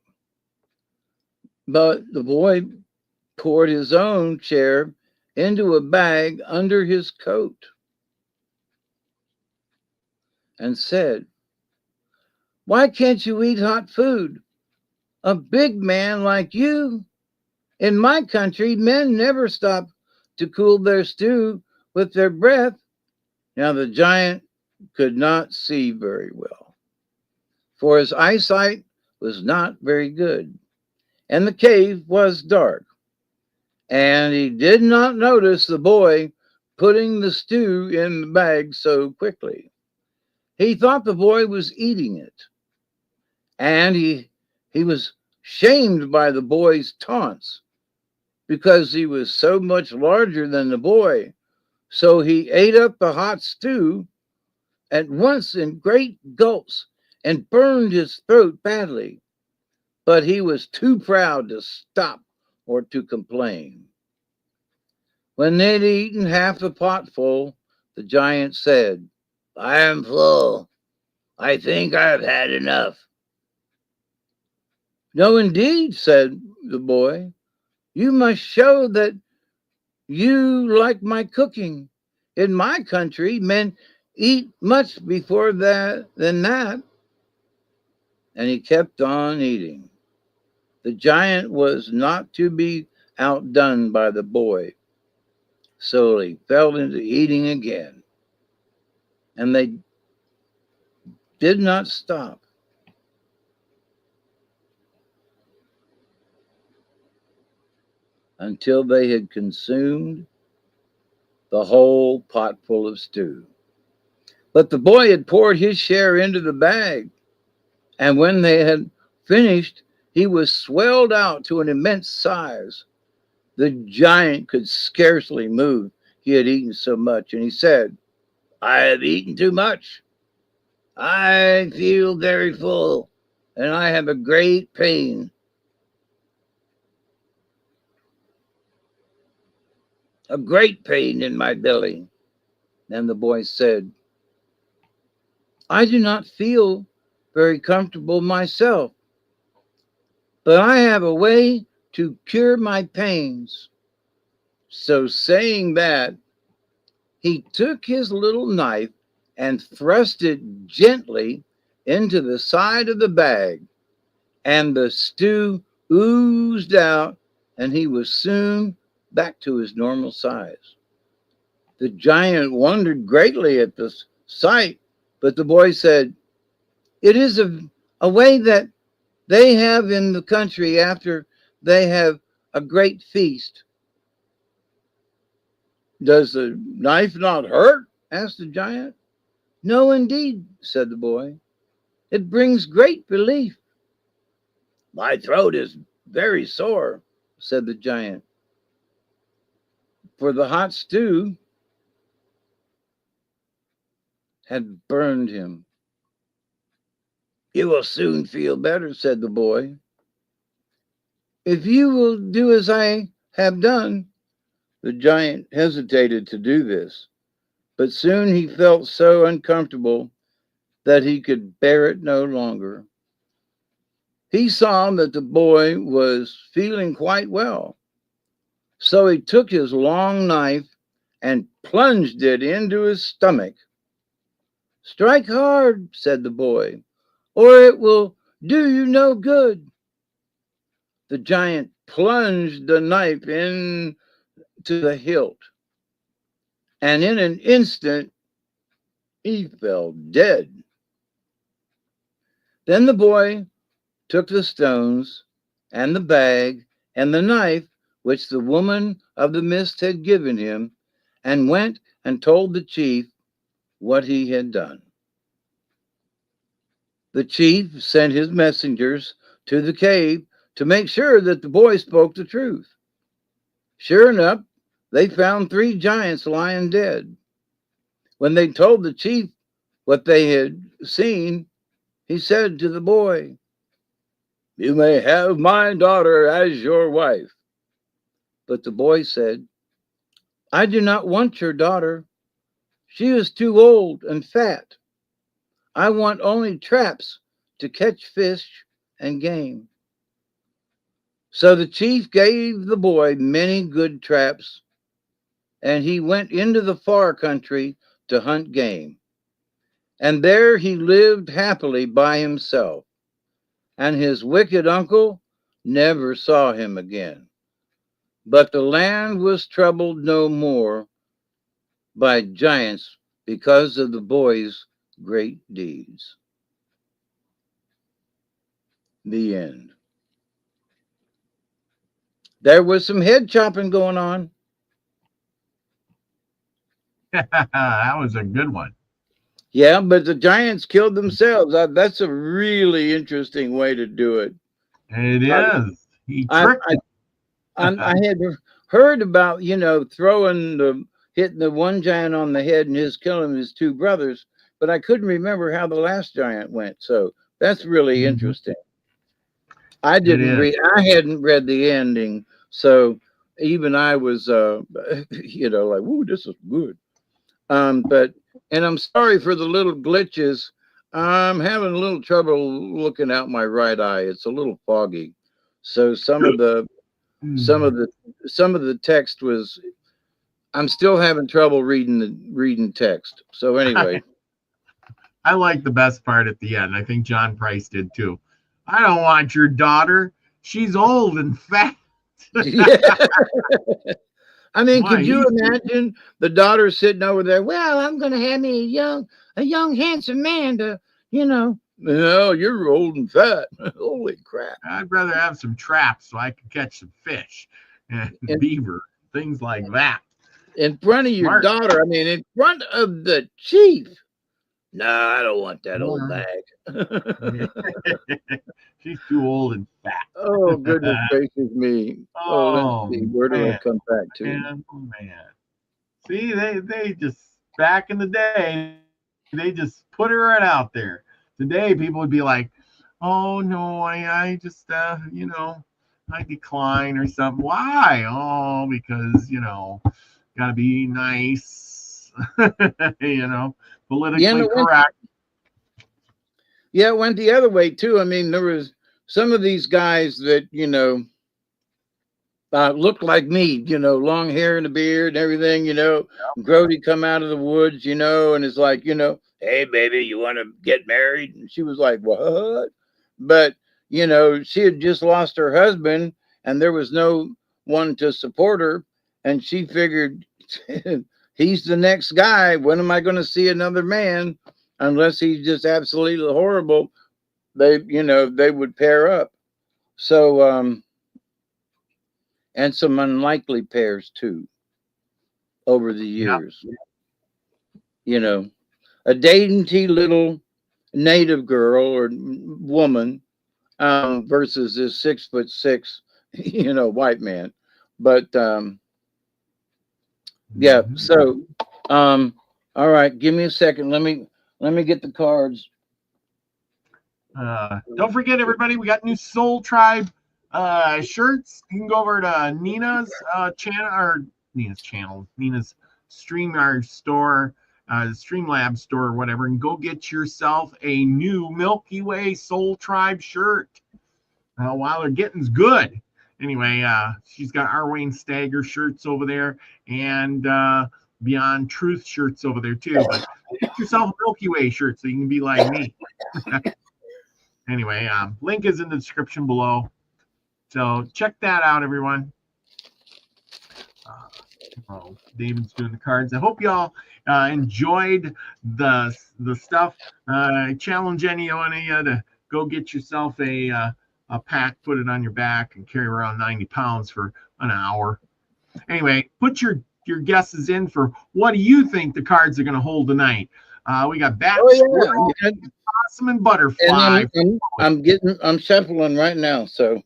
But the boy poured his own share into a bag under his coat and said, why can't you eat hot food? A big man like you? In my country, men never stop to cool their stew with their breath. Now the giant could not see very well, for his eyesight was not very good, and the cave was dark, and he did not notice the boy putting the stew in the bag so quickly. He thought the boy was eating it, and he was shamed by the boy's taunts because he was so much larger than the boy. So he ate up the hot stew at once in great gulps and burned his throat badly. But he was too proud to stop or to complain. When they'd eaten half the pot full, the giant said, I am full. I think I have had enough. No, indeed, said the boy. You must show that you like my cooking. In my country, men eat much before than that. And he kept on eating. The giant was not to be outdone by the boy. So he fell into eating again. And they did not stop until they had consumed the whole pot full of stew. But the boy had poured his share into the bag, and when they had finished, he was swelled out to an immense size. The giant could scarcely move. He had eaten so much, and he said, I have eaten too much. I feel very full, and I have a great pain. A great pain in my belly. Then the boy said, I do not feel very comfortable myself, but I have a way to cure my pains. So saying that, he took his little knife and thrust it gently into the side of the bag, and the stew oozed out, and he was soon back to his normal size. The giant wondered greatly at this sight, but the boy said, it is a way that they have in the country after they have a great feast. Does the knife not hurt? Asked the giant. No, indeed, said the boy. It brings great relief. My throat is very sore, said the giant, for the hot stew had burned him. You will soon feel better, said the boy. If you will do as I have done. The giant hesitated to do this, but soon he felt so uncomfortable that he could bear it no longer. He saw that the boy was feeling quite well, so he took his long knife and plunged it into his stomach. Strike hard, said the boy, or it will do you no good. The giant plunged the knife into the hilt, and in an instant he fell dead. Then the boy took the stones and the bag and the knife which the woman of the mist had given him, and went and told the chief what he had done. The chief sent his messengers to the cave to make sure that the boy spoke the truth. Sure enough, they found 3 giants lying dead. When they told the chief what they had seen, he said to the boy, You may have my daughter as your wife. But the boy said, I do not want your daughter. She is too old and fat. I want only traps to catch fish and game. So the chief gave the boy many good traps, and he went into the far country to hunt game. And there he lived happily by himself, and his wicked uncle never saw him again. But the land was troubled no more by giants because of the boy's great deeds. The end. There was some head chopping going on. That was a good one. Yeah, but the giants killed themselves. That's a really interesting way to do it. It I, is. He I, tricked I, I had heard about, hitting the one giant on the head and his killing his 2 brothers, but I couldn't remember how the last giant went. So that's really it. interesting. I hadn't read the ending, so even I was, like, "Ooh, this is good." And I'm sorry for the little glitches. I'm having a little trouble looking out my right eye. It's a little foggy, so some of the text was. I'm still having trouble reading text. So anyway, I like the best part at the end. I think John Price did too. I don't want your daughter. She's old and fat. yeah. I mean, Why, could you imagine the daughter sitting over there? Well, I'm going to have me a young, handsome man to, No, you're old and fat. Holy crap! I'd rather have some traps so I can catch some fish and beaver, things like that. In front of your daughter. I mean, in front of the chief. No, I don't want that old bag. She's too old and fat. Oh, goodness gracious me. Oh, let's see. Where do I come back to? Man. See, they just, back in the day, they just put it right out there. Today, people would be like, oh, no, I just, I decline or something. Why? Oh, because, got to be nice, politically correct. Yeah, it went the other way too. I mean, there was some of these guys that, looked like me, long hair and a beard and everything, Grody come out of the woods, and it's like, hey, baby, you want to get married? And she was like, what? But, she had just lost her husband and there was no one to support her. And she figured, he's the next guy. When am I going to see another man? Unless he's just absolutely horrible, they would pair up. So, and some unlikely pairs too over the years. a dainty little native girl or woman versus this 6'6", white man. But yeah, so all right, give me a second. Let me get the cards. Don't forget, everybody, we got new Soul Tribe shirts. You can go over to Nina's channel, Nina's StreamYard store, Streamlab store, or whatever, and go get yourself a new Milky Way Soul Tribe shirt while they're getting's good. Anyway, she's got our Wayne Stagger shirts over there and Beyond Truth shirts over there too. But get yourself a Milky Way shirt so you can be like me. Anyway, link is in the description below. So check that out, everyone. David's doing the cards. I hope y'all enjoyed the stuff. I challenge any of you to go get yourself a pack, put it on your back, and carry around 90 pounds for an hour. Anyway, put your guesses in for what do you think the cards are going to hold tonight. We got bat, squirrel, possum, and butterfly. And I'm shuffling right now. So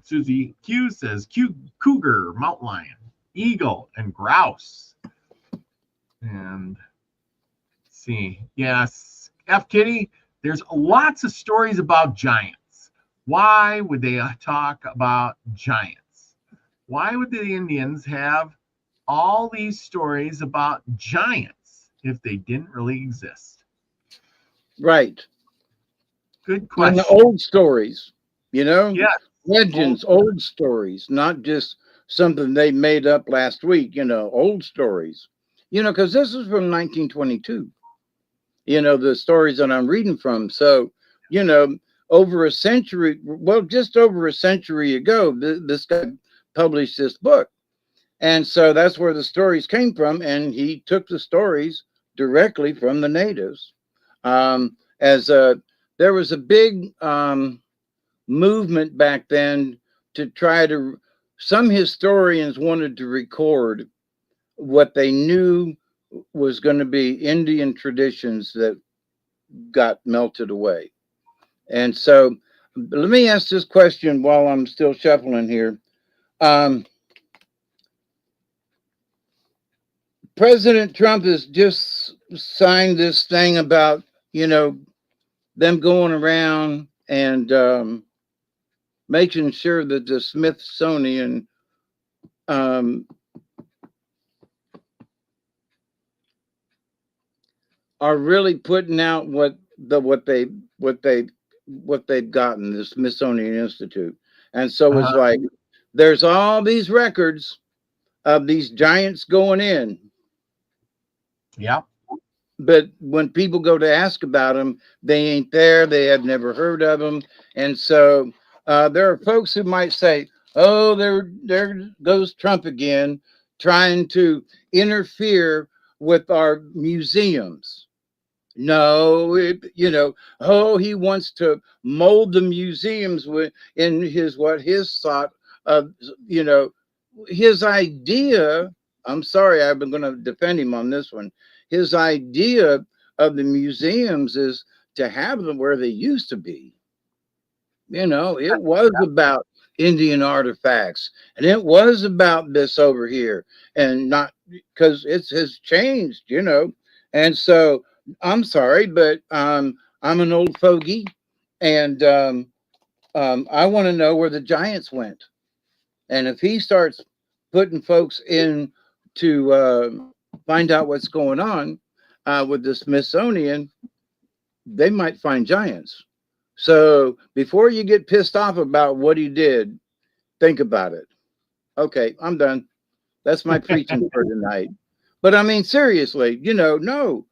Susie Q says cougar, mountain lion, eagle, and grouse. And let's see, yes, F Kitty. There's lots of stories about giants. Why would they talk about giants? Why would the Indians have all these stories about giants if they didn't really exist? Right. Good question. And the old stories, Yeah. legends, old stories, not just something they made up last week, old stories, because this is from 1922. The stories that I'm reading from. So, over a century, just over a century ago, this guy published this book. And so that's where the stories came from. And he took the stories directly from the natives. There was a big movement back then to try to, some historians wanted to record what they knew was going to be Indian traditions that got melted away. And so let me ask this question while I'm still shuffling here. President Trump has just signed this thing about, them going around and making sure that the Smithsonian are really putting out what they've gotten, the Smithsonian Institute. And so it's like there's all these records of these giants going in. Yeah. But when people go to ask about them, they ain't there. They have never heard of them. And so there are folks who might say, oh, there goes Trump again, trying to interfere with our museums. No, he wants to mold the museums in his thought of, his idea. I'm sorry, I've been going to defend him on this one. His idea of the museums is to have them where they used to be. It was about Indian artifacts, and it was about this over here, and not because it has changed, and so I'm sorry, but I'm an old fogey, and I want to know where the giants went. And if he starts putting folks in to find out what's going on with the Smithsonian, they might find giants. So before you get pissed off about what he did, think about it. Okay, I'm done. That's my preaching for tonight. But I mean, seriously, no.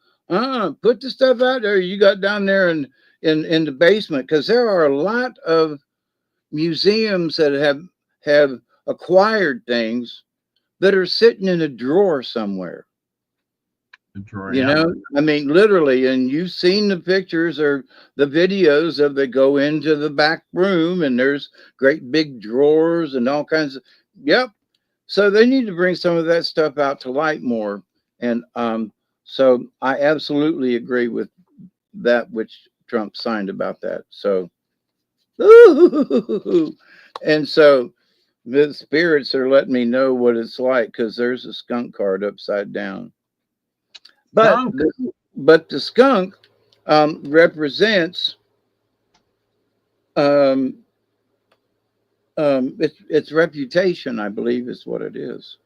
Put the stuff out there you got down there in the basement, because there are a lot of museums that have acquired things that are sitting in a drawer somewhere. I mean, literally, and you've seen the pictures or the videos of they go into the back room and there's great big drawers and all kinds of, yep. So they need to bring some of that stuff out to light more. And So I absolutely agree with that which Trump signed about that. So, and so the spirits are letting me know what it's like because there's a skunk card upside down. But Skunk. the skunk represents um, its reputation, I believe, is what it is.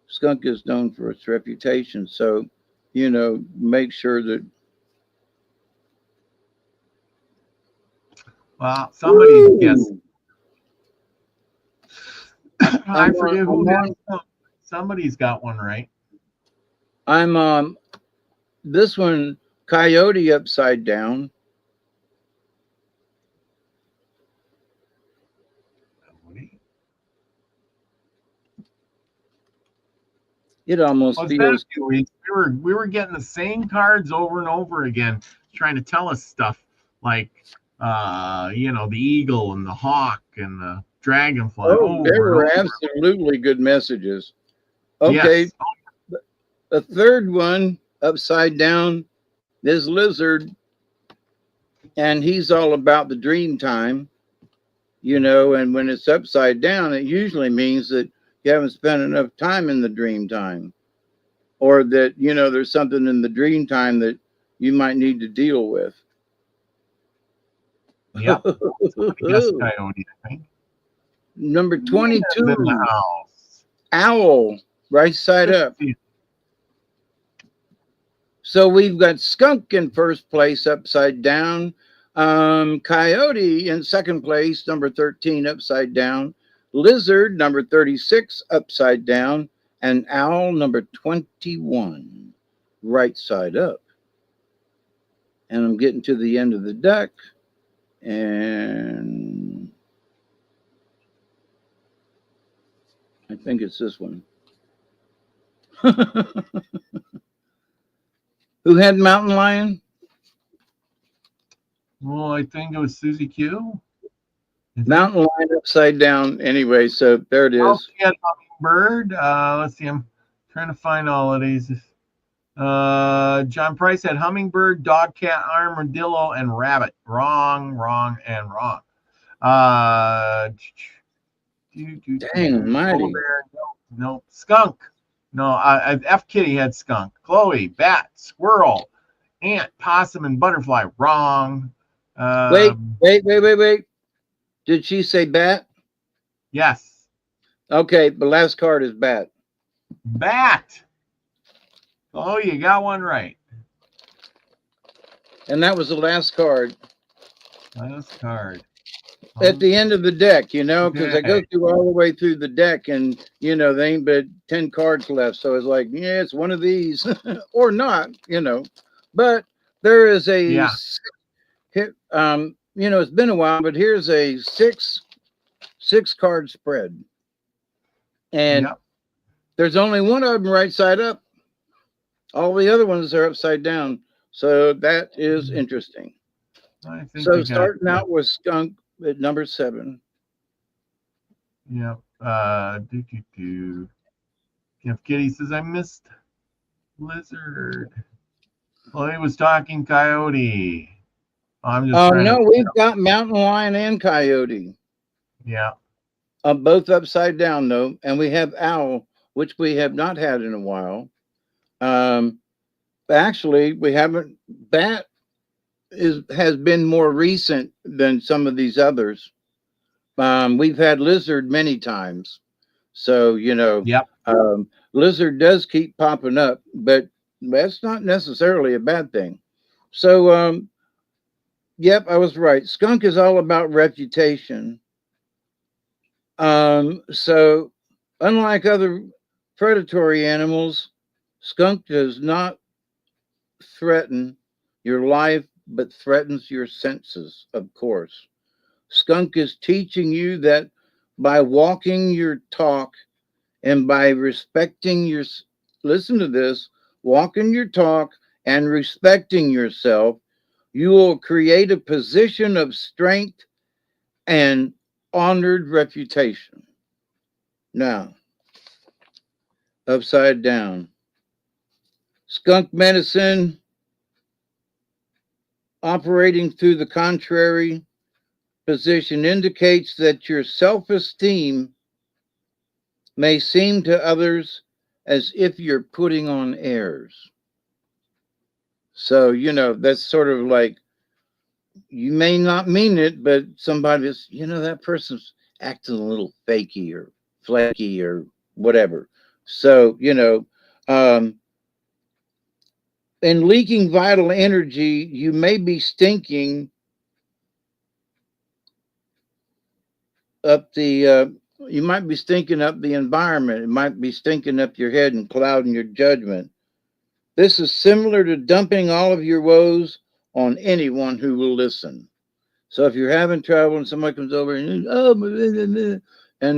Skunk is known for its reputation, so make sure that. Well, somebody's guessing. Woo! I forget who has some. Somebody's got one right. I'm this one, coyote upside down. It almost feels. We were getting the same cards over and over again, trying to tell us stuff like the eagle and the hawk and the dragonfly. Oh, they were absolutely good messages. Okay. Yes. The third one upside down is lizard, and he's all about the dream time, and when it's upside down, it usually means that you haven't spent enough time in the dream time, or that there's something in the dream time that you might need to deal with. Yep. Yes, coyote, I think. Number 22, owl, right side up. So we've got skunk in first place, upside down. Coyote in second place, number 13, upside down. Lizard, number 36, upside down. And owl, number 21, right side up. And I'm getting to the end of the deck. And I think it's this one. Who had Mountain Lion? Well, I think it was Susie Q. Mountain Lion upside down. Anyway, so there it is. Oh, she had Hummingbird. Let's see. I'm trying to find all of these. John Price had Hummingbird, Dog, Cat, Armadillo, and Rabbit. Wrong, and wrong. Dang, mighty. No. Skunk. No, F Kitty had skunk. Chloe, bat, squirrel, ant, possum, and butterfly. Wrong. Wait. Did she say bat? Yes. Okay, the last card is bat. Bat. Oh, you got one right. And that was the last card. Last card. At the end of the deck, because I go through all the way through the deck and, there ain't but 10 cards left. So it's like, yeah, it's one of these or not, But there is a, it's been a while, but here's a six card spread. And there's only one of them right side up. All the other ones are upside down. So that is interesting. So starting out with skunk at number 7. Yep. If Kitty says I missed lizard. Well, he was talking coyote. I'm just no, we've got mountain lion and coyote. Yeah. Both upside down though, and we have owl, which we have not had in a while. Actually, we haven't. Bat has been more recent than some of these others. We've had lizard many times, so lizard does keep popping up, but that's not necessarily a bad thing. So, yep, I was right. Skunk is all about reputation. So, unlike other predatory animals, skunk does not threaten your life, but threatens your senses, of course. Skunk is teaching you that by walking your talk and by respecting your, listen to this, walking your talk and respecting yourself, you will create a position of strength and honored reputation. Now, upside down. Skunk medicine operating through the contrary position indicates that your self-esteem may seem to others as if you're putting on airs. So, that's sort of like, you may not mean it, but somebody's, that person's acting a little fakey or flaky or whatever. So, in leaking vital energy, you may be stinking up you might be stinking up the environment. It might be stinking up your head and clouding your judgment. This is similar to dumping all of your woes on anyone who will listen. So if you're having trouble and somebody comes over and and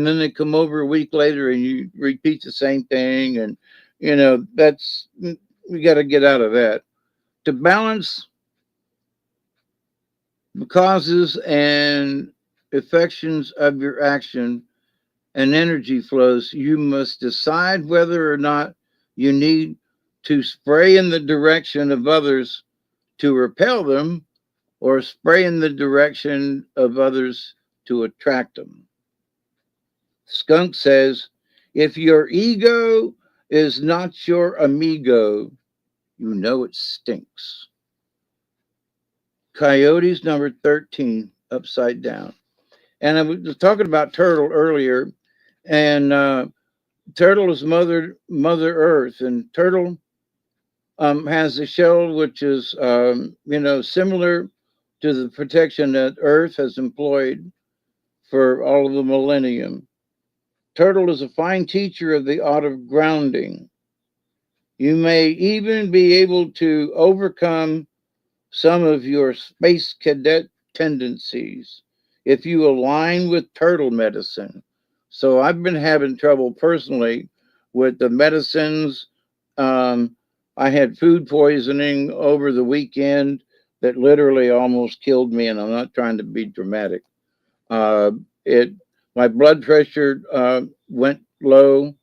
then they come over a week later and you repeat the same thing, and that's, we got to get out of that. To balance the causes and affections of your action and energy flows, you must decide whether or not you need to spray in the direction of others to repel them, or spray in the direction of others to attract them. Skunk says, if your ego is not your amigo, you know it stinks. Coyotes, number 13, upside down. And I was talking about turtle earlier, and turtle is mother earth, and turtle has a shell which is similar to the protection that earth has employed for all of the millennium. Turtle is a fine teacher of the art of grounding. You may even be able to overcome some of your space cadet tendencies if you align with turtle medicine. So I've been having trouble personally with the medicines. I had food poisoning over the weekend that literally almost killed me, and I'm not trying to be dramatic. My blood pressure went low.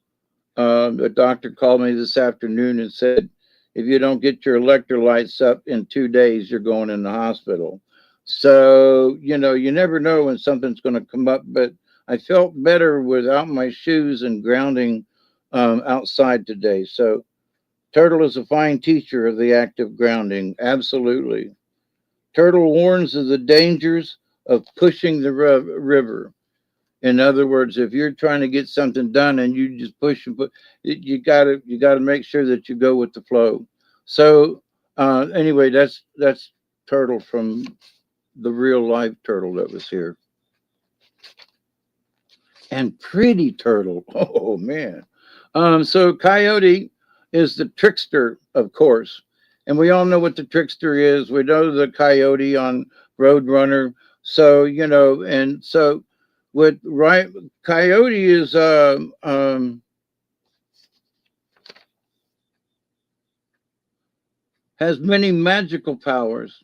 The doctor called me this afternoon and said, if you don't get your electrolytes up in 2 days, you're going in the hospital. So, you never know when something's going to come up, but I felt better without my shoes and grounding outside today. So turtle is a fine teacher of the act of grounding. Absolutely. Turtle warns of the dangers of pushing the river. In other words, if you're trying to get something done and you just push and put, you gotta make sure that you go with the flow. So anyway, that's turtle from the real life turtle that was here. And pretty turtle. Oh man. So coyote is the trickster, of course. And we all know what the trickster is. We know the coyote on Roadrunner. So, and so with coyote is has many magical powers,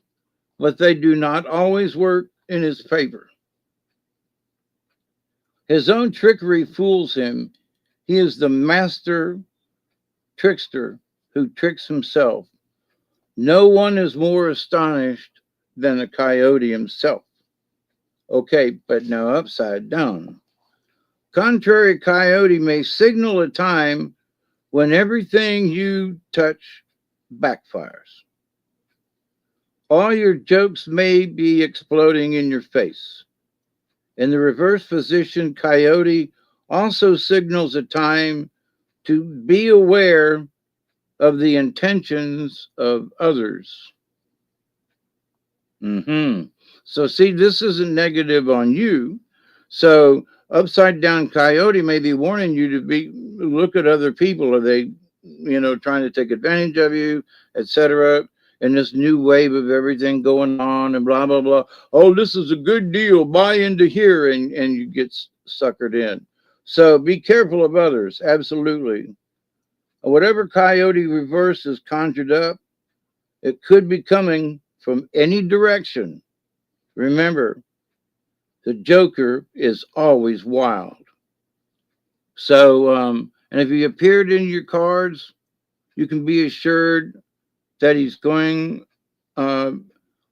but they do not always work in his favor. His own trickery fools him. He is the master trickster who tricks himself. No one is more astonished than a coyote himself. Okay, but now upside down. Contrary coyote may signal a time when everything you touch backfires. All your jokes may be exploding in your face. In the reverse position, coyote also signals a time to be aware of the intentions of others. So see, this isn't negative on you. So upside down coyote may be warning you to look at other people. Are they, trying to take advantage of you, etc.? And this new wave of everything going on and blah, blah, blah. Oh, this is a good deal. Buy into here, and you get suckered in. So be careful of others. Absolutely. Whatever coyote reverse is conjured up, it could be coming from any direction. Remember, the Joker is always wild. So, and if he appeared in your cards, you can be assured that he's going,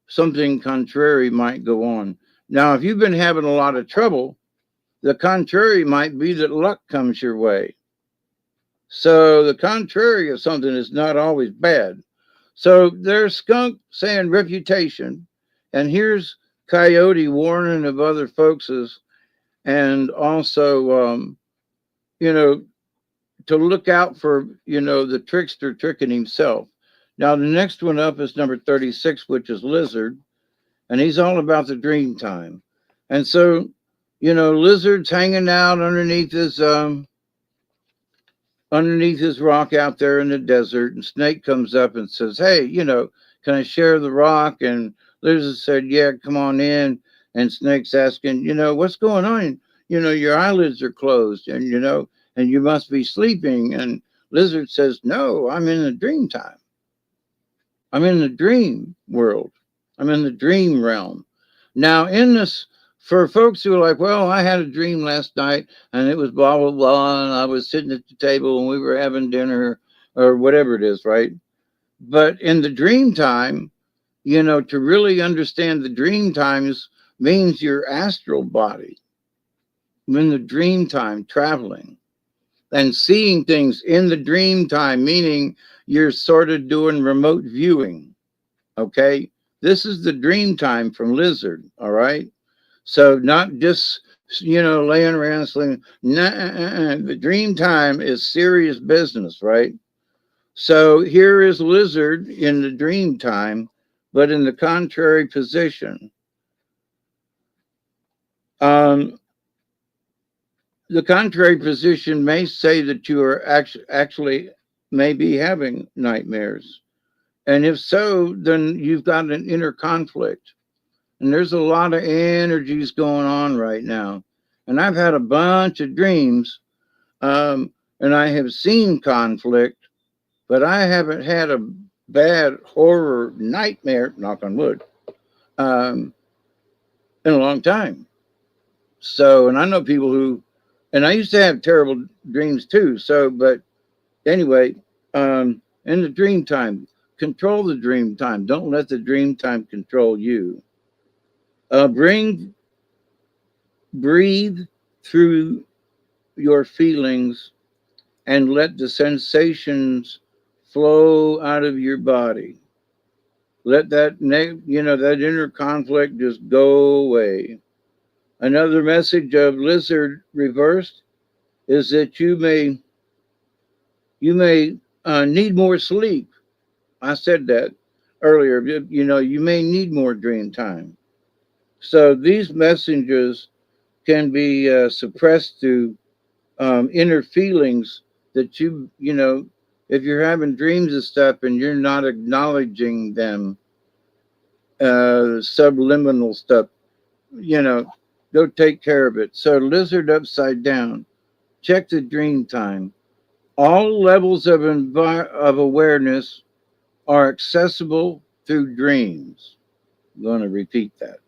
something contrary might go on. Now, if you've been having a lot of trouble, the contrary might be that luck comes your way. So the contrary of something is not always bad. So there's skunk saying reputation, and here's coyote warning of other folks's, and also, you know, to look out for, the trickster tricking himself. Now, the next one up is number 36, which is Lizard, and he's all about the dream time. And so, Lizard's hanging out underneath his rock out there in the desert, and Snake comes up and says, "Hey, can I share the rock?" And Lizard said, "Yeah, come on in." And Snake's asking, "What's going on? Your eyelids are closed, and you must be sleeping." And Lizard says, "No, I'm in the dream time. I'm in the dream world. I'm in the dream realm." Now, in this, for folks who are like, "Well, I had a dream last night and it was blah, blah, blah, and I was sitting at the table and we were having dinner," or whatever it is, right? But in the dream time, to really understand the dream times means your astral body. In the dream time, traveling and seeing things in the dream time, meaning you're sort of doing remote viewing. Okay. This is the dream time from Lizard. All right. So not just, laying around sleeping. Nah, the dream time is serious business, right? So here is Lizard in the dream time, but in the contrary position. The contrary position may say that you are actually maybe having nightmares. And if so, then you've got an inner conflict. And there's a lot of energies going on right now. And I've had a bunch of dreams, and I have seen conflict, but I haven't had a bad horror nightmare, knock on wood, in a long time. So, and I know people who, and I used to have terrible dreams too. So, but anyway, in the dream time, control the dream time. Don't let the dream time control you. Breathe through your feelings and let the sensations flow out of your body. Let that, that inner conflict just go away. Another message of Lizard reversed is that you may need more sleep. I said that earlier. You may need more dream time. So these messages can be suppressed through inner feelings that if you're having dreams of stuff and you're not acknowledging them, subliminal stuff, go take care of it. So Lizard upside down, check the dream time. All levels of awareness are accessible through dreams. I'm going to repeat that.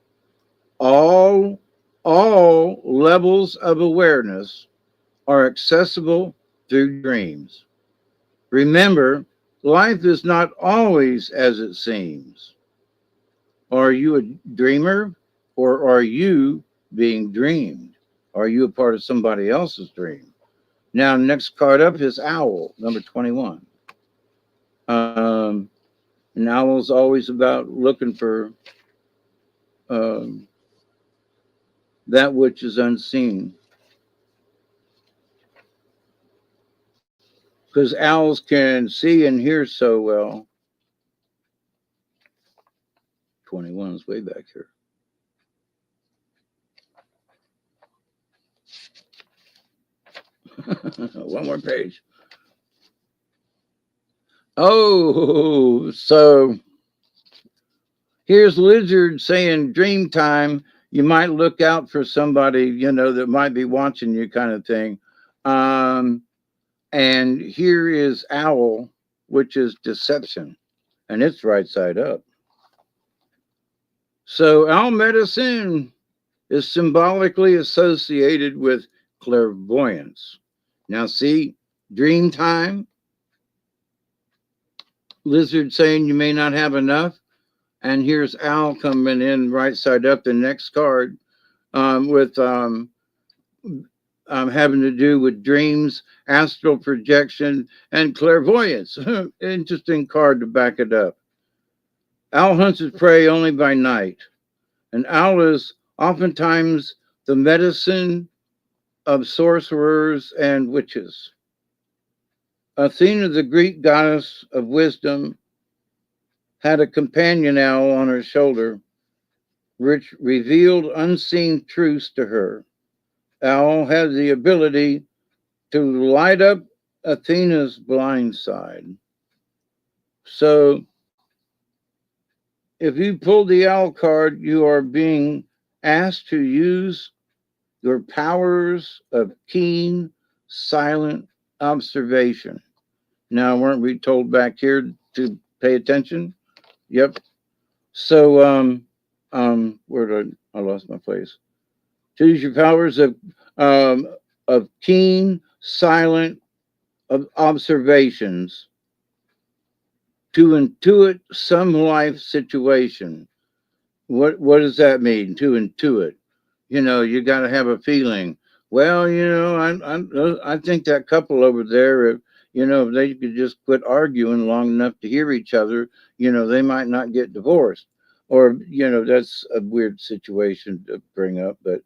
All levels of awareness are accessible through dreams. Remember, life is not always as it seems. Are you a dreamer, or are you being dreamed? Are you a part of somebody else's dream? Now, next card up is Owl, number 21. An owl's always about looking for that which is unseen. Because owls can see and hear so well. 21 is way back here. One more page. Oh, so here's Lizard saying dream time. You might look out for somebody, that might be watching you, kind of thing. And here is Owl, which is deception, and it's right side up. So owl medicine is symbolically associated with clairvoyance. Now see, dream time, Lizard saying you may not have enough. And here's Owl coming in right side up, the next card, with having to do with dreams, astral projection, and clairvoyance. Interesting card to back it up. Owl hunts his prey only by night. An owl is oftentimes the medicine of sorcerers and witches. Athena, the Greek goddess of wisdom, had a companion owl on her shoulder, which revealed unseen truths to her. Owl had the ability to light up Athena's blind side. So if you pull the owl card, you are being asked to use your powers of keen, silent observation. Now, weren't we told back here to pay attention? Yep. So, where did I lost my place? To use your powers of keen, silent observations to intuit some life situation. What does that mean? To intuit, you got to have a feeling. Well, I think that couple over there, if they could just quit arguing long enough to hear each other, they might not get divorced. Or that's a weird situation to bring up, but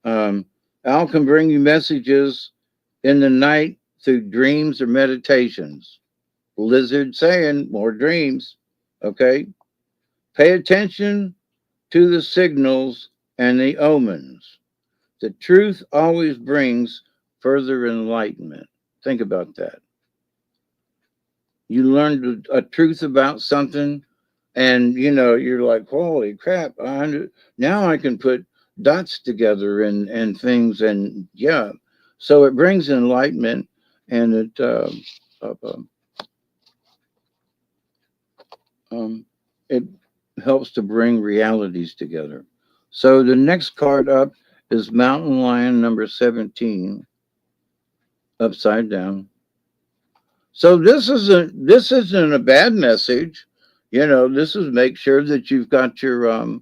Al can bring you messages in the night through dreams or meditations. Lizard saying more dreams. Okay. Pay attention to the signals and the omens. The truth always brings further enlightenment. Think about that. You learned a truth about something, and you're like, holy crap! Now I can put dots together and things, and yeah. So it brings enlightenment, and it helps to bring realities together. So the next card up is Mountain Lion number 17, upside down. So this isn't a bad message. This is make sure that you've got your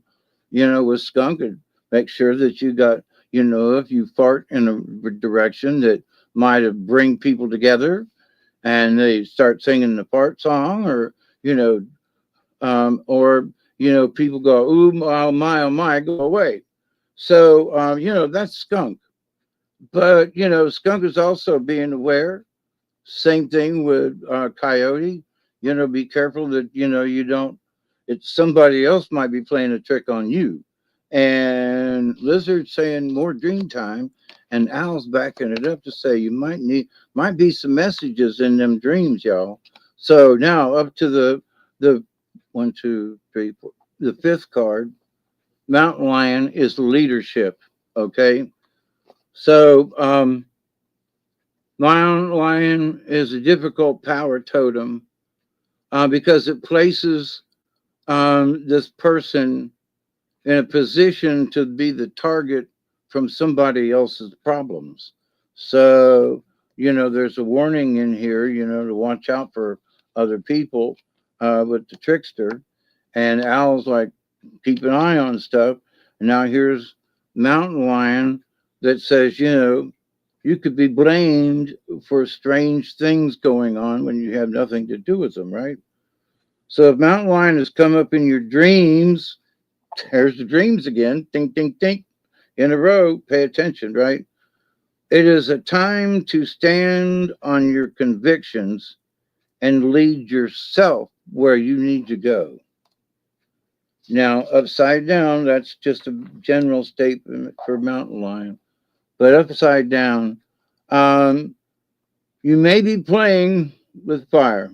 with skunk, and make sure that you got, if you fart in a direction that might have bring people together and they start singing the fart song, or people go, ooh, oh my, go away. So, that's skunk. But, skunk is also being aware. Same thing with coyote. Be careful that, you don't, somebody else might be playing a trick on you. And lizard saying more dream time, and owl's backing it up to say you might be some messages in them dreams, y'all. So now up to the 1, 2, 3, 4. The fifth card, Mountain Lion, is leadership. Okay. So Mountain Lion is a difficult power totem because it places this person in a position to be the target from somebody else's problems. So, there's a warning in here, to watch out for other people with the trickster. And Owl's like, keep an eye on stuff. And now here's Mountain Lion that says, you could be blamed for strange things going on when you have nothing to do with them, right? So if Mountain Lion has come up in your dreams, there's the dreams again, ding, ding, ding, in a row, pay attention, right? It is a time to stand on your convictions and lead yourself where you need to go. Now, upside down, that's just a general statement for Mountain Lion. But upside down, you may be playing with fire.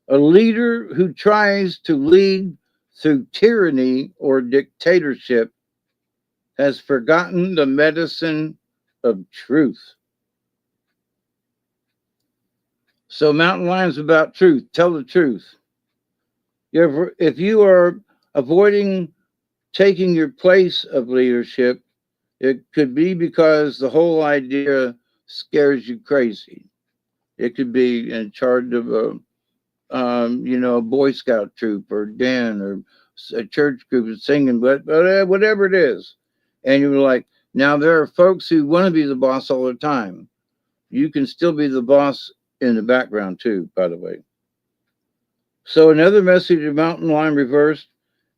A leader who tries to lead through tyranny or dictatorship has forgotten the medicine of truth. So Mountain Lion's about truth. Tell the truth. If you are avoiding taking your place of leadership, it could be because the whole idea scares you crazy. It could be in charge of you know, a Boy Scout troop or den or a church group is singing, but whatever it is. And you're like, now there are folks who want to be the boss all the time. You can still be the boss in the background too, by the way. So another message of Mountain Lion Reversed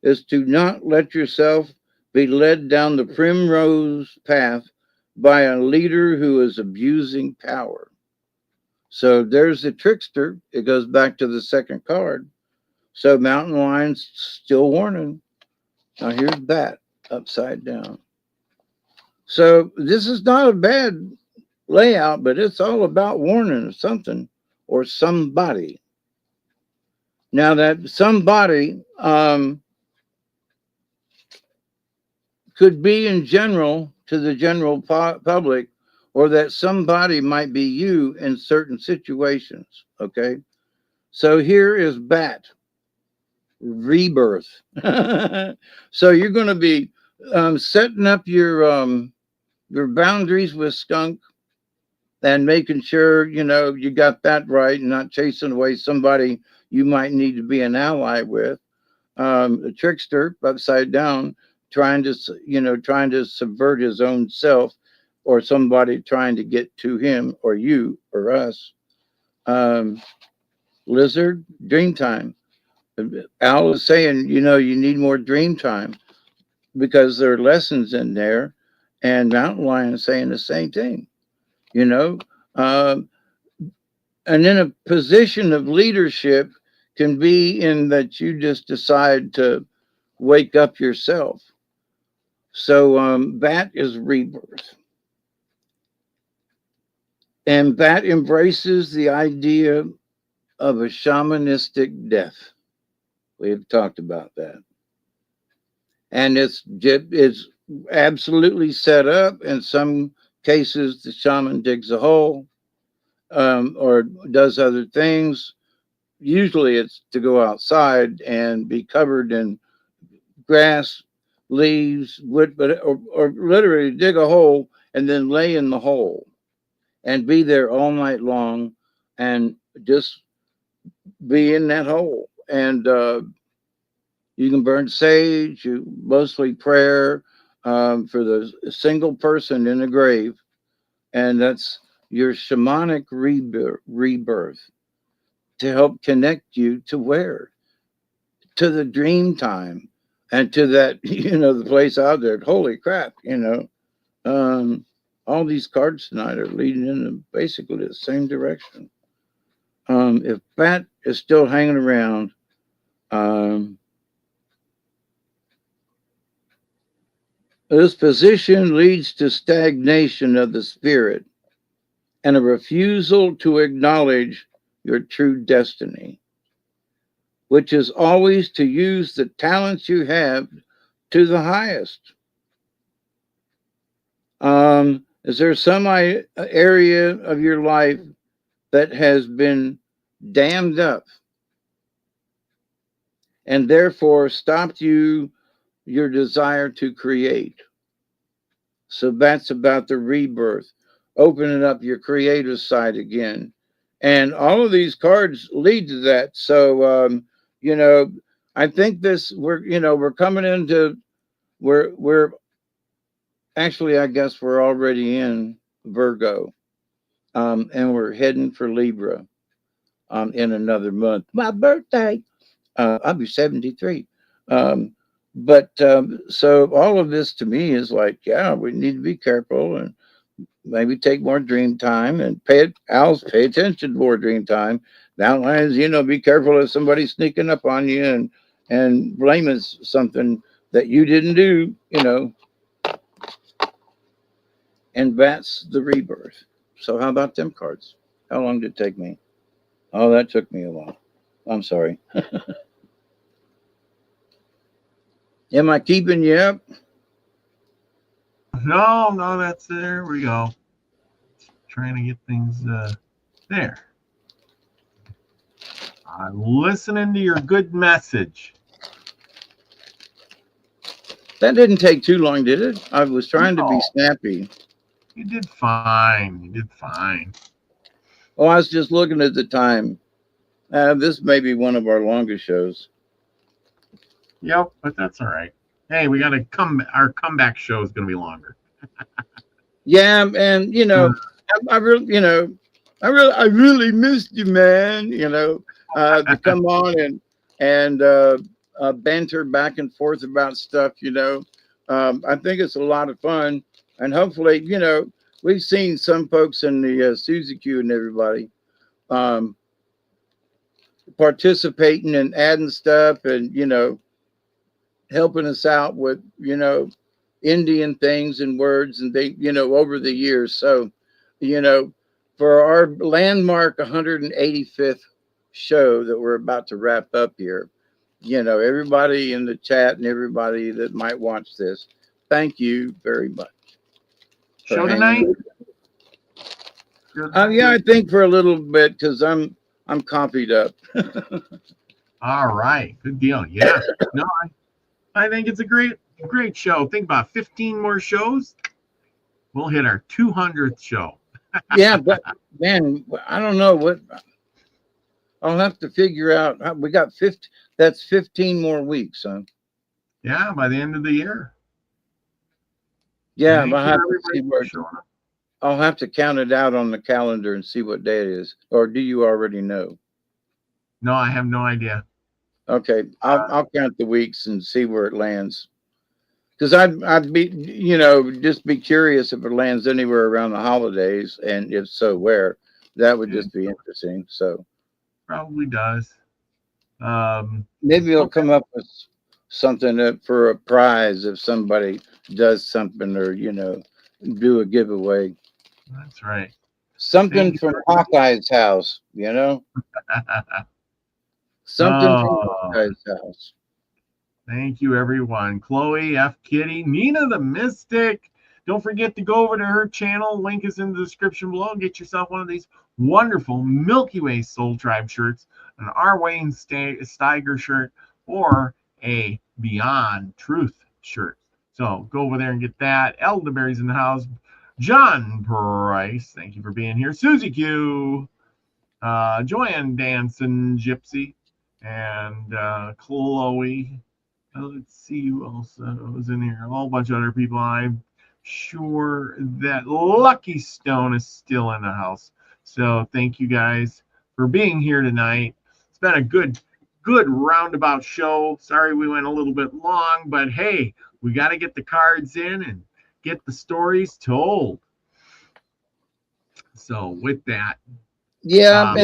is to not let yourself be led down the primrose path by a leader who is abusing power. So there's the trickster. It goes back to the second card. So Mountain Lion's still warning. Now here's Bat upside down. So this is not a bad layout, but it's all about warning of something or somebody. Now that somebody could be in general to the general public, or that somebody might be you in certain situations. Okay. So here is Bat rebirth. So you're going to be setting up your boundaries with Skunk and making sure, you know, you got that right and not chasing away somebody you might need to be an ally with. A trickster upside down, trying to subvert his own self, or somebody trying to get to him or you or us. Lizard, dream time. Al is saying, you know, you need more dream time because there are lessons in there. And Mountain Lion is saying the same thing, you know. And in a position of leadership can be in that you just decide to wake up yourself. So Bat is rebirth. And Bat embraces the idea of a shamanistic death. We've talked about that. And it's absolutely set up. In some cases, the shaman digs a hole or does other things. Usually it's to go outside and be covered in grass, leaves, wood, or literally dig a hole and then lay in the hole and be there all night long and just be in that hole. And you can burn sage, mostly prayer for the single person in the grave. And that's your shamanic rebirth to help connect you to where? To the dream time and to that, you know, the place out there. Holy crap, you know. All these cards tonight are leading in basically the same direction. If Bat is still hanging around, this position leads to stagnation of the spirit and a refusal to acknowledge your true destiny, which is always to use the talents you have to the highest. Is there some area of your life that has been dammed up and therefore stopped your desire to create? So that's about the rebirth, opening up your creative side again. And all of these cards lead to that. So, you know, I think we're coming into, we're actually, I guess we're already in Virgo, and we're heading for Libra in another month. My birthday. I'll be 73. So all of this to me is like, yeah, we need to be careful and maybe take more dream time and pay attention to more dream time. Mountain Lions, you know, be careful if somebody's sneaking up on you and blaming something that you didn't do, you know. And that's the rebirth. So how about them cards? How long did it take me? Oh, that took me a while. I'm sorry. Am I keeping you up? No, that's there we go. Trying to get things there. I'm listening to your good message. That didn't take too long, did it? I was trying to be snappy. You did fine. You did fine. Oh, I was just looking at the time. This may be one of our longest shows. Yep, but that's all right. Hey, we got to our comeback show is going to be longer. Yeah, and you know, I really, you know, I really missed you, man. You know, to come on and banter back and forth about stuff. You know, I think it's a lot of fun, and hopefully, you know, we've seen some folks in the Suzy Q and everybody participating and adding stuff, and you know, helping us out with, you know, Indian things and words and they, you know, over the years. So, you know, for our landmark 185th show that we're about to wrap up here, you know, everybody in the chat and everybody that might watch this, thank you very much. Show tonight? Yeah, I think for a little bit because I'm coffeeed up. All right, good deal. Yeah, no, I think it's a great show. Think about 15 more shows. We'll hit our 200th show. Yeah, but man, I don't know what I'll have to figure out. We got 50. That's 15 more weeks, huh? Yeah, by the end of the year. Yeah, I'll have to count it out on the calendar and see what day it is. Or do you already know? No, I have no idea. Okay, I'll count the weeks and see where it lands. Because I'd be, you know, just be curious if it lands anywhere around the holidays, and if so, where. That would just be interesting. So probably does. Maybe it'll come up with something for a prize if somebody does something, or you know, do a giveaway. That's right. Something from Hawkeye's house, you know. Something from Hawkeye's house. Thank you, everyone. Chloe, F. Kitty, Nina the Mystic. Don't forget to go over to her channel. Link is in the description below. Get yourself one of these wonderful Milky Way Soul Tribe shirts, an R. Wayne Steiger shirt, or a Beyond Truth shirt. So go over there and get that. Elderberry's in the house. John Price, thank you for being here. Suzy Q, Joanne Danson, Gypsy, and Chloe. Let's see who else was in here. A whole bunch of other people. I'm sure that Lucky Stone is still in the house. So thank you guys for being here tonight. It's been a good roundabout show. Sorry we went a little bit long, but hey, we got to get the cards in and get the stories told. So with that, yeah,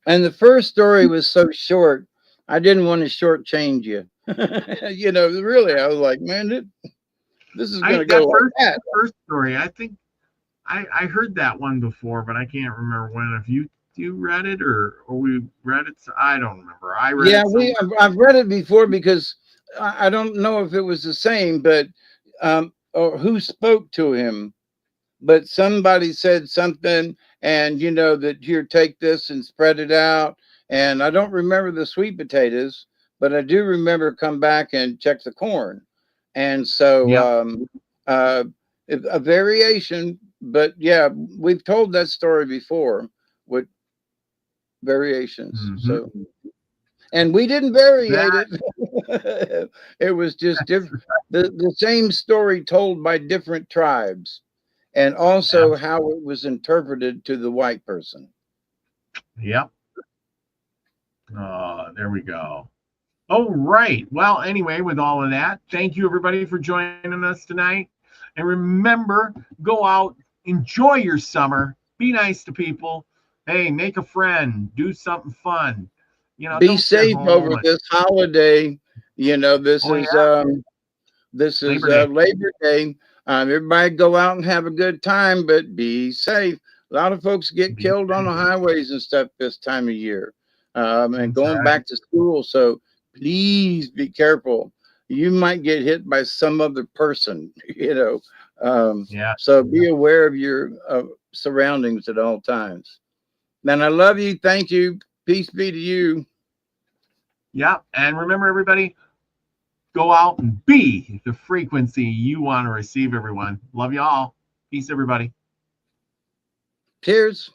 and the first story was so short, I didn't want to shortchange you. You know, really, I was like, man, this is going to go like that. First story, I think I heard that one before, but I can't remember when. If you read it or we read it, I don't remember. I read it. Yeah, I've read it before because I don't know if it was the same, but or who spoke to him, but somebody said something, and you know that here, take this and spread it out. And I don't remember the sweet potatoes, but I do remember come back and check the corn. And so a variation, but yeah, we've told that story before with variations. So, and we didn't variate it. It was just different. The same story told by different tribes, and also how it was interpreted to the white person. Yep. There we go. Oh, right. Well, anyway, with all of that, thank you, everybody, for joining us tonight. And remember, go out, enjoy your summer, be nice to people. Hey, make a friend, do something fun. You know, be safe over this holiday. You know, this is Labor Day. Everybody go out and have a good time, but be safe. A lot of folks get killed on the highways and stuff this time of year, and going back to school. So please be careful. You might get hit by some other person, you know. So be aware of your surroundings at all times. Man, I love you. Thank you. Peace be to you. Yeah. And remember, everybody, go out and be the frequency you want to receive, everyone. Love you all. Peace, everybody. Cheers.